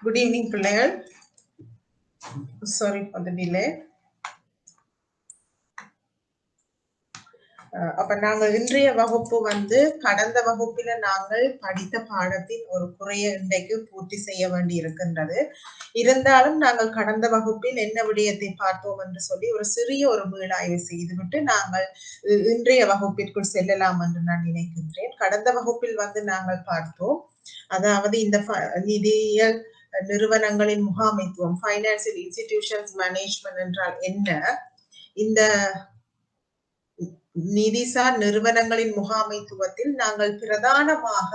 Good evening, பிள்ளைகள். Sorry for the delay. அப்ப நாங்கள் இன்றைய வகுப்பு கடந்த வகுப்பில நாங்கள் படித்த பாடத்தின் ஒரு குறைய இன்றைக்கு பூர்த்தி செய்ய வேண்டி இருக்கின்றது. இருந்தாலும் நாங்கள் கடந்த வகுப்பில் என்ன விடயத்தை பார்த்தோம் என்று சொல்லி ஒரு சிறிய ஒரு மீளாய்வு செய்துவிட்டு நாங்கள் இன்றைய வகுப்பிற்குள் செல்லலாம் என்று நான் நினைக்கின்றேன். கடந்த வகுப்பில் நாங்கள் பார்த்தோம், அதாவது இந்த நிதியியல் நிறுவனங்களின் முகாமைத்துவம், ஃபைனான்சியல் இன்ஸ்டிடியூஷன்ஸ் மேனேஜ்மெண்ட் என்றால் என்ன, இந்த நிதிசார் நிறுவனங்களின் முகாமைத்துவத்தில் நாங்கள் பிரதானமாக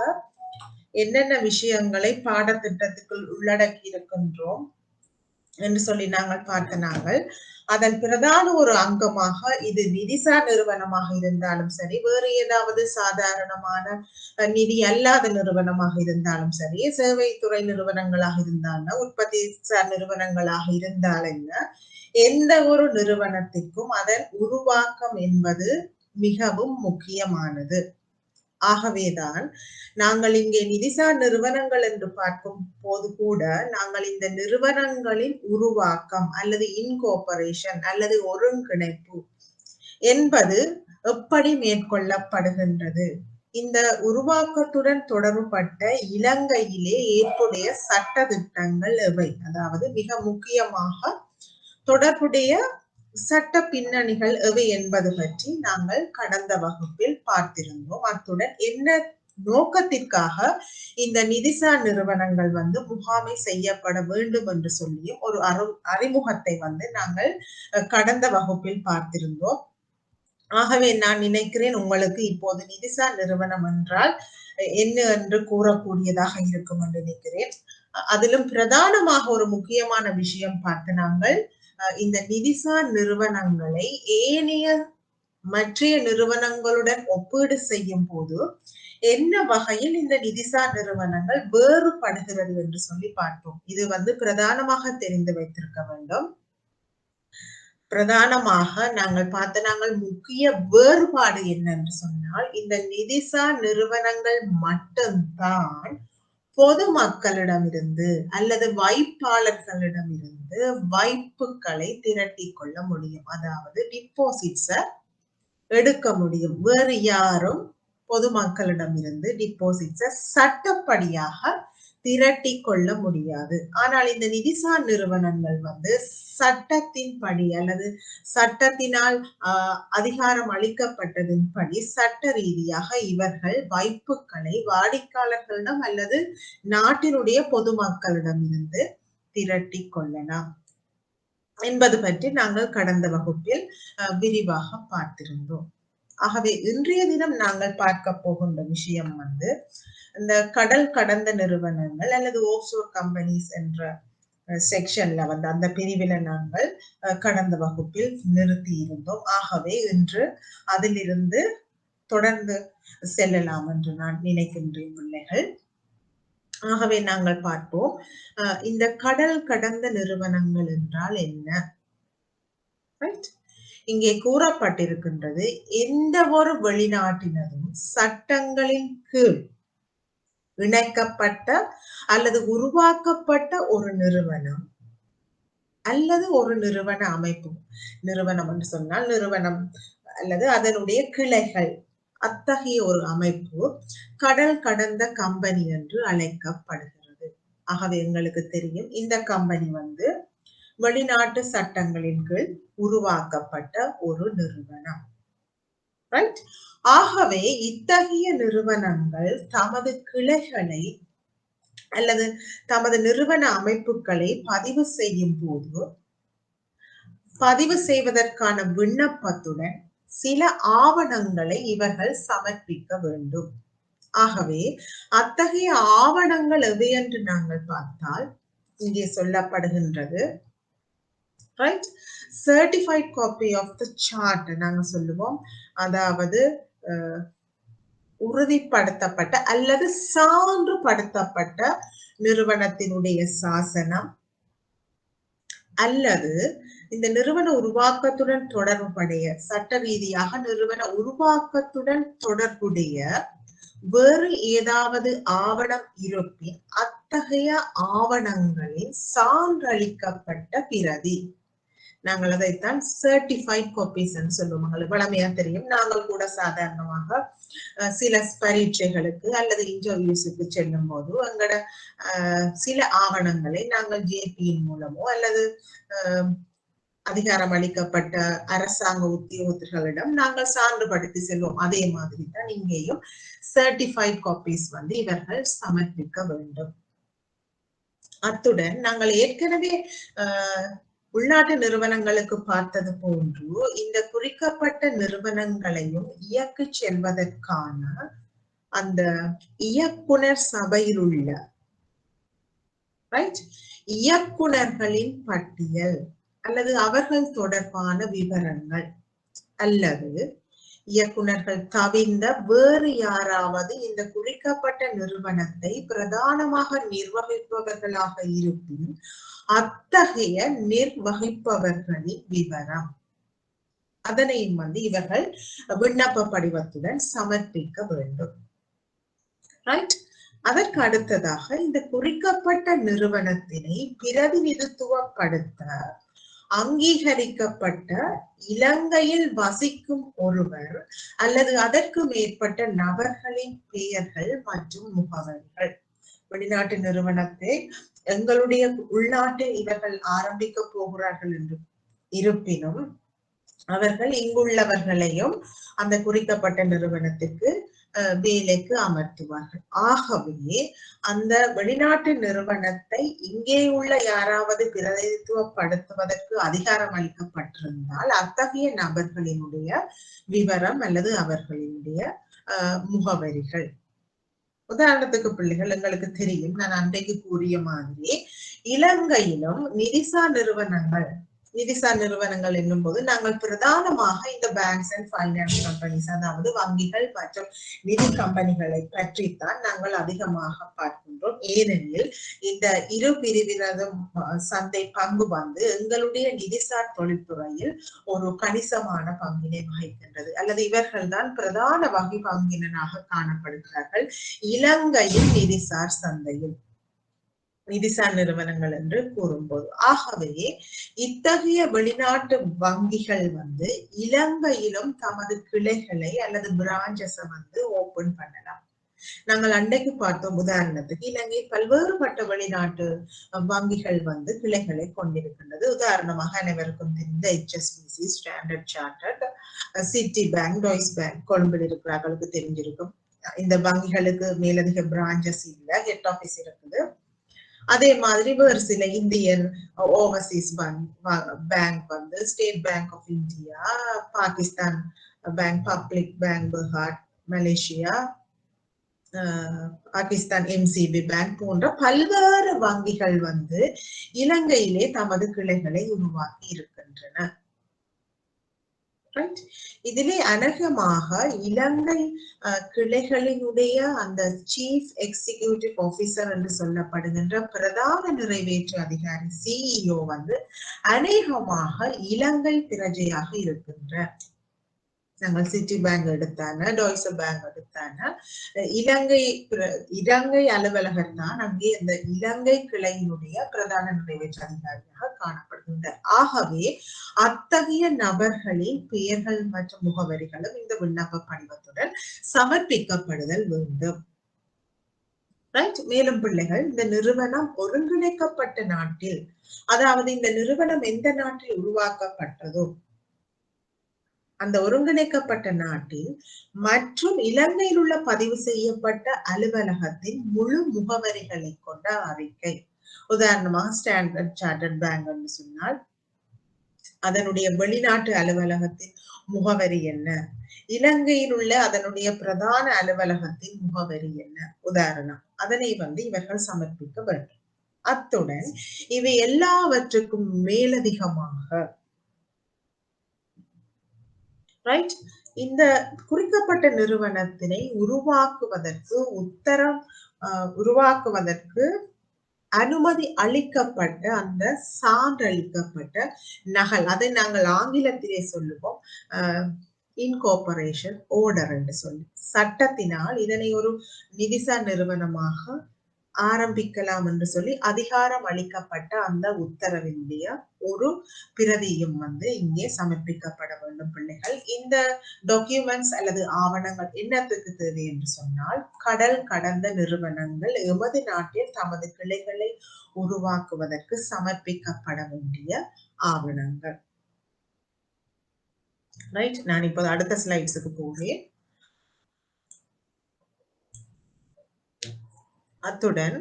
என்னென்ன விஷயங்களை பாடத்திட்டத்துக்குள் உள்ளடக்கி இருக்கின்றோம் என்று சொல்லி நாங்கள் பார்த்த அதன் பிரதான ஒரு அங்கமாக இது நிதிசார் நிறுவனமாக இருந்தாலும் சரி, வேறு ஏதாவது சாதாரணமான நிதி அல்லாத நிறுவனமாக இருந்தாலும் சரி, சேவைத்துறை நிறுவனங்களாக இருந்தாலும், உற்பத்தி சார் நிறுவனங்களாக இருந்தால் என்ன, எந்த ஒரு நிறுவனத்திற்கும் அதன் உருவாக்கம் என்பது மிகவும் முக்கியமானது. ஆகவேதான் நாங்கள் இங்கே நிதிசார் நிறுவனங்கள் என்று பார்க்கும் போது கூட நாங்கள் இந்த நிறுவனங்களின் உருவாக்கம் அல்லது இன்கோர்பரேஷன் அல்லது ஒருங்கிணைப்பு என்பது எப்படி மேற்கொள்ளப்படுகின்றது, இந்த உருவாக்கத்துடன் தொடர்புபட்ட இலங்கையிலே ஏற்புடைய சட்ட திட்டங்கள் எவை, அதாவது மிக முக்கியமாக தொடர்புடைய சட்ட பின்னணிகள் எவை என்பது பற்றி நாங்கள் கடந்த வகுப்பில் பார்த்திருந்தோம். அத்துடன் என்ன நோக்கத்திற்காக இந்த நிதிசார் நிறுவனங்கள் முகாமை செய்யப்பட வேண்டும் என்று சொல்லியும் ஒரு அறிமுகத்தை நாங்கள் கடந்த வகுப்பில் பார்த்திருந்தோம். ஆகவே நான் நினைக்கிறேன் உங்களுக்கு இப்போது நிதிசார் நிறுவனம் என்றால் என்ன என்று கூறக்கூடியதாக இருக்கும் என்று நினைக்கிறேன். அதிலும் பிரதானமாக ஒரு முக்கியமான விஷயம் பார்த்து நாங்கள் இந்த நிதிசார் நிறுவனங்களை ஏனைய மற்ற நிறுவனங்களுடன் ஒப்பீடு செய்யும் போது என்ன வகையில் இந்த நிதிசார் நிறுவனங்கள் வேறுபடுகிறது என்று சொல்லி பார்த்தோம். இது பிரதானமாக தெரிந்து வைத்திருக்க வேண்டும். பிரதானமாக நாங்கள் முக்கிய வேறுபாடு என்னென்று சொன்னால், இந்த நிதிசார் நிறுவனங்கள் மட்டும்தான் பொதுமக்களிடமிருந்து அல்லது வைப்பாளர்களிடமிருந்து வைப்புகளை திரட்டி கொள்ள முடியும், அதாவது டிபாசிட்ஸ எடுக்க முடியும். வேறு யாரும் பொதுமக்களிடமிருந்து டிபாசிட்ஸ சட்டப்படியாக திரட்டி கொள்ள முடியாது. ஆனால் இந்த நிதிசார் நிறுவனங்கள் சட்டத்தின்படி அல்லது சட்டத்தினால் அதிகாரம் அளிக்கப்பட்டதின்படி சட்ட ரீதியாக இவர்கள் வைப்புகளை வாடிக்கையாளர்களிடம் அல்லது நாட்டினுடைய பொதுமக்களிடமிருந்து திரட்டி கொள்ளலாம் என்பது பற்றி நாங்கள் கடந்த வகுப்பில் விரிவாக பார்த்திருந்தோம். ஆகவே இன்றைய தினம் நாங்கள் பார்க்க போகின்ற விஷயம் இந்த கடல் கடந்த நிறுவனங்கள் அல்லது ஆஃப்ஷோர் கம்பெனிஸ் என்ற செக்ஷன்ல அந்த பிரிவில நாங்கள் கடந்த வகுப்பில் நிறுத்தி இருந்தோம். ஆகவே இன்று அதிலிருந்து தொடர்ந்து செல்லலாம் என்று நான் நினைக்கின்றேன் பிள்ளைகள். ஆகவே நாங்கள் பார்ப்போம், இந்த கடல் கடந்த நிறுவனங்கள் என்றால் என்ன. இங்கே கூறப்பட்டிருக்கின்றது, எந்த ஒரு வெளிநாட்டினதும் சட்டங்களின் கீழ் இணைக்கப்பட்ட அல்லது உருவாக்கப்பட்ட ஒரு நிறுவனம் அல்லது ஒரு நிறுவன அமைப்பு, நிறுவனம் என்று சொன்னால் நிறுவனம் அல்லது அதனுடைய கிளைகள், அத்தகைய ஒரு அமைப்பு கடல் கடந்த கம்பெனி என்று அழைக்கப்படுகிறது. ஆகவே எங்களுக்கு தெரியும், இந்த கம்பெனி வெளிநாட்டு சட்டங்களின் கீழ் உருவாக்கப்பட்ட ஒரு நிறுவனம். ரைட்? ஆகவே இத்தகைய நிறுவனங்கள் தமது கிளைகளை அல்லது தமது நிறுவன அமைப்புகளை பதிவு செய்யும் போது பதிவு செய்வதற்கான விண்ணப்பத்துடன் சில ஆவணங்களை இவர்கள் சமர்ப்பிக்க வேண்டும். ஆகவே அத்தகைய ஆவணங்கள் எவை என்று நாங்கள் பார்த்தால் இங்கே சொல்லப்படுகின்றது, right, certified copy of the chart நாங்க சொல்லுவோம், அதாவது உறுதிப்படுத்தப்பட்ட அல்லது சான்றுபடுத்தப்பட்ட நிறுவனத்தினுடைய சாசனம் அல்லது இந்த நிறுவன உருவாக்கத்துடன் தொடர்புடைய சட்ட ரீதியாக நிறுவன உருவாக்கத்துடன் தொடர்புடைய வேறு ஏதாவது ஆவணம் இருப்பின் அத்தகைய ஆவணங்களின் சான்றளிக்கப்பட்ட பிரதி. நாங்கள் அதைத்தான் சர்டிஃபைட் காப்பீஸ் சொல்லுவோம். உங்களுக்கு வளமையா தெரியும். நாங்கள் கூட சாதாரணமாக சில பரீட்சைகளுக்கு அல்லது இன்டர்வியூஸுக்கு செல்லும் போது எங்களோட சில ஆவணங்களை நாங்கள் ஜேபியின் மூலமோ அல்லது அதிகாரம் அளிக்கப்பட்ட அரசாங்க உத்தியோகத்தர்களிடம் நாங்கள் சான்றுபடுத்தி செல்வோம். அதே மாதிரி தான் இங்கேயும் சர்டிஃபைட் காப்பீஸ் இவர்கள் சமர்ப்பிக்க வேண்டும். அத்துடன் நாங்கள் ஏற்கனவே உள்நாட்டு நிறுவனங்களுக்கு பார்த்தது போன்று இந்த குறிக்கப்பட்ட நிறுவனங்களையும் இயக்கு செல்வதற்கான அந்த இயக்குனர் சபையில் உள்ள இயக்குனர்களின் பட்டியல் அல்லது அவர்கள் தொடர்பான விவரங்கள் அல்லது இயக்குனர்கள் தவிர்ந்த வேறு யாராவது இந்த குறிக்கப்பட்ட நிறுவனத்தை பிரதானமாக நிர்வகிப்பவர்களாக இருப்பின் அத்தகைய நிர்வகிப்பவர்களின் விவரம் அதனையும் இவர்கள் விண்ணப்ப படிவத்துடன் சமர்ப்பிக்க வேண்டும். அதற்கு அடுத்ததாக இந்த குறிக்கப்பட்ட நிறுவனத்தினை பிரதிநிதித்துவப்படுத்த அங்கீகரிக்கப்பட்ட இலங்கையில் வசிக்கும் ஒருவர் அல்லது அதற்கு மேற்பட்ட நபர்களின் பெயர்கள் மற்றும் முகவரிகள். வெளிநாட்டு நிறுவனத்தை எங்களுடைய உள்நாட்டில் இவர்கள் ஆரம்பிக்க போகிறார்கள் என்று இருப்பினும் அவர்கள் இங்குள்ளவர்களையும் அந்த குறிக்கப்பட்ட நிறுவனத்துக்கு வேலைக்கு அமர்த்துவார்கள். ஆகவே அந்த வெளிநாட்டு நிறுவனத்தை இங்கே உள்ள யாராவது பிரதிநிதித்துவப்படுத்துவதற்கு அதிகாரம் அளிக்கப்பட்டிருந்தால் அத்தகைய நபர்களினுடைய விவரம் அல்லது அவர்களினுடைய முகவரிகள். உதாரணத்துக்கு பிள்ளைகள், எங்களுக்கு தெரியும், நான் அன்றைக்கு கூறிய மாதிரி இலங்கையிலும் நிதிசார் நிறுவனங்கள் என்னும் போது நாங்கள் பிரதானமாக இந்த பேங்க்ஸ் அண்ட் ஃபைனான்ஸ் கம்பெனிஸ், அதாவது வங்கிகள் மற்றும் நிதி கம்பெனிகளை பற்றித்தான் நாங்கள் அதிகமாக பார்க்கின்றோம். ஏனெனில் இந்த இரு பிரிவினதும் சந்தை பங்கு எங்களுடைய நிதிசார் தொழில்துறையில் ஒரு கணிசமான பங்கினை வகிக்கின்றது, அல்லது இவர்கள் தான் பிரதான வகை பங்கினராக காணப்படுகிறார்கள் இலங்கையின் நிதிசார் சந்தையில், நிதிசார் நிறுவனங்கள் என்று கூறும்போது. ஆகவே இத்தகைய வெளிநாட்டு வங்கிகள் இலங்கையிலும் தமது கிளைகளை அல்லது பிரான்சஸ் ஓபன் பண்ணலாம். நாங்கள் அன்றைக்கு பார்த்தோம், உதாரணத்துக்கு இலங்கை பல்வேறுபட்ட வெளிநாட்டு வங்கிகள் கிளைகளை கொண்டிருக்கின்றது. உதாரணமாக அனைவருக்கும் தெரிந்த HSBC, standard chartered, city bank, toys bank கொழும்பில் இருக்கிறவர்களுக்கு தெரிஞ்சிருக்கும். இந்த வங்கிகளுக்கு மேலதிக பிரான்சஸ் இல்ல, ஹெட் ஆபீஸ் இருக்குது. அதே மாதிரி வேறு சில Indian Overseas Bank State Bank of India, Pakistan bank, public bank Berhad, Malaysia, Pakistan MCB bank போன்ற பல்வேறு வங்கிகள் இலங்கையிலே தமது கிளைகளை உருவாக்கி இருக்கின்றன. இதிலே அநேகமாக இலங்கை கிளைகளினுடைய அந்த சீஃப் எக்ஸிகியூட்டிவ் ஆபீசர் என்று சொல்லப்படுகின்ற பிரதான நிறைவேற்று அதிகாரி CEO அநேகமாக இலங்கை பிரஜையாக இருக்கின்ற, நாங்கள் சிட்டி பேங்க் எடுத்தான, டாய்ஸ் பேங்க் எடுத்தான, இலங்கை அலுவலகர் தான் அங்கே அந்த இலங்கை கிளையினுடைய பிரதான நிறைவேற்று அதிகாரியாக காணப்படுகின்றார். ஆகவே அத்தகைய நபர்களின் பெயர்கள் மற்றும் முகவரிகளும் இந்த விண்ணப்ப படிவத்துடன் சமர்ப்பிக்கப்படுதல் வேண்டும். மேலும் பிள்ளைகள், இந்த நிறுவனம் ஒருங்கிணைக்கப்பட்ட நாட்டில், அதாவது இந்த நிறுவனம் எந்த நாட்டில் உருவாக்கப்பட்டதோ அந்த ஒருங்கிணைக்கப்பட்ட நாட்டில் மற்றும் இலங்கையில் உள்ள பதிவு செய்யப்பட்ட அலுவலகத்தின் முழு முகவரிகளை கொண்ட அறிக்கை. உதாரணமாக ஸ்டாண்டர்ட் சார்ட்டர்ட் பேங்க் என்று சொன்னால் அதனுடைய வெளிநாட்டு அலுவலகத்தின் முகவரி என்ன, இலங்கையில் உள்ள அதனுடைய பிரதான அலுவலகத்தின் முகவரி என்ன, உதாரணம், அதனை இவர்கள் சமர்ப்பிக்க வேண்டும். அத்துடன் இவை எல்லாவற்றுக்கும் மேலதிகமாக இந்த குறிக்கப்பட்ட நிறுவனத்தினை உருவாக்குவதற்கு அனுமதி அளிக்கப்பட்ட அந்த சான்றளிக்கப்பட்ட நகல், அதை நாங்கள் ஆங்கிலத்திலே சொல்லுவோம் இன்கார்பரேஷன் ஆர்டர் என்று சொல்லி, சட்டத்தினால் இதனை ஒரு நிதிசார் நிறுவனமாக ஆரம்பிக்கலாம் என்று சொல்லி அதிகாரம் அளிக்கப்பட்ட அந்த உத்தரவினுடைய ஒரு பிரதியும் இங்கே சமர்ப்பிக்கப்பட வேண்டும் பிள்ளைகள். இந்த டாக்குமெண்ட்ஸ் அல்லது ஆவணங்கள் என்னத்துக்கு தேவை என்று சொன்னால், கடல் கடந்த நிறுவனங்கள் எமது நாட்டில் தமது கிளைகளை உருவாக்குவதற்கு சமர்ப்பிக்கப்பட வேண்டிய ஆவணங்கள். ரைட், நான் இப்போது அடுத்த ஸ்லைட்ஸுக்கு போகிறேன். அத்துடன்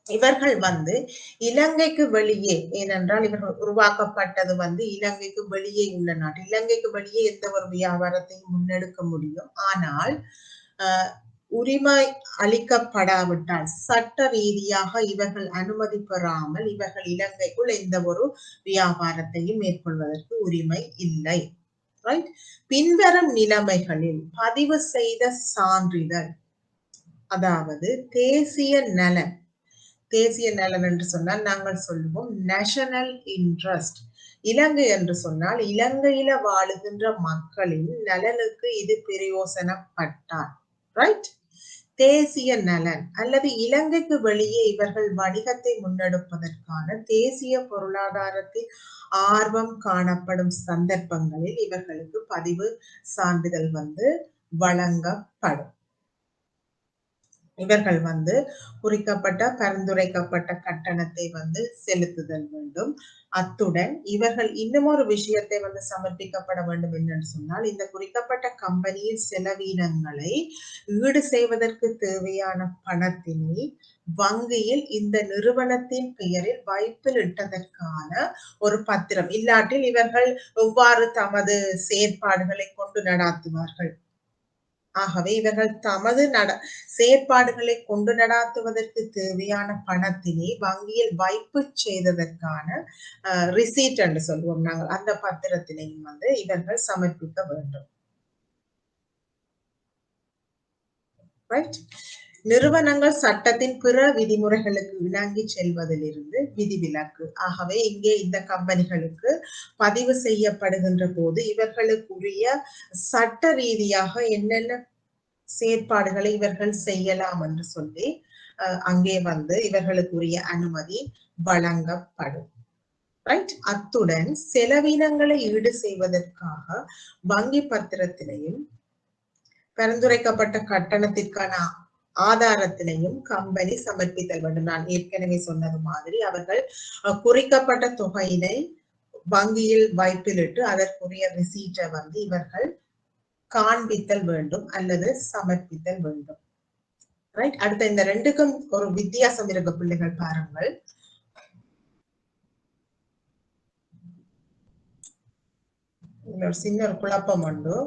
இவர்கள் இலங்கைக்கு வெளியே, ஏனென்றால் இவர்கள் உருவாக்கப்பட்டது இலங்கைக்கு வெளியே உள்ள நாட்டு, இலங்கைக்கு வெளியே எந்த ஒரு வியாபாரத்தையும் முன்னெடுக்க முடியும். ஆனால் உரிமை அளிக்கப்படாவிட்டால், சட்ட ரீதியாக இவர்கள் அனுமதி பெறாமல் இவர்கள் இலங்கைக்குள் எந்த ஒரு வியாபாரத்தையும் மேற்கொள்வதற்கு உரிமை இல்லை. ரைட், பின்வரும் நிலைமைகளில் பதிவு செய்த சான்றிதழ், அதாவது தேசிய நலன், தேசிய நலன் என்று சொன்னால் நாங்கள் சொல்லுவோம் நேஷனல் இன்ட்ரெஸ்ட். இலங்கை என்று சொன்னால் இலங்கையில வாழுகின்ற மக்களின் நலனுக்கு இது பிரயோசனப்பட்டார். ரைட், தேசிய நலன் அல்லது இலங்கைக்கு வெளியே இவர்கள் வணிகத்தை முன்னெடுப்பதற்கான தேசிய பொருளாதாரத்தில் ஆர்வம் காணப்படும் சந்தர்ப்பங்களில் இவர்களுக்கு பதிவு சான்றிதழ் வழங்கப்படும். இவர்கள் குறிக்கப்பட்ட பரிந்துரைக்கப்பட்ட கட்டணத்தை செலுத்துதல் வேண்டும். அத்துடன் இவர்கள் இன்னும் ஒரு விஷயத்தை சமர்ப்பிக்கப்பட வேண்டும் என்று சொன்னால், இந்த குறிக்கப்பட்ட கம்பெனியின் செலவீனங்களை ஈடு செய்வதற்கு தேவையான பணத்தினை வங்கியில் இந்த நிறுவனத்தின் பெயரில் வைப்பில் இட்டதற்கான ஒரு பத்திரம், இல்லாட்டில் இவர்கள் எவ்வாறு தமது செயற்பாடுகளை கொண்டு நடாத்துவார்கள்? ஆகவே இவர்கள் தமது செயற்பாடுகளை கொண்டு நடாத்துவதற்கு தேவையான பணத்தினை வங்கியில் வைப்பு செய்ததற்கான ரிசீட் என்று சொல்வோம் நாங்கள், அந்த பத்திரத்தினையும் இவர்கள் சமர்ப்பிக்க வேண்டும். ரைட், நிறுவனங்கள் சட்டத்தின் பிற விதிமுறைகளுக்கு இணங்கி செல்வதிலிருந்து விதிவிலக்கு. ஆகவே இங்கே இந்த கம்பெனிகளுக்கு பதிவு செய்யப்படுகின்ற போது இவர்களுக்குரிய சட்ட ரீதியாக என்னென்ன செயற்பாடுகளை இவர்கள் செய்யலாம் என்று சொல்லி அங்கே இவர்களுக்குரிய அனுமதி வழங்கப்படும். ரைட், அத்துடன் செலவினங்களை ஈடு செய்வதற்காக வங்கி பத்திரத்தினையும் பரிந்துரைக்கப்பட்ட கட்டணத்திற்கான ஆதாரத்தினையும் கம்பெனி சமர்ப்பித்தல் வேண்டும். நான் ஏற்கனவே சொன்னது மாதிரி அவர்கள் குறிக்கப்பட்ட தொகையினை வங்கியில் வைப்பிலிட்டு அதற்குரிய ரிசீட்டை இவர்கள் காண்பித்தல் வேண்டும் அல்லது சமர்ப்பித்தல் வேண்டும். ரைட், அடுத்த இந்த ரெண்டுக்கும் ஒரு வித்தியாசம் இருக்க பிள்ளைகள் பாருங்கள். ஒரு சின்ன ஒரு குழப்பம் உண்டு.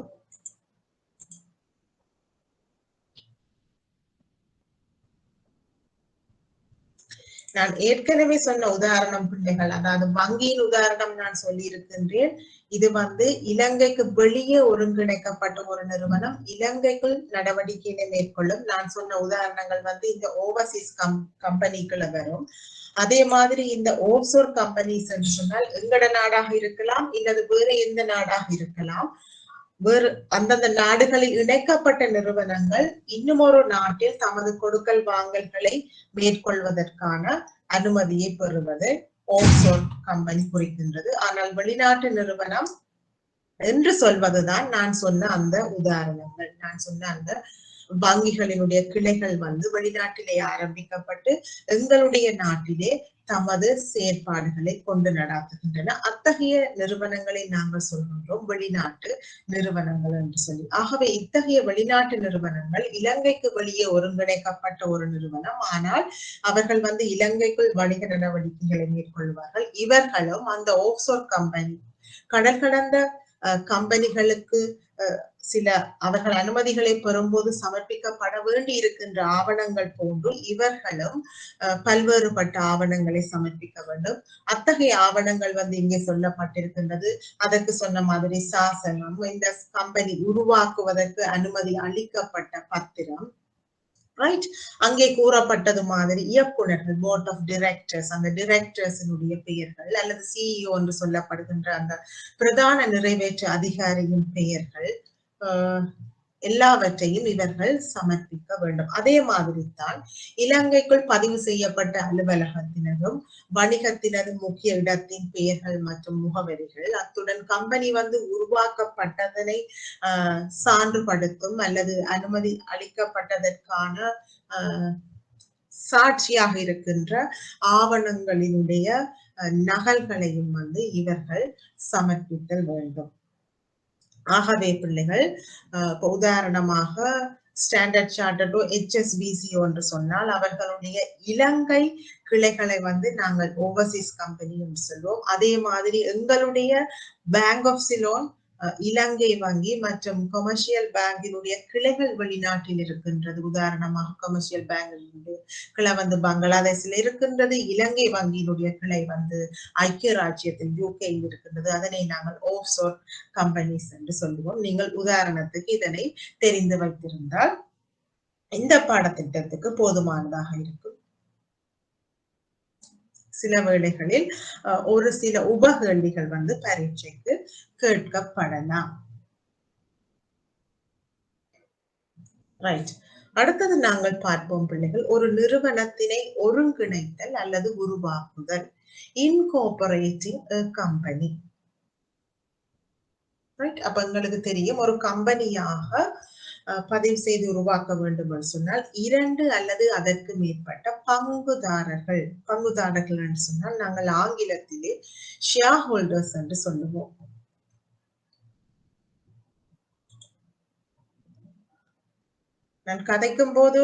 நான் ஏற்கனவே சொன்ன உதாரணம் பிள்ளைகள், அதாவது வங்கியின் உதாரணம் நான் சொல்லி இருக்கின்றேன். இது இலங்கைக்கு வெளியே ஒருங்கிணைக்கப்பட்ட ஒரு நிறுவனம் இலங்கைக்குள் நடவடிக்கையை மேற்கொள்ளும். நான் சொன்ன உதாரணங்கள் இந்த ஓவர்சீஸ் கம்பெனிக்குள்ள வரும். அதே மாதிரி இந்த ஓஃப்ஷோர் கம்பெனிஸ் என்று சொன்னால் எங்கட நாடாக இருக்கலாம், இல்லது வேற எந்த நாடாக இருக்கலாம். வேறு அந்தந்த நாடுகளில் இணைக்கப்பட்ட நிறுவனங்கள் இன்னும் ஒரு நாட்டில் தமது கொடுக்கல் வாங்கல்களை மேற்கொள்வதற்கான அனுமதியை பெறுவது ஓஃப்ஷோர் கம்பெனி குறிக்கின்றது. ஆனால் வெளிநாட்டு நிறுவனம் என்று சொல்வதுதான் நான் சொன்ன அந்த உதாரணங்கள். நான் சொன்ன அந்த வங்கிகளினுடைய கிளைகள் வெளிநாட்டிலே ஆரம்பிக்கப்பட்டு எங்களுடைய நாட்டிலே தமது செயற்பாடுகளை கொண்டு நடாத்துகின்றன. அத்தகைய நிறுவனங்களை நாங்கள் சொல்கின்றோம் வெளிநாட்டு நிறுவனங்கள் என்று சொல்லி. ஆகவே இத்தகைய வெளிநாட்டு நிறுவனங்கள் இலங்கைக்கு வெளியே ஒருங்கிணைக்கப்பட்ட ஒரு நிறுவனம். ஆனால் அவர்கள் இலங்கைக்குள் வணிக நடவடிக்கைகளை மேற்கொள்வார்கள். இவர்களும் அந்த ஓஃப்ஷோர் கம்பெனி, கடல் கடந்த கம்பெனிகளுக்கு சில அவர்கள் அனுமதிகளை பெறும்போது சமர்ப்பிக்கப்பட வேண்டி இருக்கின்ற ஆவணங்கள் போன்று இவர்களும் பல்வேறுபட்ட ஆவணங்களை சமர்ப்பிக்க வேண்டும். அத்தகைய ஆவணங்கள் இங்கே சொல்லப்பட்டிருக்கின்றது. அதற்கு சொன்ன மாதிரி சாசனம், இந்த கம்பெனி உருவாக்குவதற்கு அனுமதி அளிக்கப்பட்ட பத்திரம், ரைட். அங்கே கூறப்பட்டது மாதிரி இயக்குனர்கள், போர்ட் ஆஃப் டைரக்டர்ஸ், அந்த டைரக்டர்ஸினுடைய பெயர்கள் அல்லது சிஇஓ என்று சொல்லப்படுகின்ற அந்த பிரதான நிறைவேற்று அதிகாரியின் பெயர்கள் எல்லாவற்றையும் இவர்கள் சமர்ப்பிக்க வேண்டும். அதே மாதிரி தான் இலங்கைக்குள் பதிவு செய்யப்பட்ட அலுவலகத்தினரும் வணிகத்தினரும் முக்கிய இடத்தின் பெயர்கள் மற்றும் முகவரிகள், அத்துடன் கம்பெனி உருவாக்கப்பட்டதனை சான்றுபடுத்தும் அல்லது அனுமதி அளிக்கப்பட்டதற்கான சாட்சியாக இருக்கின்ற ஆவணங்களினுடைய நகல்களையும் இவர்கள் சமர்ப்பித்தல் வேண்டும். ஆகவே பிள்ளைகள், உதாரணமாக ஸ்டாண்டர்ட் சார்ட்டர்டோ HSBCO என்று சொன்னால் அவர்களுடைய இலங்கை கிளைகளை நாங்கள் ஓவர்சீஸ் கம்பெனி என்று சொல்வோம். அதே மாதிரி எங்களுடைய பேங்க் ஆஃப் சிலோன் இலங்கை வங்கி மற்றும் கொமர்ஷியல் பேங்கினுடைய கிளைகள் வெளிநாட்டில் இருக்கின்றது. உதாரணமாக கொமர்ஷியல் பேங்கினுடைய கிளை பங்களாதேஷில் இருக்கின்றது. இலங்கை வங்கியினுடைய கிளை ஐக்கிய ராஜ்யத்தில் யூகேயில் இருக்கின்றது. அதனை நாங்கள் ஆஃப்ஷோர் கம்பெனிஸ் என்று சொல்லுவோம். நீங்கள் உதாரணத்துக்கு இதனை தெரிந்து வைத்திருந்தால் இந்த பாடத்திட்டத்துக்கு போதுமானதாக இருக்கும். சில வேளைகளில் ஒரு சில உபகேள்விகள் பரீட்சைக்கு கேட்கப்படலாம். ரைட். அடுத்தது நாங்கள் பார்ப்போம் பிள்ளைகள், ஒரு நிறுவனத்தினை ஒருங்கிணைத்தல் அல்லது உருவாக்குதல். இன்கோபரேட்டிங் a company. ரைட். அப்ப எங்களுக்கு தெரியும், ஒரு கம்பெனியாக பதிவு செய்து உருவாக்க வேண்டும் என்று சொன்னால் 2 அல்லது அதற்கு மேற்பட்ட பங்குதாரர்கள் என்று சொன்னால் நாங்கள் ஆங்கிலத்திலே ஷேர் ஹோல்டர்ஸ் என்று சொல்லுவோம். நான் கதைக்கும் போது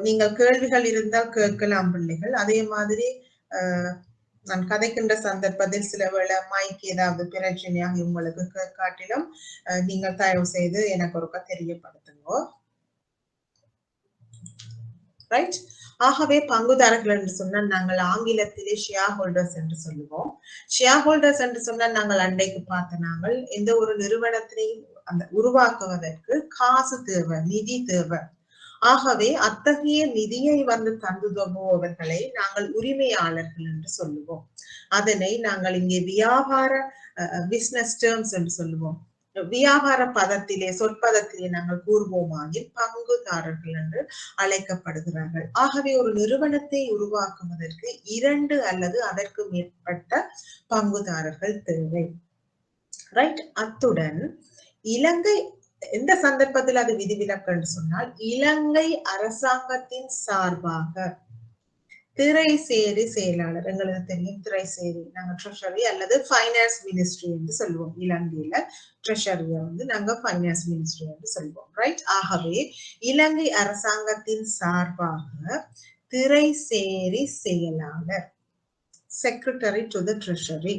நீங்கள் கேள்விகள் இருந்தால் கேட்கலாம் பிள்ளைகள். அதே மாதிரி நான் கதைக்கின்ற சந்தர்ப்பத்தில் சில வேளை மைக் ஏதாவது பிரச்சனையாக உங்களுக்கு காட்டிலும் நீங்கள் தயவு செய்து எனக்கு ஒருக்கா தெரியப்படுத்துங்க. ரைட். ஆகவே பங்குதாரர்கள் என்று சொன்னால் நாங்கள் ஆங்கிலத்திலே ஷேர் ஹோல்டர்ஸ் என்று சொல்லுவோம். ஷேர் ஹோல்டர்ஸ் என்று சொன்னால் நாங்கள் அன்றைக்கு பார்த்த நாங்கள் எந்த ஒரு நிறுவனத்தினையும் உருவாக்குவதற்கு காசு தேவை, நிதி தேவை. ஆகவே அத்தகைய நிதியை தந்துதவுபவர்களை நாங்கள் உரிமையாளர்கள் என்று சொல்லுவோம். அதனை நாங்கள் இங்கே வியாபார பிசினஸ் டேர்ம்ஸ் என்று சொல்லுவோம். வியாபார பதத்திலே சொற்பதத்திலே நாங்கள் கூறுவோமாயின் பங்குதாரர்கள் என்று அழைக்கப்படுகிறார்கள். ஆகவே ஒரு நிறுவனத்தை உருவாக்குவதற்கு 2 அல்லது அதற்கு மேற்பட்ட பங்குதாரர்கள் தேவை. ரைட். அத்துடன் இலங்கை எந்த சந்தர்ப்பத்தில் அது விதிவிலக்கு என்று சொன்னால் இலங்கை அரசாங்கத்தின் சார்பாக திரைசேரி செயலாளர், எங்களுக்கு தெரியும் திரைசேரி நாங்க ட்ரெஷரி அல்லது ஃபைனான்ஸ் மினிஸ்ட்ரி என்று சொல்லுவோம். இலங்கையில ட்ரெஷரியை நாங்க ஃபைனான்ஸ் மினிஸ்ட்ரி என்று சொல்லுவோம். ரைட். ஆகவே இலங்கை அரசாங்கத்தின் சார்பாக திரைசேரி செயலாளர், secretary to the treasury,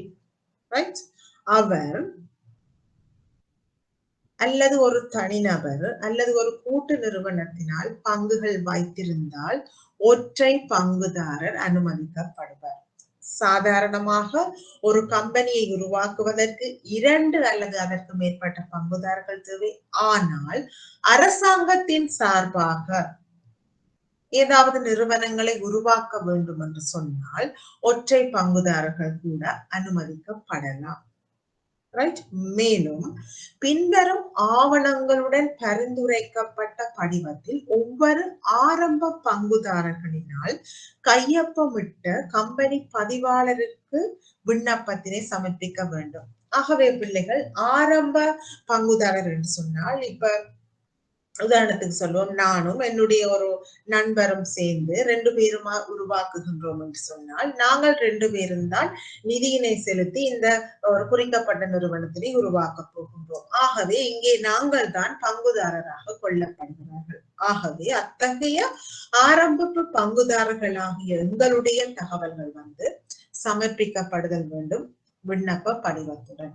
right, அவர் அல்லது ஒரு தனிநபர் அல்லது ஒரு கூட்டு நிறுவனத்தினால் பங்குகள் வைத்திருந்தால் ஒற்றை பங்குதாரர் அனுமதிக்கப்படுவார். சாதாரணமாக ஒரு கம்பெனியை உருவாக்குவதற்கு 2 அல்லது அதற்கு மேற்பட்ட பங்குதாரர்கள் தேவை. ஆனால் அரசாங்கத்தின் சார்பாக ஏதாவது நிறுவனங்களை உருவாக்க வேண்டும் என்று சொன்னால் ஒற்றை பங்குதாரர்கள் கூட அனுமதிக்கப்படலாம். ரைட். மேலும் பின்வரும் ஆவணங்களுடன் பரிந்துரைக்கப்பட்ட படிவத்தில் ஒவ்வொரு ஆரம்ப பங்குதாரர்களினால் கையொப்பமிட்ட கம்பெனி பதிவாளருக்கு விண்ணப்பத்தினை சமர்ப்பிக்க வேண்டும். ஆகவே பிள்ளைகள், ஆரம்ப பங்குதாரர் என்று சொன்னால் இப்ப உதாரணத்துக்கு சொல்லுவோம், நானும் என்னுடைய ஒரு நண்பரும் சேர்ந்து 2 பேருமா உருவாக்குகின்றோம் என்று சொன்னால் நாங்கள் 2 பேரும் தான் நிதியினை செலுத்தி இந்த ஒரு குறிக்கப்பட்ட நிறுவனத்தினை உருவாக்க போகின்றோம். ஆகவே இங்கே நாங்கள் தான் பங்குதாரராக கொள்ளப்படுகிறார்கள். ஆகவே அத்தகைய ஆரம்ப பங்குதாரர்களாகிய எங்களுடைய தகவல்கள் சமர்ப்பிக்கப்படுதல் வேண்டும் விண்ணப்ப படிவத்துடன்.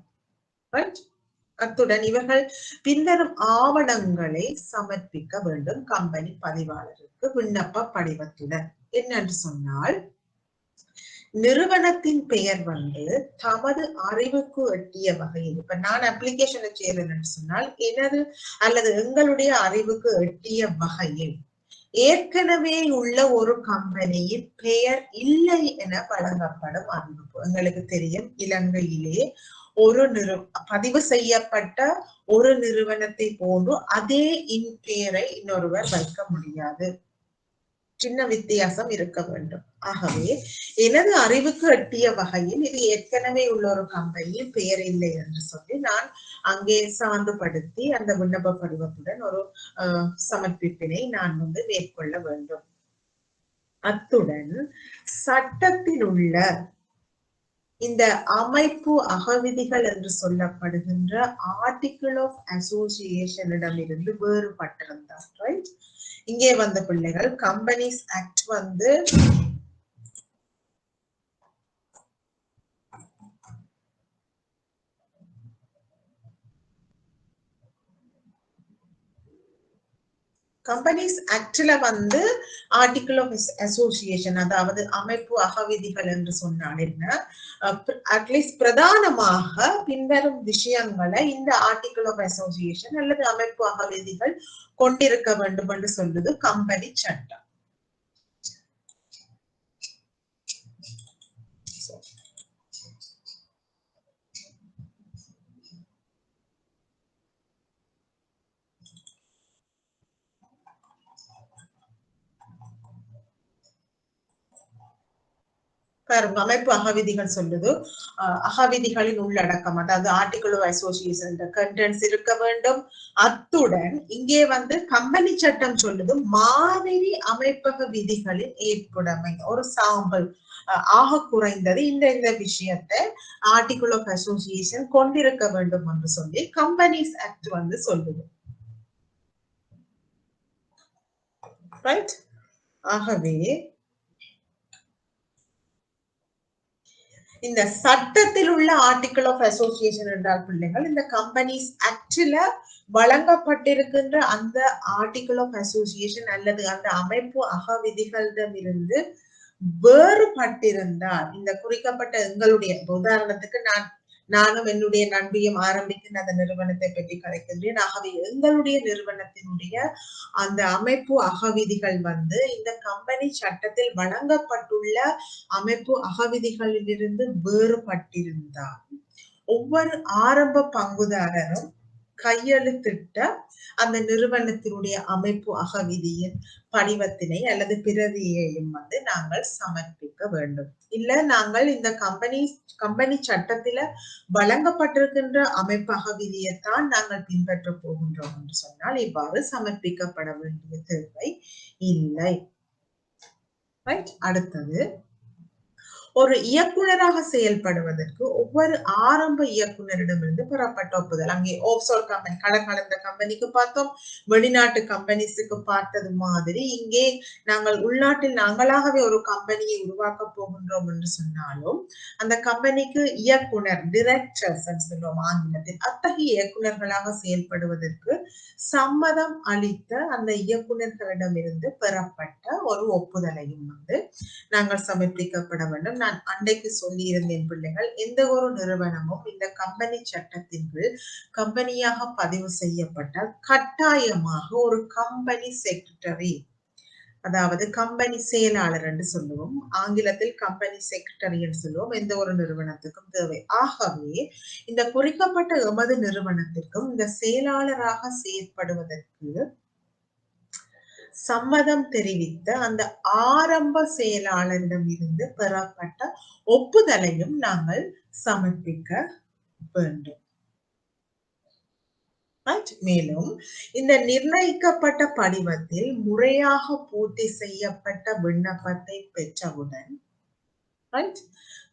அத்துடன் இவர்கள் பின்வரும் ஆவணங்களை சமர்ப்பிக்க வேண்டும் கம்பெனி பதிவாளருக்கு விண்ணப்ப படிவத்துடன். என்னென்று சொன்னால், நிறுவனத்தின் பெயர் தமது அறிவுக்கு எட்டிய வகையில், இப்ப நான் அப்ளிகேஷனை செய்யறேன்னு சொன்னால் எனது அல்லது எங்களுடைய அறிவுக்கு எட்டிய வகையில் ஏற்கனவே உள்ள ஒரு கம்பெனியின் பெயர் இல்லை என வழங்கப்படும் அறிவிப்பு. எங்களுக்கு தெரியும், இலங்கையிலே ஒரு பதிவு செய்யப்பட்ட ஒரு நிறுவனத்தை போன்று அதே பெயரை இன்னொருவர் வைக்க முடியாது. சின்ன வித்தியாசம் இருக்க வேண்டும். ஆகவே எனது அறிவுக்கு எட்டிய வகையில் இது ஏற்கனவே உள்ள ஒரு கம்பெனியில் பெயர் இல்லை என்று சொல்லி நான் அங்கே சான்றுபடுத்தி அந்த விண்ணப்ப படிவத்துடன் ஒரு சமர்ப்பிப்பினை நான் மேற்கொள்ள வேண்டும். அத்துடன் சட்டத்தில் உள்ள இந்த அமைப்பு அகவிதிகள் என்று சொல்லப்படுகின்ற ஆர்டிகிள் ஆஃப் அசோசியேஷனிடமிருந்து வேறுபட்டிருந்தார். ரைட், இங்கே வந்த பிள்ளைகள் கம்பெனிஸ் ஆக்ட் கம்பெனிஸ் ஆக்ட்ல ஆர்டிகிள் ஆஃப் அசோசியேஷன், அதாவது அமைப்பு அகவிதிகள் என்று சொன்னால் என்ன, அட்லீஸ்ட் பிரதானமாக பின்வரும் விஷயங்களை இந்த ஆர்டிகிள் ஆஃப் அசோசியேஷன் அல்லது அமைப்பு அகவிதிகள் கொண்டிருக்க வேண்டும் என்று சொல்லுது கம்பெனி சட்டம். பாருங்க, அமைப்பு அகவிதிகள் சொல்லுது அகவிதிகளின் உள்ளடக்கம், அதாவது ஆர்டிகிள் ஆஃப் அசோசியேஷன் கண்டென்ட்ஸ் இருக்க வேண்டும். அத்துடன் இங்கே கம்பெனி சட்டம் சொல்லுது மாதிரி அமைப்பக விதிகளின் ஏற்புடைமை. ஒரு சாம்பிள் ஆக குறைந்தது இந்த விஷயத்தை ஆர்டிகிள் ஆஃப் அசோசியேஷன் கொண்டிருக்க வேண்டும் என்று சொல்லி கம்பெனிஸ் ஆக்ட் சொல்லுது. ரைட், ஆகவே இந்த சட்டத்தில் உள்ள ஆர்டிகிள் ஆஃப் அசோசியேஷன் என்றால் பிள்ளைகள் இந்த கம்பெனிஸ் ஆக்ட்ல வழங்கப்பட்டிருக்கின்ற அந்த ஆர்டிகிள் ஆஃப் அசோசியேஷன் அல்லது அந்த அமைப்பு அகவிதிகளிடமிருந்து வேறுபட்டிருந்தால், இந்த குறிக்கப்பட்ட எங்களுடைய உதாரணத்துக்கு நானும் என்னுடைய நண்பியும் ஆரம்பிக்கின்ற அந்த நிறுவனத்தை பற்றி கலைக்கின்றேன். ஆகவே எங்களுடைய நிறுவனத்தினுடைய அந்த அமைப்பு அகவிதிகள் இந்த கம்பெனி சட்டத்தில் வழங்கப்பட்டுள்ள அமைப்பு அகவிதிகளிலிருந்து வேறுபட்டிருந்தால் ஒவ்வொரு ஆரம்ப பங்குதாரரும் கையெழுத்திட்ட அந்த நிறுவனத்தினுடைய அமைப்பு அகவிதியின் படிவத்தினை அல்லது பிரதியையும் நாங்கள் சமர்ப்பிக்க வேண்டும். இல்ல நாங்கள் இந்த கம்பெனி சட்டத்தில வழங்கப்பட்டிருக்கின்ற அமைப்பு அகவிதியைத்தான் நாங்கள் பின்பற்ற போகின்றோம் என்று சொன்னால் இவ்வாறு சமர்ப்பிக்கப்பட வேண்டிய தேவை இல்லை. அடுத்தது, ஒரு இயக்குனராக செயல்படுவதற்கு ஒவ்வொரு ஆரம்ப இயக்குனரிடமிருந்து பெறப்பட்ட ஒப்புதல். அங்கே ஆஃப்ஷோர் கம்பெனி கலந்த கம்பெனிக்கு பார்த்தோம், வெளிநாட்டு கம்பெனிஸுக்கு பார்த்தது மாதிரி இங்கே நாங்கள் உள்நாட்டில் நாங்களாகவே ஒரு கம்பெனியை உருவாக்க போகின்றோம் என்று சொன்னாலும் அந்த கம்பெனிக்கு இயக்குனர், டிரெக்டர்ஸ் சொல்லுவோம் ஆங்கிலத்தில், அத்தகைய இயக்குனர்களாக செயல்படுவதற்கு சம்மதம் அளித்த அந்த இயக்குனர்களிடமிருந்து பெறப்பட்ட ஒரு ஒப்புதலையும் நாங்கள் சமர்ப்பிக்கப்பட வேண்டும். நான் அன்றைக்கு சொல்லி இருந்தேன் பிள்ளைகள், எந்த ஒரு நிறுவனமும் இந்த கம்பெனி சட்டத்தின் கீழ் கம்பெனியாக பதிவு செய்யப்பட்டால் கட்டாயமாக ஒரு கம்பெனி செக்ரட்டரி, அதாவது கம்பெனி செயலாளர் என்று சொல்லுவோம், ஆங்கிலத்தில் கம்பெனி செக்ரட்டரி என்று சொல்லுவோம், எந்த ஒரு நிறுவனத்துக்கும் தேவை. ஆகவே இந்த குறிக்கப்பட்ட எமது நிறுவனத்திற்கும் இந்த செயலாளராக செயற்படுவதற்கு சம்மதம் தெரிவித்த அந்த ஆரம்ப செயலாளரிடம் இருந்து பெறப்பட்ட ஒப்புதலையும் நாங்கள் சமர்ப்பிக்க வேண்டும். மேலும் இந்த நிர்ணயிக்கப்பட்ட படிவத்தில் முறையாக பூர்த்தி செய்யப்பட்ட விண்ணப்பத்தை பெற்றவுடன்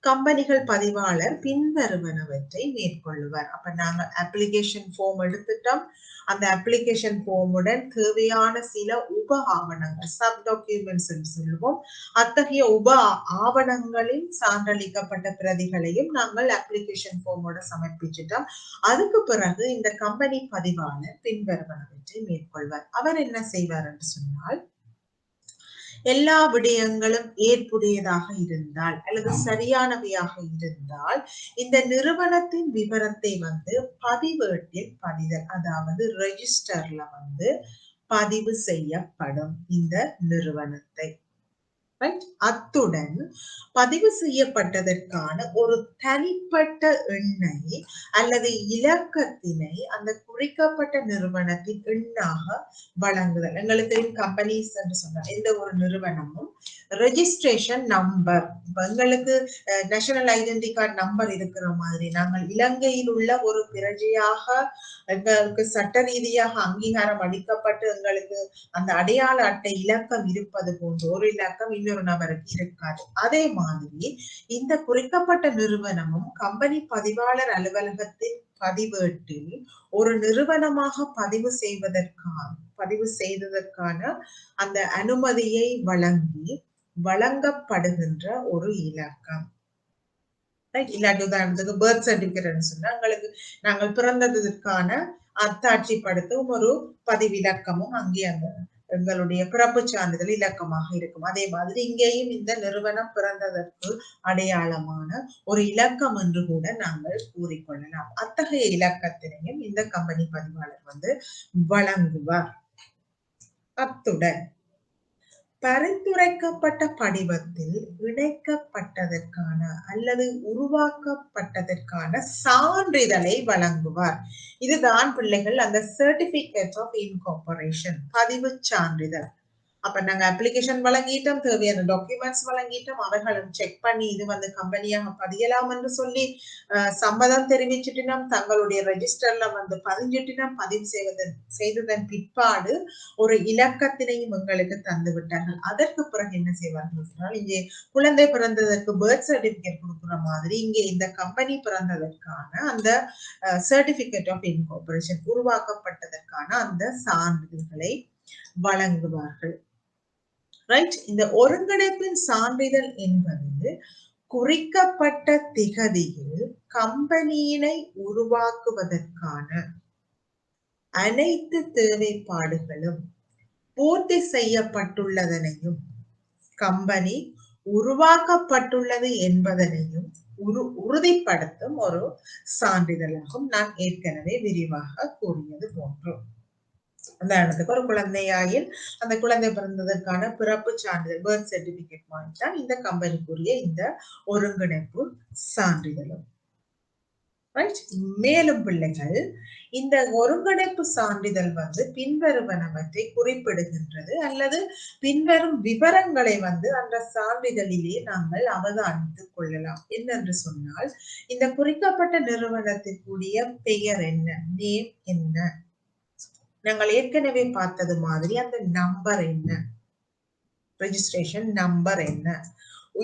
கம்பெனிகள் பதிவாளர் பின்வருவனவற்றை மேற்கொள்வார். அப்ப நாங்க அப்ளிகேஷன் ஃபார்ம் எடுத்துட்டோம். அந்த அப்ளிகேஷன் ஃபார்முடன் தேவையான சில உப ஆவணங்கள், சப் டாக்குமெண்ட்ஸ் என்று சொல்லுவோம், அத்தகைய உப ஆவணங்களின் சான்றளிக்கப்பட்ட பிரதிகளையும் நாங்கள் அப்ளிகேஷன் ஃபார்மோட சமர்ப்பிச்சுட்டோம். அதுக்கு பிறகு இந்த கம்பெனி பதிவாளர் பின்வருவனவற்றை மேற்கொள்வார். அவர் என்ன செய்வார் என்று சொன்னால், எல்லா விடயங்களும் ஏற்புடையதாக இருந்தால் அல்லது சரியானவையாக இருந்தால் இந்த நிறுவனத்தின் விவரத்தை பதிவேட்டில் பதிதல், அதாவது ரெஜிஸ்டர்ல பதிவு செய்யப்படும் இந்த நிறுவனத்தை. அத்துடன் பதிவு செய்யப்பட்டதற்கான ஒரு தனிப்பட்ட எண்ணை அல்லது இலக்கத்தினை அந்த குறிக்கப்பட்ட நிறுவனத்தின் எண்ணாக வழங்குதல். எங்களுக்கு கம்பெனிஸ் என்று சொன்னால் எந்த ஒரு நிறுவனமும் ரெஜிஸ்ட்ரேஷன் நம்பர், எங்களுக்கு நேஷனல் ஐடென்டி கார்டு நம்பர் இருக்கிற மாதிரி நாங்கள் இலங்கையில் உள்ள ஒரு பிரஜையாக எங்களுக்கு சட்ட ரீதியாக அங்கீகாரம் அளிக்கப்பட்டு எங்களுக்கு அந்த அடையாள அட்டை இலக்கம் இருப்பது போன்று ஒரு இலக்கம் இன்னொரு நபருக்கு இருக்காது. அதே மாதிரி இந்த குறிக்கப்பட்ட நிறுவனமும் கம்பெனி பதிவாளர் அலுவலகத்தின் பதிவேட்டில் ஒரு நிறுவனமாக பதிவு செய்ததற்கான அந்த அனுமதியை வழங்கப்படுகின்ற ஒரு இலக்கம். இல்லாட்டி உதாரணத்துக்கு பர்த் சர்டிபிகேட் சொன்னா எங்களுக்கு நாங்கள் பிறந்ததற்கான அத்தாட்சிப்படுத்தும் ஒரு பதிவிலக்கமும் அங்கே அந்த எங்களுடைய பிறப்பு சான்றிதழ் இலக்கமாக இருக்கும். அதே மாதிரி இங்கேயும் இந்த நிறுவனம் பிறந்ததற்கு அடையாளமான ஒரு இலக்கம் என்று கூட நாங்கள் கூறிக்கொள்ளலாம். அத்தகைய இலக்கத்தினையும் இந்த கம்பெனி பதிவாளர் வழங்குவார். அத்துடன் பரிந்துரைக்கப்பட்ட படிவத்தில் இணைக்கப்பட்டதற்கான அல்லது உருவாக்கப்பட்டதற்கான சான்றிதழை வழங்குவார். இதுதான் பிள்ளைகள் அந்த சர்டிபிகேட் ஆஃப் இன்கார்பரேஷன், பதிவு சான்றிதழ். அப்ப நாங்க அப்ளிகேஷன் வழங்கிட்டோம், தேவையான டாக்குமெண்ட்ஸ் வழங்கிட்டோம், அவர்களும் செக் பண்ணி இது கம்பெனியாக பதியலாம் என்று சொல்லி சம்மதம் தெரிவிச்சுட்டினோம், தங்களுடைய ரெஜிஸ்டர்ல பதிஞ்சிட்டினோம். பதிவு செய்ததன் பிற்பாடு ஒரு இலக்கத்தினையும் எங்களுக்கு தந்து விட்டார்கள். அதற்கு பிறகு என்ன செய்வார்கள் என்றால், இங்கே குழந்தை பிறந்ததற்கு பர்த் சர்டிபிகேட் கொடுக்குற மாதிரி இங்கே இந்த கம்பெனி பிறந்ததற்கான அந்த சர்டிபிகேட் ஆஃப் இன்கார்பரேஷன் உருவாக்கப்பட்டதற்கான அந்த சான்றிதழ்களை வழங்குவார்கள். இந்த ஒருங்கிணைப்பின் சான்றிதழ் என்பது குறிக்கப்பட்ட திகதியில் கம்பெனியினை உருவாக்குவதற்கான அனைத்து தேவைப்பாடுகளும் பூர்த்தி செய்யப்பட்டுள்ளதனையும் கம்பெனி உருவாக்கப்பட்டுள்ளது என்பதனையும் உறுதிப்படுத்தும் ஒரு சான்றிதழாகும். நான் ஏற்கனவே விரிவாக கூறியது போன்று, உதாரணத்துக்கு ஒரு குழந்தையாயில் அந்த குழந்தை பிறந்ததற்கான பிறப்பு சான்றிதழ் பர்த் சர்டிபிகேட் வாங்கிட்டால் இந்த கம்பெனிக்குரிய இந்த ஒருங்கிணைப்பு சான்றிதழும். மேலும் பிள்ளைகள் இந்த ஒருங்கிணைப்பு சான்றிதழ் பின்வருவனவற்றை குறிப்பிடுகின்றது அல்லது பின்வரும் விவரங்களை அந்த சான்றிதழிலே நாங்கள் அவதானித்துக் கொள்ளலாம். என்னென்று சொன்னால், இந்த குறிக்கப்பட்ட நிறுவனத்திற்குரிய பெயர் என்ன, நேம் என்ன, நாங்கள் ஏற்கனவே பார்த்தது மாதிரி அந்த நம்பர் என்ன, ரெஜிஸ்ட்ரேஷன் நம்பர் என்ன,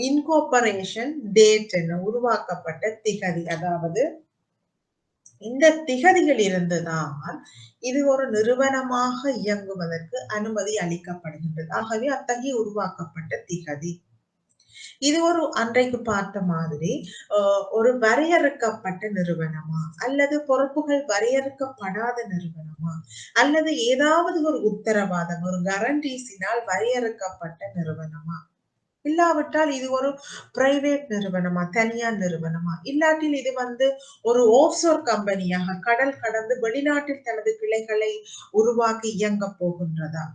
இன்கார்பரேஷன் டேட் என்ன, உருவாக்கப்பட்ட திகதி, அதாவது இந்த திகதிகள் இருந்துதான் இது ஒரு நிறுவனமாக இயங்குவதற்கு அனுமதி அளிக்கப்படுகின்றது. ஆகவே அத்தகைய உருவாக்கப்பட்ட திகதி இது ஒரு அன்றைக்கு பார்த்த மாதிரி ஒரு வரையறுக்கப்பட்ட நிறுவனமா அல்லது பொறுப்புகள் வரையறுக்கப்படாத நிறுவனமா அல்லது ஏதாவது ஒரு உத்தரவாதம் ஒரு கரண்டீஸினால் வரையறுக்கப்பட்ட நிறுவனமா, இல்லாவிட்டால் இது ஒரு பிரைவேட் நிறுவனமா, தனியார் நிறுவனமா, இல்லாட்டில் இது ஒரு ஆஃப்ஷோர் கம்பெனியாக கடல் கடந்து வெளிநாட்டில் தனது கிளைகளை உருவாக்கி இயங்க போகின்றதா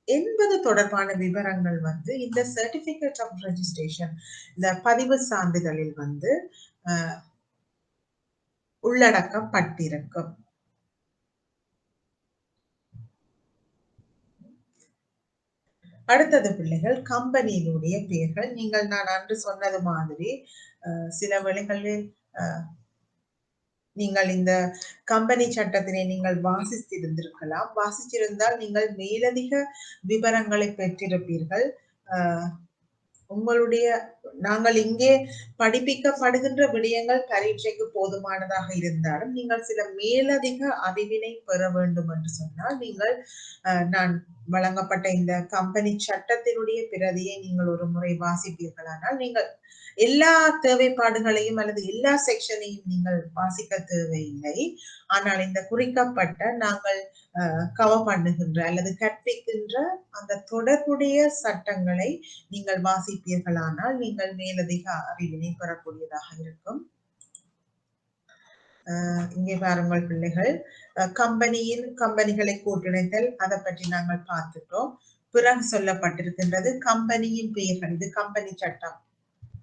என்பது தொடர்பான விவரங்கள் இந்த சர்டிபிகேட் ஆஃப் ரெஜிஸ்ட்ரேஷன், இந்த பதிவு சான்றிதழில் உள்ளடக்கப்பட்டிருக்கும். அடுத்தது பிள்ளைகள் கம்பெனியினுடைய பெயர்கள். நான் அன்று சொன்னது மாதிரி சில வேளைகளில் நீங்கள் இந்த கம்பெனி சட்டத்தினை நீங்கள் வாசித்திருந்திருக்கலாம். வாசிச்சிருந்தால் நீங்கள் மேலதிக விவரங்களை பெற்றிருப்பீர்கள். நாங்கள் இங்கே படிப்பிக்கப்படுகின்ற விடயங்கள் பரீட்சைக்கு போதுமானதாக இருந்தாலும் நீங்கள் சில மேலதிக அறிவினை பெற வேண்டும் என்று சொன்னால் நீங்கள் நான் வழங்கப்பட்ட இந்த கம்பெனி சட்டத்தினுடைய பிரதியை நீங்கள் ஒரு முறை வாசிப்பீர்களானால் நீங்கள் எல்லா தேவைப்பாடுகளையும் அல்லது எல்லா செக்ஷனையும் நீங்கள் வாசிக்க தேவையில்லை. ஆனால் இந்த குறிக்கப்பட்ட நாங்கள் கவர் பண்ணுகின்ற அல்லது கற்பிக்கின்ற அந்த தொடர்புடைய சட்டங்களை நீங்கள் வாசிப்பீர்களானால் நீங்கள் மேலதிக அறிவினை பெறக்கூடியதாக இருக்கும். இங்கே பாருங்கள் பிள்ளைகள், கம்பெனிகளை கூட்டிணைத்தல் அதை பற்றி நாங்கள் பார்த்துட்டோம். பிறகு சொல்லப்பட்டிருக்கின்றது கம்பெனியின் பெயர்கள். இது கம்பெனி சட்டம்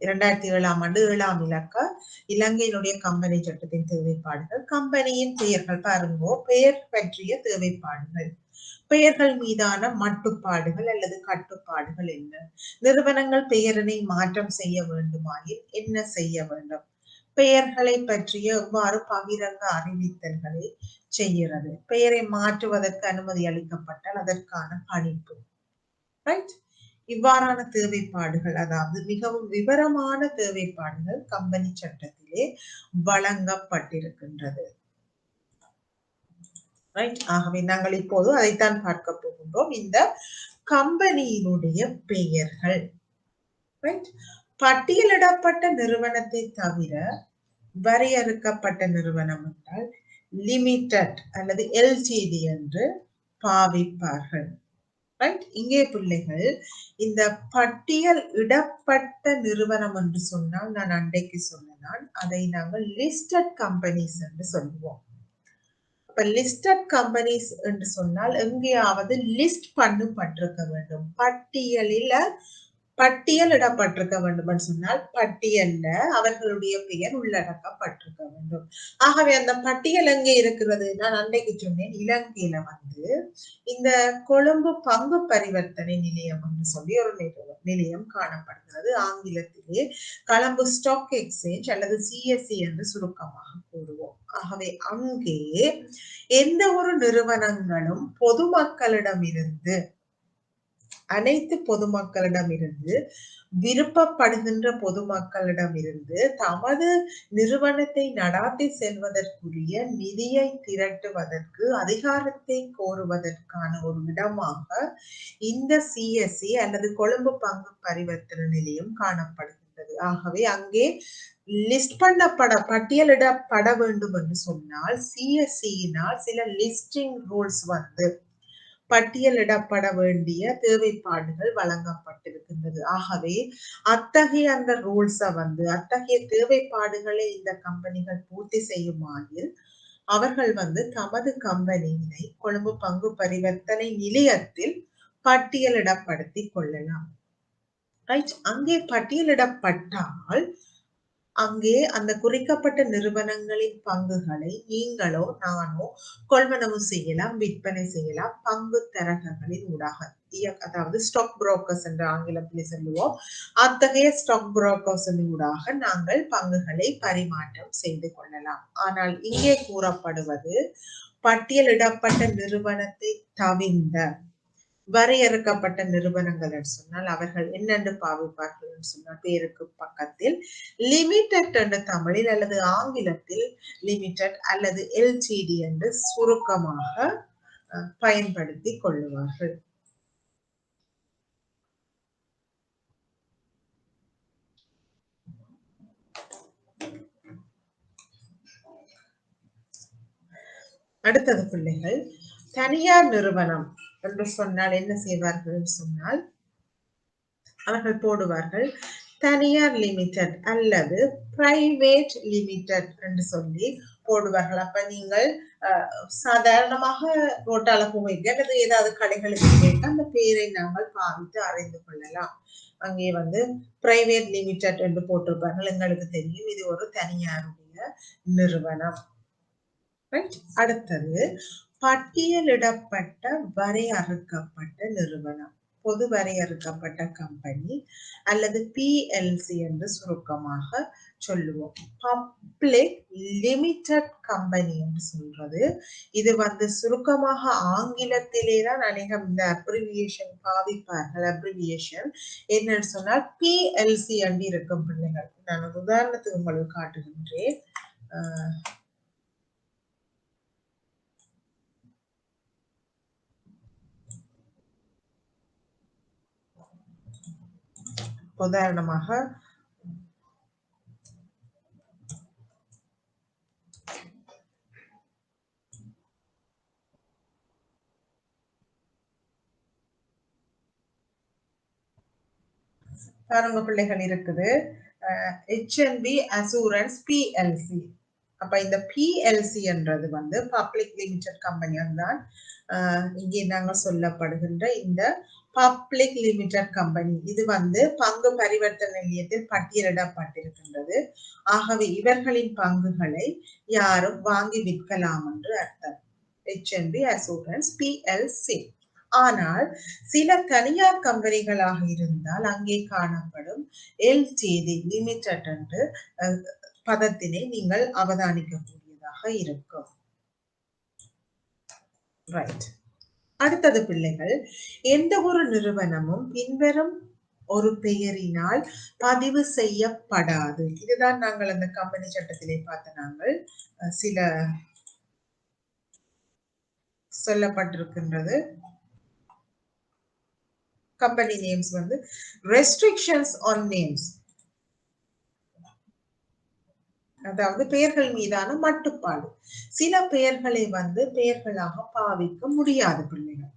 2007ஆம் ஆண்டு 7ஆம் இலக்க இலங்கையினுடைய கம்பெனி சட்டத்தின் தேவைப்பாடுகள். கம்பெனியின் பெயர்கள் பாருங்கோ, பெயர் பற்றிய தேவைப்பாடுகள், பெயர்கள் மீதான மட்டுப்பாடுகள் அல்லது கட்டுப்பாடுகள் என்ன, நிறுவனங்கள் பெயரினை மாற்றம் செய்ய வேண்டுமாயின் என்ன செய்ய வேண்டும், பெயர்களை பற்றிய எவ்வாறு பகிரங்க அறிவித்தல்களை செய்கிறது, பெயரை மாற்றுவதற்கு அனுமதி அளிக்கப்பட்டால் அதற்கான பணிப்பு. ரைட், இவ்வாறான தேவைப்பாடுகள், அதாவது மிகவும் விவரமான தேவைப்பாடுகள் கம்பெனி சட்டத்திலே வழங்கப்பட்டிருக்கின்றது. ரைட், ஆகவே நாங்கள் இப்போது அதைத்தான் பார்க்க போகின்றோம். இந்த கம்பெனியினுடைய பெயர்கள். ரைட், பட்டியலிடப்பட்ட நிறுவனத்தை தவிர வரையறுக்கப்பட்ட நிறுவனம் என்றால் லிமிடெட் அல்லது எல்டிடி என்று பாவிப்பார்கள். ரைட், இங்கே பிள்ளைகள் இந்த பட்டியல் இடப்பட்ட நிறுவனம் என்று சொன்னால், நான் அன்றைக்கு சொன்னால் அதை நாங்கள் லிஸ்டட் கம்பெனிஸ் என்று சொல்லுவோம். இப்ப லிஸ்டட் கம்பெனிஸ் என்று சொன்னால் எங்கேயாவது லிஸ்ட் பண்ணப்பட்டிருக்க வேண்டும், பட்டியலிடப்பட்டிருக்க வேண்டும் என்று சொன்னால் பட்டியல்ல அவர்களுடைய பெயர் உள்ளடக்கப்பட்டிருக்க வேண்டும். ஆகவே அந்த பட்டியல் எங்கே இருக்கிறது? நான் அன்றைக்கு சொன்னேன், இலங்கையில இந்த கொழும்பு பங்கு பரிவர்த்தனை நிலையம் என்று சொல்லி ஒரு நிலையம் காணப்படுகிறது. ஆங்கிலத்திலே கொழும்பு ஸ்டாக் எக்ஸ்சேஞ்ச் அல்லது சிஎஸ்சி என்று சுருக்கமாக கூறுவோம். ஆகவே அங்கே எந்த ஒரு நிறுவனங்களும் பொதுமக்களிடமிருந்து, அனைத்து பொதுமக்களிடமிருந்து, விருப்பப்படுகின்ற பொதுமக்களிடமிருந்து தமது நிறுவனத்தை நடாத்தி செல்வதற்குரிய நிதியை திரட்டுவதற்கு அதிகாரத்தை கோருவதற்கான ஒரு இடமாக இந்த சிஎஸ்சி அல்லது கொழும்பு பங்கு பரிவர்த்தனை நிலையம் காணப்படுகின்றது. ஆகவே அங்கே லிஸ்ட் பட்டியலிடப்பட வேண்டும் என்று சொன்னால் சிஎஸ்சியினால் சில லிஸ்டிங் ரூல்ஸ் பட்டியலிடப்பட வேண்டிய தேவைப்பாடுகள் வழங்கப்பட்டிருக்கின்றது. ஆகவே அத்தகைய அந்த ரூல்ஸை அத்தகைய தேவைப்பாடுகளை இந்த கம்பெனிகள் பூர்த்தி செய்யுமாயில் அவர்கள் தமது கம்பெனியினை கொழும்பு பங்கு பரிவர்த்தனை நிலையத்தில் பட்டியலிடப்படுத்திக் கொள்ளலாம். ரைட், அங்கே பட்டியலிடப்பட்டால் அங்கே அந்த குறிக்கப்பட்ட நிறுவனங்களின் பங்குகளை நீங்களோ நானோ கொள்வனவு செய்யலாம், விற்பனை செய்யலாம். பங்கு தரகர்களின் ஊடாக, அதாவது ஸ்டாக் புரோக்கர்ஸ் என்று ஆங்கிலத்தில் சொல்லுவோம். அத்தகைய ஸ்டாக் புரோக்கர்ஸ் ஊடாக நாங்கள் பங்குகளை பரிமாற்றம் செய்து கொள்ளலாம். ஆனால் இங்கே கூறப்படுவது பட்டியலிடப்பட்ட நிறுவனத்தை தவிர்ந்த வரையறுக்கப்பட்ட நிறுவனங்கள் என்று சொன்னால் அவர்கள் என்னென்று பாவிப்பார்கள் என்று சொன்னால் பேருக்கு பக்கத்தில் லிமிடெட் என்று தமிழில் அல்லது ஆங்கிலத்தில் லிமிடெட் அல்லது எல்டிடி என்று சுருக்கமாக பயன்படுத்தி கொள்ளுவார்கள். அடுத்தது பிள்ளைகள், தனியார் நிறுவனம் என்று சொன்னால் என்ன செய்வார்கள் என்று சொன்னால் அவர்கள் போடுவார்கள் தனியார் லிமிடெட் அல்லது பிரைவேட் லிமிடெட் என்று சொல்லி போடுவார்கள். அப்ப நீங்கள் சாதாரணமாக ரோட்டால போவீங்க அல்லது ஏதாவது கடைகளுக்கு கேட்டு அந்த பேரை நாங்கள் பாவித்து அறிந்து கொள்ளலாம். அங்கே பிரைவேட் லிமிடெட் என்று போட்டிருப்பார்கள். எங்களுக்கு தெரியும் இது ஒரு தனியாருடைய நிறுவனம். அடுத்தது பட்டியலிடப்பட்ட வரையறுக்கப்பட்ட நிறுவனம், பொது வரையறுக்கப்பட்ட கம்பெனி அல்லது பிஎல்சி என்று சுருக்கமாக சொல்லுவோம். பப்ளிக் லிமிடெட் கம்பெனி என்று சொல்றது இது சுருக்கமாக ஆங்கிலத்திலே தான் அநேகம் இந்த அப்ரிவியேஷன் பாவிப்பார்கள். அப்ரிவியேஷன் என்னன்னு சொன்னால் பிஎல்சி என்று இருக்கும் பிள்ளைகள். நான் ஒரு உதாரணத்துக்கு உங்களுக்கு காட்டுகின்றேன். உதாரணமாக பாருங்க பிள்ளைகள் இருக்குது HNB அசூரன்ஸ் PLC. அப்ப இந்த பிஎல்சி என்றது வந்து பப்ளிக் லிமிடெட் கம்பெனி தான் இங்கே நாங்கள் சொல்லப்படுகின்ற இந்த பப்ளிக் லிமிடெட் கம்பெனி. இது வந்து பங்கு பரிவர்த்தனை நிலையத்தில் பட்டியலிடப்பட்டிருக்கின்றது. ஆகவே இவர்களின் பங்குகளை யாரும் வாங்கி விற்கலாம் என்று அர்த்தம். HNB Assurance PLC. ஆனால் சில தனியார் கம்பெனிகளாக இருந்தால் அங்கே காணப்படும் LTD லிமிடெட் என்று பதத்தினை நீங்கள் அவதானிக்கக்கூடியதாக இருக்கும். ரைட். அடுத்தது பிள்ளைகள், எந்த ஒரு நிறுவனமும் பின்வரும் ஒரு பெயரினால் பதிவு செய்யப்படாது. இதுதான் நாங்கள் அந்த கம்பெனி சட்டத்திலே பார்த்த நாங்கள் சில சொல்லப்பட்டிருக்கின்றது. கம்பெனி நேம்ஸ் வந்து ரெஸ்ட்ரிக்ஷன்ஸ் ஆன் நேம்ஸ், அதாவது பெயர்கள் மீதான மட்டுப்பாடு. சில பெயர்களை வந்து பெயர்களாக பாவிக்க முடியாது பிள்ளைகள்.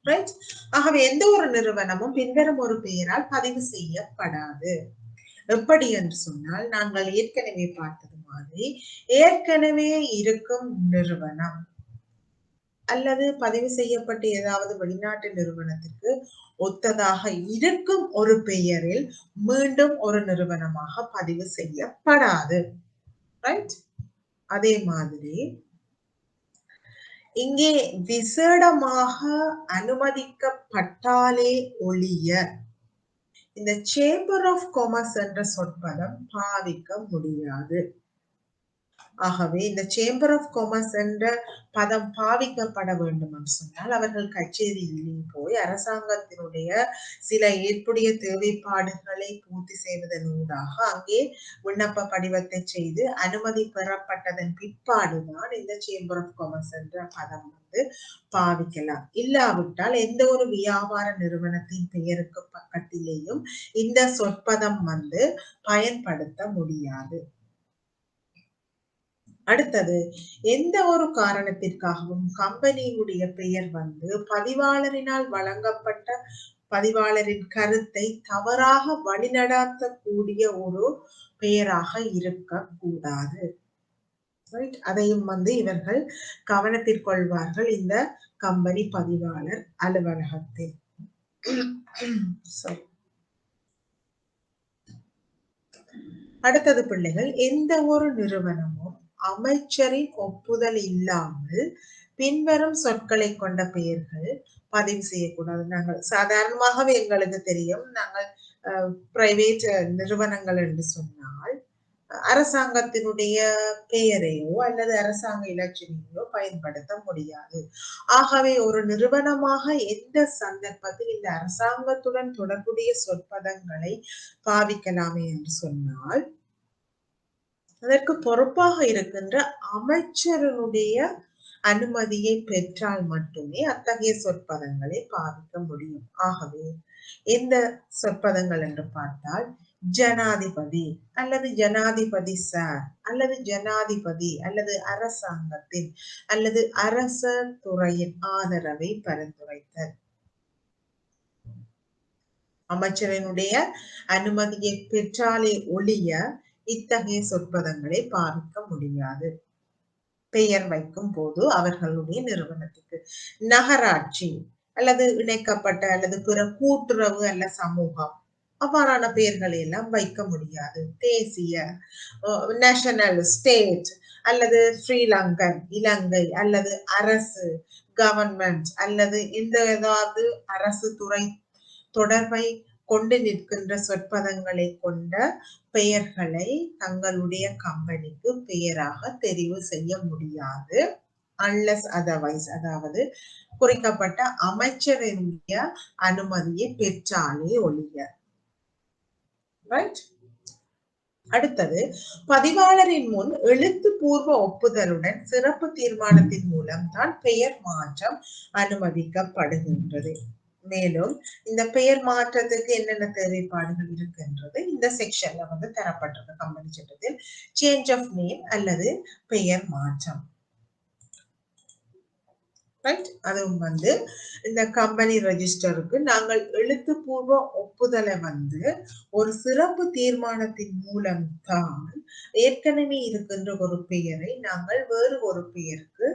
ரைட். ஆகவே எந்த ஒரு நிறுவனமும் பின்வரும் ஒரு பெயரால் பதிவு செய்யப்படாது. எப்படி என்று சொன்னால், நாங்கள் ஏற்கனவே பார்த்தது மாதிரி ஏற்கனவே இருக்கும் நிறுவனம் அல்லது பதிவு செய்யப்பட்ட ஏதாவது வெளிநாட்டு நிறுவனத்திற்கு ஒத்ததாக இருக்கும் ஒரு பெயரில் மீண்டும் ஒரு நிறுவனமாக பதிவு செய்யப்படாது. ரைட். அதே மாதிரி இங்கே விசேடமாக அனுமதிக்கப்பட்டாலே ஒழிய இந்த சேம்பர் ஆஃப் காமர்ஸ் என்ற சொற்பதம் பாவிக்க முடியாது. ஆகவே இந்த சேம்பர் ஆஃப் காமர்ஸ் என்ற பதம் பாவிக்கப்பட வேண்டும் என்று சொன்னால் அவர்கள் கச்சேரியிலே போய் அரசாங்கத்தினுடைய சில ஏற்புடைய தேவைப்பாடுகளை பூர்த்தி செய்வதனூடாக அங்கே விண்ணப்ப படிவத்தை செய்து அனுமதி பெறப்பட்டதன் பிற்பாடுதான் இந்த சேம்பர் ஆஃப் காமர்ஸ் என்ற பதம் வந்து பாவிக்கலாம். இல்லாவிட்டால் எந்த ஒரு வியாபார நிறுவனத்தின் பெயருக்கு பக்கத்திலேயும் இந்த சொற்பதம் வந்து பயன்படுத்த முடியாது. அடுத்தது, எந்த ஒரு காரணத்திற்காகவும் கம்பெனியுடைய பெயர் வந்து பதிவாளரினால் வழங்கப்பட்ட பதிவாளரின் கருத்தை தவறாக வழிநடாத்தக்கூடிய ஒரு பெயராக இருக்கக்கூடாது. அதையும் வந்து இவர்கள் கவனத்திற்கொள்வார்கள் இந்த கம்பெனி பதிவாளர் அலுவலகத்தில். அடுத்தது பிள்ளைகள், எந்த ஒரு நிறுவனமும் அமைச்சரின் ஒப்புதல் இல்லாமல் பின்வரும் சொற்களை கொண்ட பெயர்கள் பதிவு செய்யக்கூடாது. நாங்கள் சாதாரணமாகவே எங்களுக்கு தெரியும், நாங்கள் பிரைவேட் நிறுவனங்கள் என்று சொன்னால் அரசாங்கத்தினுடைய பெயரையோ அல்லது அரசாங்க இலட்சணையோ பயன்படுத்த முடியாது. ஆகவே ஒரு நிறுவனமாக எந்த சந்தர்ப்பத்தில் இந்த அரசாங்கத்துடன் தொடர்புடைய சொற்பதங்களை பாவிக்கலாமே என்று சொன்னால் அதற்கு பொறுப்பாக இருக்கின்ற அமைச்சருடைய அனுமதியை பெற்றால் மட்டுமே அத்தகைய சொற்பதங்களை பாவிக்க முடியும். ஆகவே எந்த சொற்பதங்கள் என்று பார்த்தால் ஜனாதிபதி அல்லது ஜனாதிபதி சார் அல்லது ஜனாதிபதி அல்லது அரசாங்கத்தின் அல்லது அரச துறையின் ஆதரவை பரிந்துரைத்தல். அமைச்சரினுடைய அனுமதியை பெற்றாலே ஒழிய இத்தகைய சொற்பதங்களை பாவிக்க முடியாது பெயர் வைக்கும் போது அவர்களுடைய நிறுவனத்துக்கு. நகராட்சி அல்லது இணைக்கப்பட்ட அல்லது பிற கூட்டுறவு அல்ல சமூகம் அவ்வாறான பெயர்களை எல்லாம் வைக்க முடியாது. தேசிய, நேஷனல், ஸ்டேட் அல்லது ஸ்ரீலங்கன் இலங்கை அல்லது அரசு கவர்மெண்ட் அல்லது இந்த ஏதாவது அரசு துறை தொடர்பை கொண்டு நிற்கின்ற சொற்பதங்களை கொண்ட பெயர்களை தங்களுடைய கம்பெனிக்கு பெயராக தெரிவு செய்ய முடியாது. அன்லெஸ் அதர்வைஸ், அதாவது குறிக்கப்பட்ட அமைச்சரினுடைய அனுமதியை பெற்றாலே ஒழிய. ரைட். அடுத்தது, பதிவாளரின் முன் எழுத்துப்பூர்வ ஒப்புதலுடன் சிறப்பு தீர்மானத்தின் மூலம் தான் பெயர் மாற்றம் அனுமதிக்கப்படுகின்றது. மேலும் இந்த பெயர் மாற்றத்துக்கு என்னென்ன தேவைப்பாடுகள் இருக்கின்றது இந்த செக்ஷன்ல வந்து தரப்பட்டிருக்கு கம்பெனி சட்டத்தில். சேஞ்ச் ஆஃப் நேம் அல்லது பெயர் மாற்றம். ரைட். அதுவும் வந்து இந்த கம்பெனி ரெஜிஸ்டருக்கு நாங்கள் எழுத்துப்பூர்வ ஒப்புதலை வந்து ஒரு சிறப்பு தீர்மானத்தின் மூலம் தான் ஏற்கனவே இருக்கின்ற ஒரு பெயரை நாங்கள் வேறு ஒரு பெயருக்கு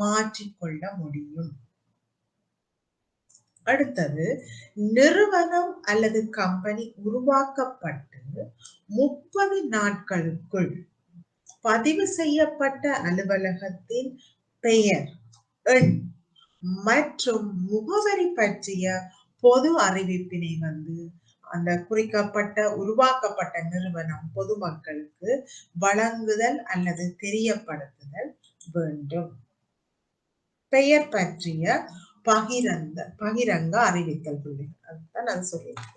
மாற்றிக்கொள்ள முடியும். அடுத்தது, நிறுவனம் அல்லது கம்பெனி உருவாக்கப்பட்டு 30 நாட்களுக்குள் பதிவு செய்யப்பட்ட அலுவலகத்தின் பெயர், எண் மற்றும் முகவரி பற்றிய பொது அறிவிப்பினை வந்து அந்த குறிக்கப்பட்ட உருவாக்கப்பட்ட நிறுவனம் பொதுமக்களுக்கு வழங்குதல் அல்லது தெரியப்படுத்துதல் வேண்டும். பெயர் பற்றிய பகிரங்க அறிவித்தல் பிள்ளைகள், அதுதான் நான் சொல்லியிருக்கேன்.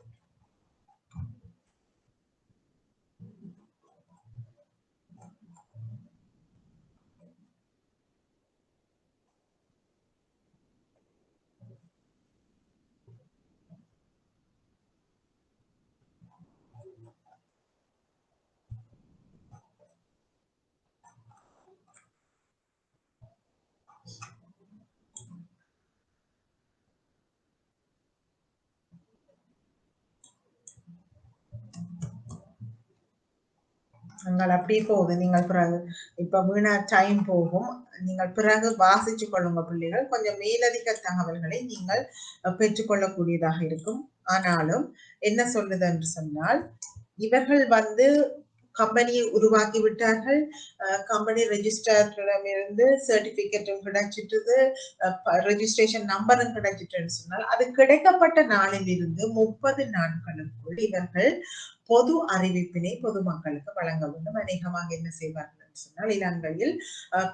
நீங்கள் அப்படியே போகுது. நீங்கள் பிறகு இப்ப வீணா டைம் போகும். நீங்கள் பிறகு வாசிச்சு கொள்ளுங்க பிள்ளைகள். கொஞ்சம் மேலதிக தகவல்களை நீங்கள் பெற்றுக்கொள்ளக்கூடியதாக இருக்கும். ஆனாலும் என்ன சொல்லுது என்று சொன்னால், இவர்கள் வந்து கம்பெனியை உருவாக்கி விட்டார்கள். கம்பெனி ரெஜிஸ்டரிடமிருந்து சர்டிபிகேட்டும் கிடைச்சிட்டது, ரெஜிஸ்ட்ரேஷன் நம்பரும் கிடைச்சிட்டுன்னு சொன்னால், அது கிடைக்கப்பட்ட நாளில் இருந்து 30 நாட்களுக்குள் இவர்கள் பொது அறிவிப்பினை பொதுமக்களுக்கு வழங்க வேண்டும். அநேகமாக என்ன செய்வார்கள் சொன்னால், இலங்கையில்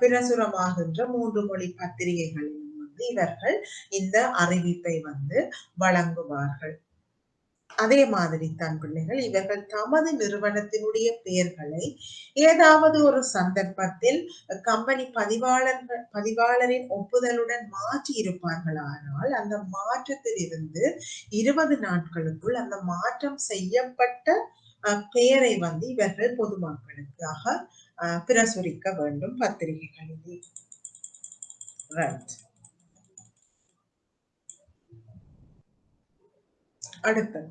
பிரசுரமாகின்ற 3 மொழி பத்திரிகைகளிலும் வந்து இவர்கள் இந்த அறிவிப்பை வந்து வழங்குவார்கள். அதே மாதிரி தான் பிள்ளைகள், இவர்கள் தமது நிறுவனத்தினுடைய பெயர்களை ஏதாவது ஒரு சந்தர்ப்பத்தில் கம்பெனி பதிவாளரின் ஒப்புதலுடன் மாற்றி இருப்பார்களானால், அந்த மாற்றத்தில் இருந்து 20 நாட்களுக்குள் அந்த மாற்றம் செய்யப்பட்ட பெயரை வந்து இவர்கள் பொதுமக்களுக்காக பிரசுரிக்க வேண்டும் பத்திரிகைகளிலே. ரைட். அடுத்தது,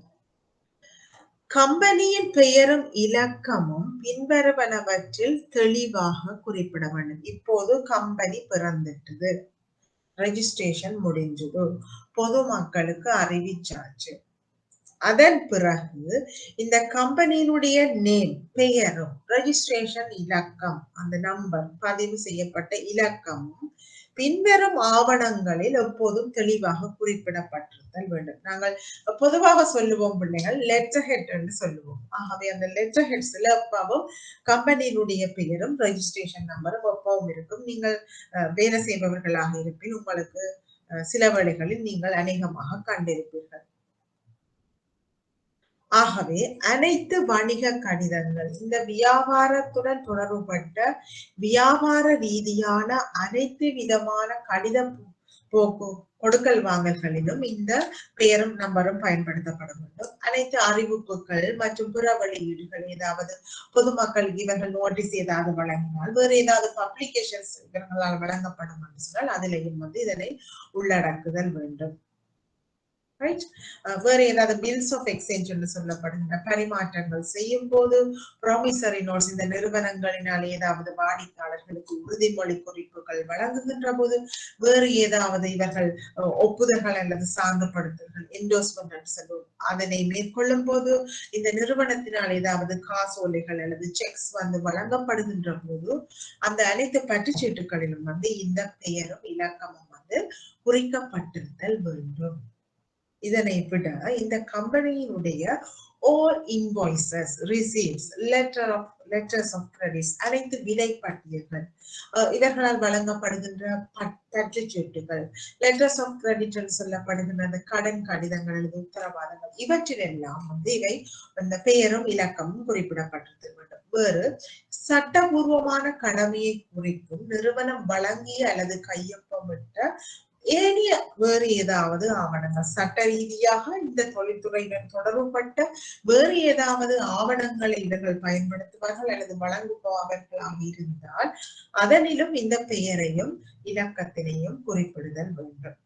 கம்பெனியின் பெயரும் இலக்கமும் பின்வருவனவற்றில் தெளிவாக குறிப்பிட வேண்டும். இப்போது கம்பெனி பிறந்துட்டது, ரெஜிஸ்ட்ரேஷன் முடிஞ்சது, பொதுமக்களுக்கு அறிவிச்சாச்சு. அதன் பிறகு இந்த கம்பெனியினுடைய நேம், பெயரும், ரெஜிஸ்ட்ரேஷன் இலக்கம், அந்த நம்பர், பதிவு செய்யப்பட்ட இலக்கமும் பின்வரும் ஆவணங்களில் எப்போதும் தெளிவாக குறிப்பிடப்பட்டிருத்தல் வேண்டும். நாங்கள் பொதுவாக சொல்லுவோம் பிள்ளைகள், லெட்டர் ஹெட் என்று சொல்லுவோம். ஆகவே அந்த லெட்டர் ஹெட்ஸ்ல எப்பவும் கம்பெனியினுடைய பெயரும் ரெஜிஸ்ட்ரேஷன் நம்பரும் எப்பவும் இருக்கும். நீங்கள் வேலை செய்பவர்களாக இருப்பின் உங்களுக்கு சில வேளைகளில் நீங்கள் அநேகமாக கண்டிருப்பீர்கள். ஆகவே அனைத்து வணிக கடிதங்கள், இந்த வியாபாரத்துடன் தொடர்புபட்ட வியாபார ரீதியான அனைத்து விதமான கடித போக்கு கொடுக்கல் வாங்கல்களிலும் இந்த பெயரும் நம்பரும் பயன்படுத்தப்பட வேண்டும். அனைத்து அறிவிப்புகள் மற்றும் புற வெளியீடுகள், ஏதாவது பொதுமக்கள் இவர்கள் நோட்டீஸ் ஏதாவது வழங்கினால், வேறு ஏதாவது பப்ளிகேஷன்ஸ் இவர்களால் வழங்கப்படும் என்று சொன்னால் அதிலையும் வந்து இதனை உள்ளடக்குதல் வேண்டும். ரைட். வேற ஏதாவது பில்ஸ் ஆஃப் எக்ஸ்சேஞ்ச் என்று சொல்லப்படுகின்ற பரிமாற்றங்கள் செய்யும் போது, ப்ராமிசரி நோட்ஸ், இந்த நிறுவனங்களினால் ஏதாவது வாடிக்கையாளர்களுக்கு உறுதிமொழி குறிப்புகள் வழங்குகின்ற போது, வேறு ஏதாவது இவர்கள் ஒப்புதல்கள் அல்லது சார்ந்தப்படுத்தல்கள், என்டோஸ்மெண்ட் என்று சொல்லுவோம், அதனை மேற்கொள்ளும் போது, இந்த நிறுவனத்தினால் ஏதாவது காசோலைகள் அல்லது செக்ஸ் வந்து வழங்கப்படுகின்ற போது, அந்த அனைத்து பற்றுச்சீட்டுகளிலும் வந்து இந்த பெயரும் இலக்கமும் வந்து குறிக்கப்பட்டிருத்தல் வேண்டும். இதனை விட இந்த கம்பெனியினுடைய all invoices, receipts, letters of credits, அனைத்து விலை பட்டியல்கள், இவர்களால் வழங்கப்படுகின்ற பற்றுச்சீட்டுகள், லெட்டர்ஸ் ஆஃப் கிரெடிட் என்று சொல்லப்படுகின்ற அந்த கடன் கடிதங்கள் அல்லது உத்தரவாதங்கள், இவற்றிலெல்லாம் வந்து இவை அந்த பெயரும் இலக்கமும் குறிப்பிடப்பட்டிருக்க வேண்டும். வேறு சட்டபூர்வமான கடமையை குறிக்கும் நிறுவனம் வழங்கிய அல்லது கையொப்பமிட்ட ஏனைய வேறு ஏதாவது ஆவணங்கள் சட்ட ரீதியாக இந்த தொழில்துறையுடன் தொடர்புபட்ட வேறு ஏதாவது ஆவணங்களை இவர்கள் பயன்படுத்துவார்கள் அல்லது வழங்குபவர்களாக இருந்தால் அதனிலும் இந்த பெயரையும் இலக்கத்தினையும் குறிப்பிடுதல் வேண்டும்.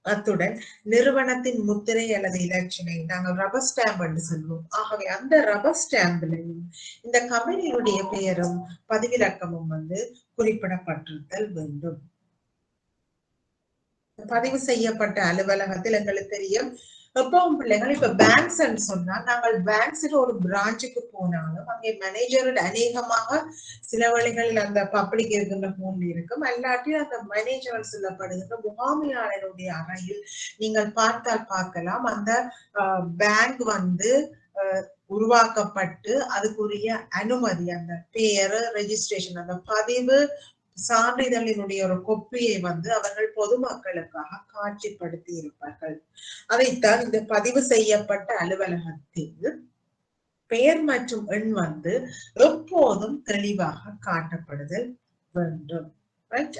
அத்துடன் நிறுவனத்தின் முத்திரை அல்லது இலட்சினை நாங்கள் ரப்பர் ஸ்டாம்ப் என்று சொல்வோம். ஆகவே அந்த ரப்பர் ஸ்டாம்பிலையும் இந்த கம்பெனியுடைய பெயரும் பதிவிலக்கமும் குறிப்பிடப்பட்டிருத்தல் வேண்டும். பதிவு செய்யப்பட்ட அலுவலகத்தில் எங்களுக்கு தெரியும் எப்பவும் பிள்ளைகள் இப்ப பேங்க்ஸ் சொன்னா நாங்கள் பேங்க்ஸ் ஒரு பிரான்ச்சுக்கு போனாலும் அங்கே மேனேஜர் அநேகமாக சில வழிகளில் அந்த பப்ளிக் இருக்கின்ற போன் இருக்கும், அல்லாட்டி அந்த மேனேஜர் சொல்லப்படுகின்ற முகாமையாளருடைய அறையில் நீங்கள் பார்த்தால் பார்க்கலாம். அந்த பேங்க் உருவாக்கப்பட்டு அதுக்குரிய அனுமதி அந்த பேரு ரெஜிஸ்ட்ரேஷன் அந்த பதிவு சான்றிதழினுடைய ஒரு கொப்பியை அவர்கள் பொதுமக்களுக்காக காட்சிப்படுத்தி இருப்பார்கள். அதைத்தான் இந்த பதிவு செய்யப்பட்ட அலுவலகத்தில் பெயர் மற்றும் எண் எப்போதும் தெளிவாக காட்டப்படுதல் வேண்டும்.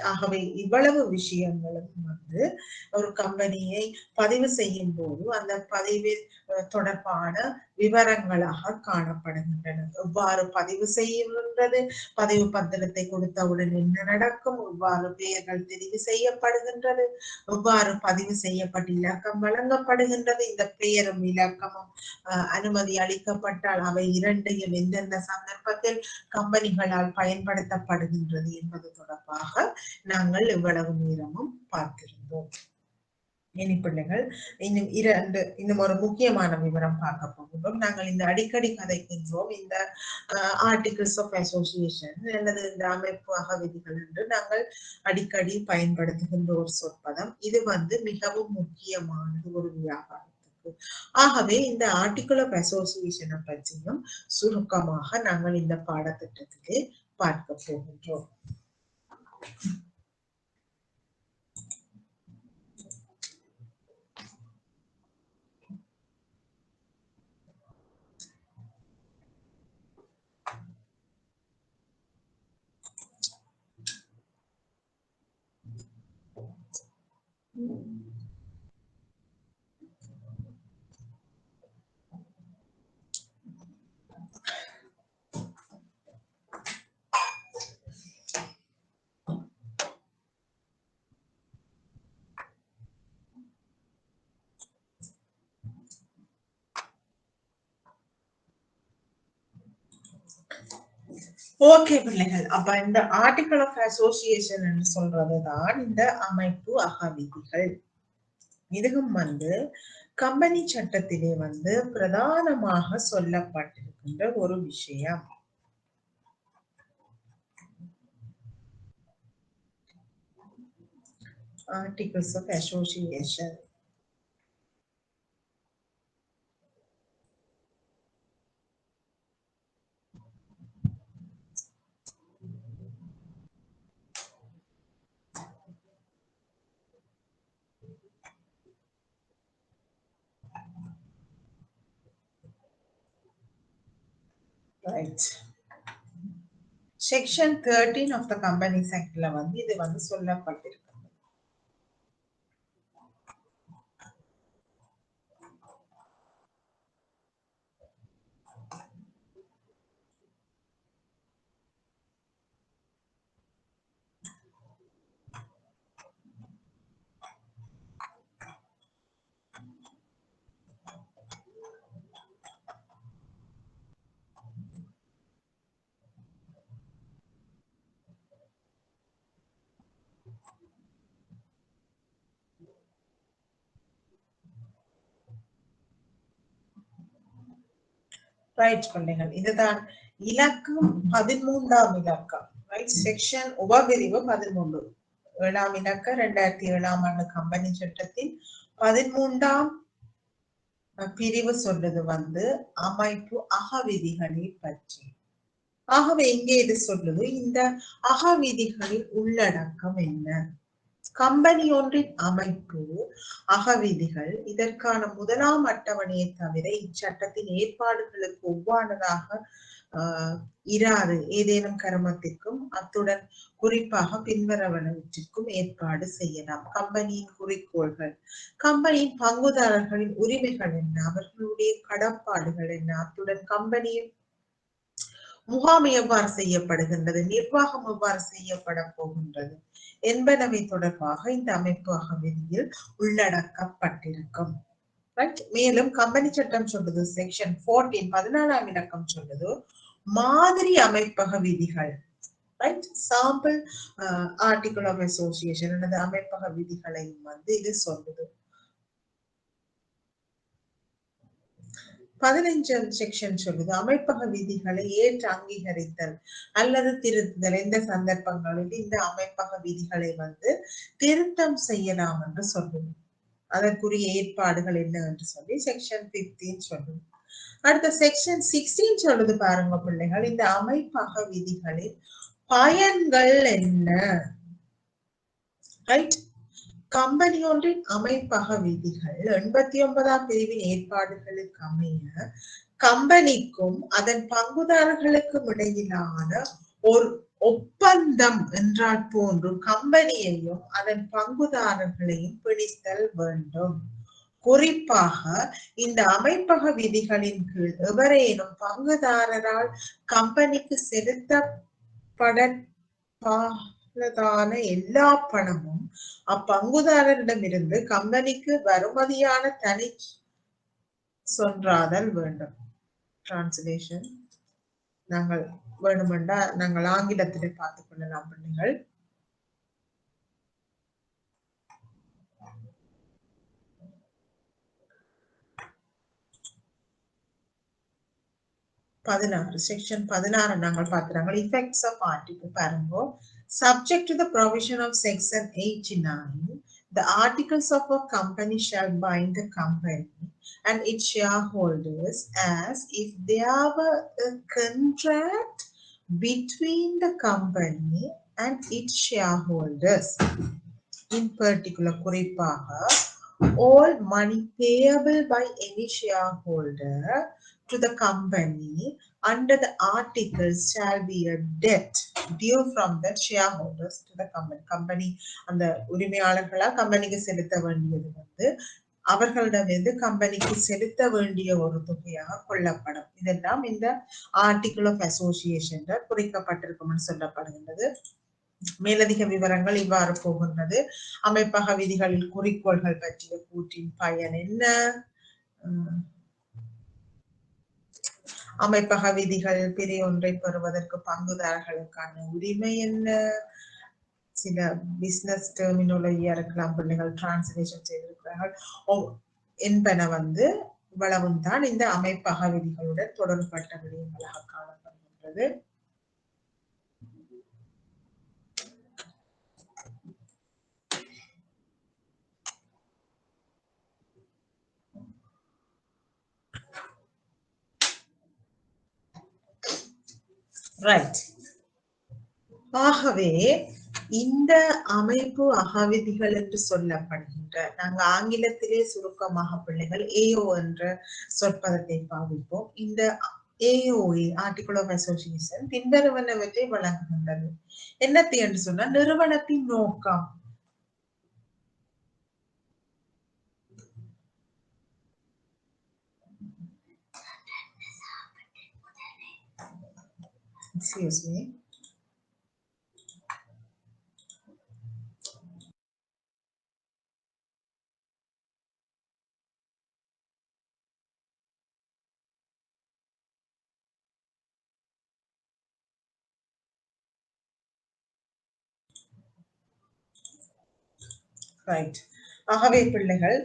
ஆகவே இவ்வளவு விஷயங்களும் ஒரு கம்பெனியை பதிவு செய்யும் போது அந்த பதிவில் தொடர்பான விவரங்களாக காணப்படுகின்றன. எவ்வாறு பதிவு செய்கின்றது, பதிவு பத்திரத்தை கொடுத்தவுடன் என்ன நடக்கும், எவ்வாறு பெயர்கள் தெரிவு செய்யப்படுகின்றது, எவ்வாறு பதிவு செய்யப்பட்ட இலக்கம் வழங்கப்படுகின்றது, இந்த பெயரும் இலக்கமும் அனுமதி அளிக்கப்பட்டால் அவை இரண்டையும் எந்தெந்த சந்தர்ப்பத்தில் கம்பெனிகளால் பயன்படுத்தப்படுகின்றது என்பது தொடர்பாக நாங்கள் இவ்வளவு நேரமும் பார்த்திருந்தோம். இனி பிள்ளைகள் இன்னும் ஒரு முக்கியமான விவரம் பார்க்க போகின்றோம். நாங்கள் இந்த அடிக்கடி கதைக்கின்றோம் இந்த ஆர்டிகிள்ஸ் ஆஃப் அசோசியேஷன் அல்லது இந்த அமைப்பு அகவிதிகள் என்று நாங்கள் அடிக்கடி பயன்படுத்துகின்ற ஒரு சொற்பதம். இது மிகவும் முக்கியமானது ஒரு வியாபாரத்துக்கு. ஆகவே இந்த ஆர்டிகிள் ஆஃப் அசோசியேஷனை பற்றியும் சுருக்கமாக நாங்கள் இந்த பாடத்திட்டத்திலே பார்க்க போகின்றோம். ஓகே பிள்ளைகள், அப்ப இந்த ஆர்டிகிள் ஆஃப் அசோசியேஷன் சொல்றதுதான் இந்த அமைப்பு அகவிதிகள். இதுவும் கம்பெனி சட்டத்திலே பிரதானமாக சொல்லப்பட்டிருக்கின்ற ஒரு விஷயம். Articles of association right. Section 13 of the Companies Act இது சொல்லப்பட்டிருக்கு. ரைட் பிள்ளைகள், இதுதான் இலக்கம் 13ஆம் இலக்கம். ரைட், செக்ஷன் உபபிரிவு 13 7ஆம் இலக்க 2007ஆம் ஆண்டு கம்பெனி சட்டத்தின் 13ஆம் பிரிவு சொல்றது அமைப்பு அகவிதிகளை பற்றி. ஆகவே இங்கே இது சொல்லுது இந்த அகவிதிகளின் உள்ளடக்கம் என்ன. கம்பெனி ஒன்றின் அமைப்பு அகவிதிகள் இதற்கான முதலாம் அட்டவணையை தவிர இச்சட்டத்தின் ஏற்பாடுகளுக்கு ஒவ்வானதாக இராது ஏதேனும் கருமத்திற்கும் அத்துடன் குறிப்பாக பின்வருவனவற்றிற்கும் ஏற்பாடு செய்யலாம். கம்பெனியின் குறிக்கோள்கள், கம்பெனியின் பங்குதாரர்களின் உரிமைகள் என்ன, அவர்களுடைய கடப்பாடுகள் என்ன, அத்துடன் கம்பெனியின் முகாம் எவ்வாறு செய்யப்படுகின்றது, நிர்வாகம் எவ்வாறு செய்யப்பட போகின்றது என்பனவை தொடர்பாக இந்த அமைப்பு அகவிதியில் உள்ளடக்கப்பட்டிருக்கும். மேலும் கம்பெனி சட்டம் சொல்லுது செக்ஷன் 14 14ஆம் இலக்கம் சொல்லுது மாதிரி அமைப்பக விதிகள், right, sample article of association அல்லது அமைப்பக விதிகளையும் இது சொல்லுது. 15ஆம் செக்ஷன் சொல்லுது அமைப்பக விதிகளை ஏற்று அங்கீகரித்தல் அல்லது திருத்துதல், எந்த சந்தர்ப்பங்களில் இந்த அமைப்பக விதிகளை திருத்தம் செய்யலாம் என்று சொல்லுது, அதற்குரிய ஏற்பாடுகள் என்ன என்று சொல்லி செக்ஷன் 15 சொல்லுது. அடுத்த செக்ஷன் 16 சொல்லுது பாருங்க பிள்ளைகள், இந்த அமைப்பக விதிகளின் பயன்கள் என்ன, ரைட். கம்பெனி ஒன்றின் அமைப்பக விதிகள் 89ஆம் பிரிவின் ஏற்பாடுகளுக்கு அமைய கம்பெனிக்கும் அதன் பங்குதாரர்களுக்கும் இடையிலான ஒரு ஒப்பந்தம் என்றால் போன்று கம்பெனியையும் அதன் பங்குதாரர்களையும் பிடித்தல் வேண்டும். குறிப்பாக இந்த அமைப்பக விதிகளின் கீழ் எவரேனும் பங்குதாரரால் கம்பெனிக்கு செலுத்தப்படதான எல்லா பணமும் அப்பங்குதாரரிடமிருந்து கம்பெனிக்கு வருமதியான தனி சொன்றாதல் வேண்டும். டிரான்ஸ்லேஷன் நாங்கள் வேணுமெண்டா நாங்கள் ஆங்கிலத்திலே பார்த்துக் கொள்ளலாம் பிள்ளைகள். செக்ஷன் 16 நாங்கள் பார்க்கிறாங்க. effects of article பாருங்க. Subject to the provision of section 89, the articles of a company shall bind the company and its shareholders as if there were a contract between the company and its shareholders. In particular, குறிப்பாக all money payable by any shareholder to the company under the articles shall be a debt due from the shareholders to the company. Company அந்த உரிமையாளர்களால் கம்பெனிக்கு செலுத்த வேண்டியது அவர்களிடமிருந்து கம்பெனிக்கு செலுத்த வேண்டிய ஒரு தொகையாக கொள்ளப்படும். இதெல்லாம் இந்த ஆர்டிகிள் ஆஃப் அசோசியேஷன் குறிக்கப்பட்டிருக்கும் சொல்லப்படுகின்றது. மேலதிக விவரங்கள் இவ்வாறு போகின்றது. அமைப்பக விதிகளில் குறிக்கோள்கள் பற்றிய கூற்றின் பயன் என்ன, அமைப்பக விதிகள் பிரி ஒன்றை பெறுவதற்கு பங்குதாரர்களுக்கான உரிமை என்ன, சில பிசினஸ் டெர்மினாலஜியா இருக்கலாம் பிள்ளைகள் டிரான்ஸ்லேஷன் செய்திருக்கிறார்கள் என்பன இவ்வளவும் தான் இந்த அமைப்பக விதிகளுடன் தொடர்பட்ட விடயங்களாக காணப்படுகின்றது. ரைட். ஆகவே இந்த அமைப்பு அகவிதிகள் என்று சொல்லப்படுகின்ற, நாங்க ஆங்கிலத்திலே சுருக்கமாக பிள்ளைகள் AO என்ற சொற்பதத்தை பாவிப்போம். இந்த AOA ஆர்டிகிள் ஆஃப் அசோசியேஷன் பின்வருவனவற்றை வழங்குகின்றது. என்னத்தை என்று சொன்னால் நிறுவனத்தின் நோக்கம், excuse me, ரைட். ஆகவே பிள்ளைகள்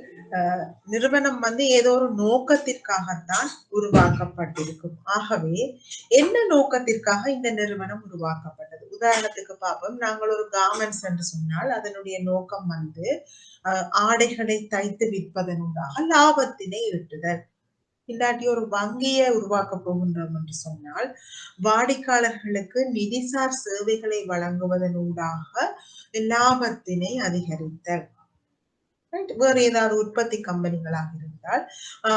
நிறுவனம் ஏதோ ஒரு நோக்கத்திற்காகத்தான் உருவாக்கப்பட்டிருக்கும். ஆகவே என்ன நோக்கத்திற்காக இந்த நிறுவனம் உருவாக்கப்பட்டது? உதாரணத்துக்கு பார்ப்போம். நாங்கள் ஒரு கார்மெண்ட்ஸ் என்று சொன்னால் அதனுடைய நோக்கம் ஆடைகளை தைத்து விற்பதனூடாக லாபத்தினை ஈட்டுதல். இல்லாட்டி ஒரு வங்கியை உருவாக்க போகின்றோம் என்று சொன்னால் வாடிக்கையாளர்களுக்கு நிதிசார் சேவைகளை வழங்குவதனூடாக லாபத்தினை அதிகரித்தல். வேறு ஏதாவது உற்பத்தி கம்பெனிகளாக இருந்தால்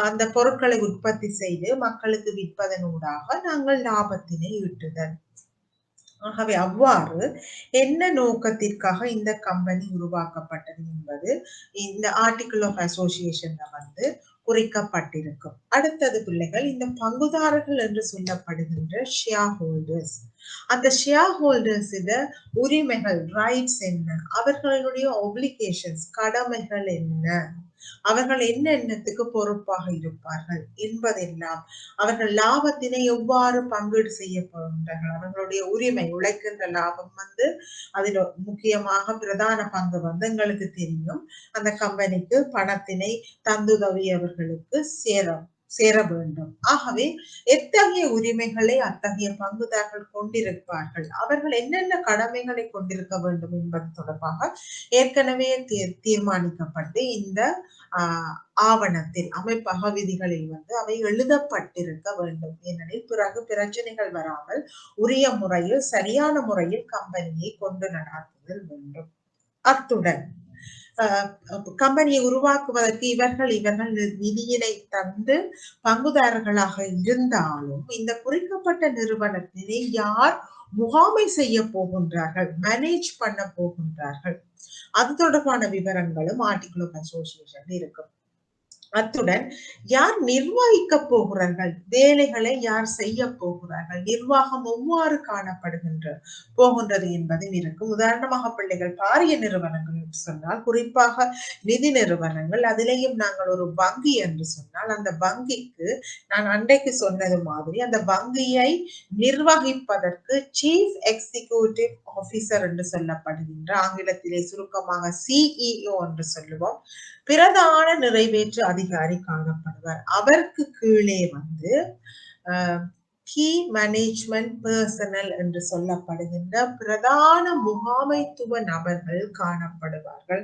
அந்த பொருட்களை உற்பத்தி செய்து மக்களுக்கு விற்பதனூடாக நாங்கள் லாபத்தினை ஈட்டுதல். ஆகவே அவ்வாறு என்ன நோக்கத்திற்காக இந்த கம்பெனி உருவாக்கப்பட்டது என்பது இந்த ஆர்டிகிள் ஆஃப் அசோசியேஷன்ல வந்து குறிக்கப்பட்டிருக்கும். அடுத்தது பிள்ளைகள், இந்த பங்குதாரர்கள் என்று சொல்லப்படுகின்ற ஷேர் ஹோல்டர்ஸ், அந்த ஷேர் ஹோல்டர்ஸ் உரிமைகள், ரைட்ஸ் என்ன, அவர்களுடைய ஒப்ளிகேஷன்ஸ், கடமைகள் என்ன, அவர்கள் என்னென்னத்துக்கு பொறுப்பாக இருப்பார்கள் என்பதெல்லாம், அவர்கள் லாபத்தினை எவ்வாறு பங்கீடு செய்ய போகின்றார்கள், அவர்களுடைய உரிமை, உழைக்கின்ற லாபம் வந்து அதில் முக்கியமாக பிரதான பங்கு வந்து எங்களுக்கு தெரியும், அந்த கம்பெனிக்கு பணத்தினை தந்துதவியவர்களுக்கு சேர வேண்டும். ஆகவே எத்தகைய உரிமைகளை அத்தகைய பங்குதாரர்கள் கொண்டிருப்பார்கள், அவர்கள் என்னென்ன கடமைகளை கொண்டிருக்க வேண்டும் என்பது தொடர்பாக ஏற்கனவே தீர்மானிக்கப்பட்டு இந்த ஆவணத்தில், அமைப்பக விதிகளில் வந்து அவை எழுதப்பட்டிருக்க வேண்டும். ஏனெனில் பிறகு பிரச்சனைகள் வராமல் உரிய முறையில், சரியான முறையில் கம்பெனியை கொண்டு நடாத்துதல் வேண்டும். அத்துடன் கம்பெனியை உருவாக்குவதற்கு இவர்கள் நிதியினை தந்து பங்குதாரர்களாக இருந்தாலும் இந்த குறிக்கப்பட்ட நிறுவனத்தினை யார் முகாமை செய்ய போகின்றார்கள், மேனேஜ் பண்ண போகின்றார்கள், அது தொடர்பான விவரங்களும் ஆர்டிகிள் ஆஃப் அசோசியேஷன் இருக்கும். அத்துடன் யார் நிர்வகிக்க போகிறார்கள், வேலைகளை யார் செய்ய போகிறார்கள், நிர்வாகம் எவ்வாறு போகின்றது என்பதும் இருக்கும். உதாரணமாக பிள்ளைகள், பாரிய நிறுவனங்கள் என்று சொன்னால், குறிப்பாக நிதி நிறுவனங்கள், அதிலேயும் நாங்கள் ஒரு வங்கி என்று சொன்னால், அந்த வங்கிக்கு நான் அன்றைக்கு சொன்னது மாதிரி அந்த வங்கியை நிர்வகிப்பதற்கு சீஃப் எக்ஸிகியூட்டிவ் ஆபீசர் என்று சொல்லப்படுகின்ற, ஆங்கிலத்திலே சுருக்கமாக சிஇஓ என்று சொல்லுவோம், பிரதான நிறைவேற்று அதிகாரி காணப்படுவார். அவருக்கு கீழே வந்து கீ மேனேஜ்மெண்ட் பர்சனல் என்று சொல்லப்படுகின்ற பிரதான முகாமைத்துவ நபர்கள் காணப்படுவார்கள்.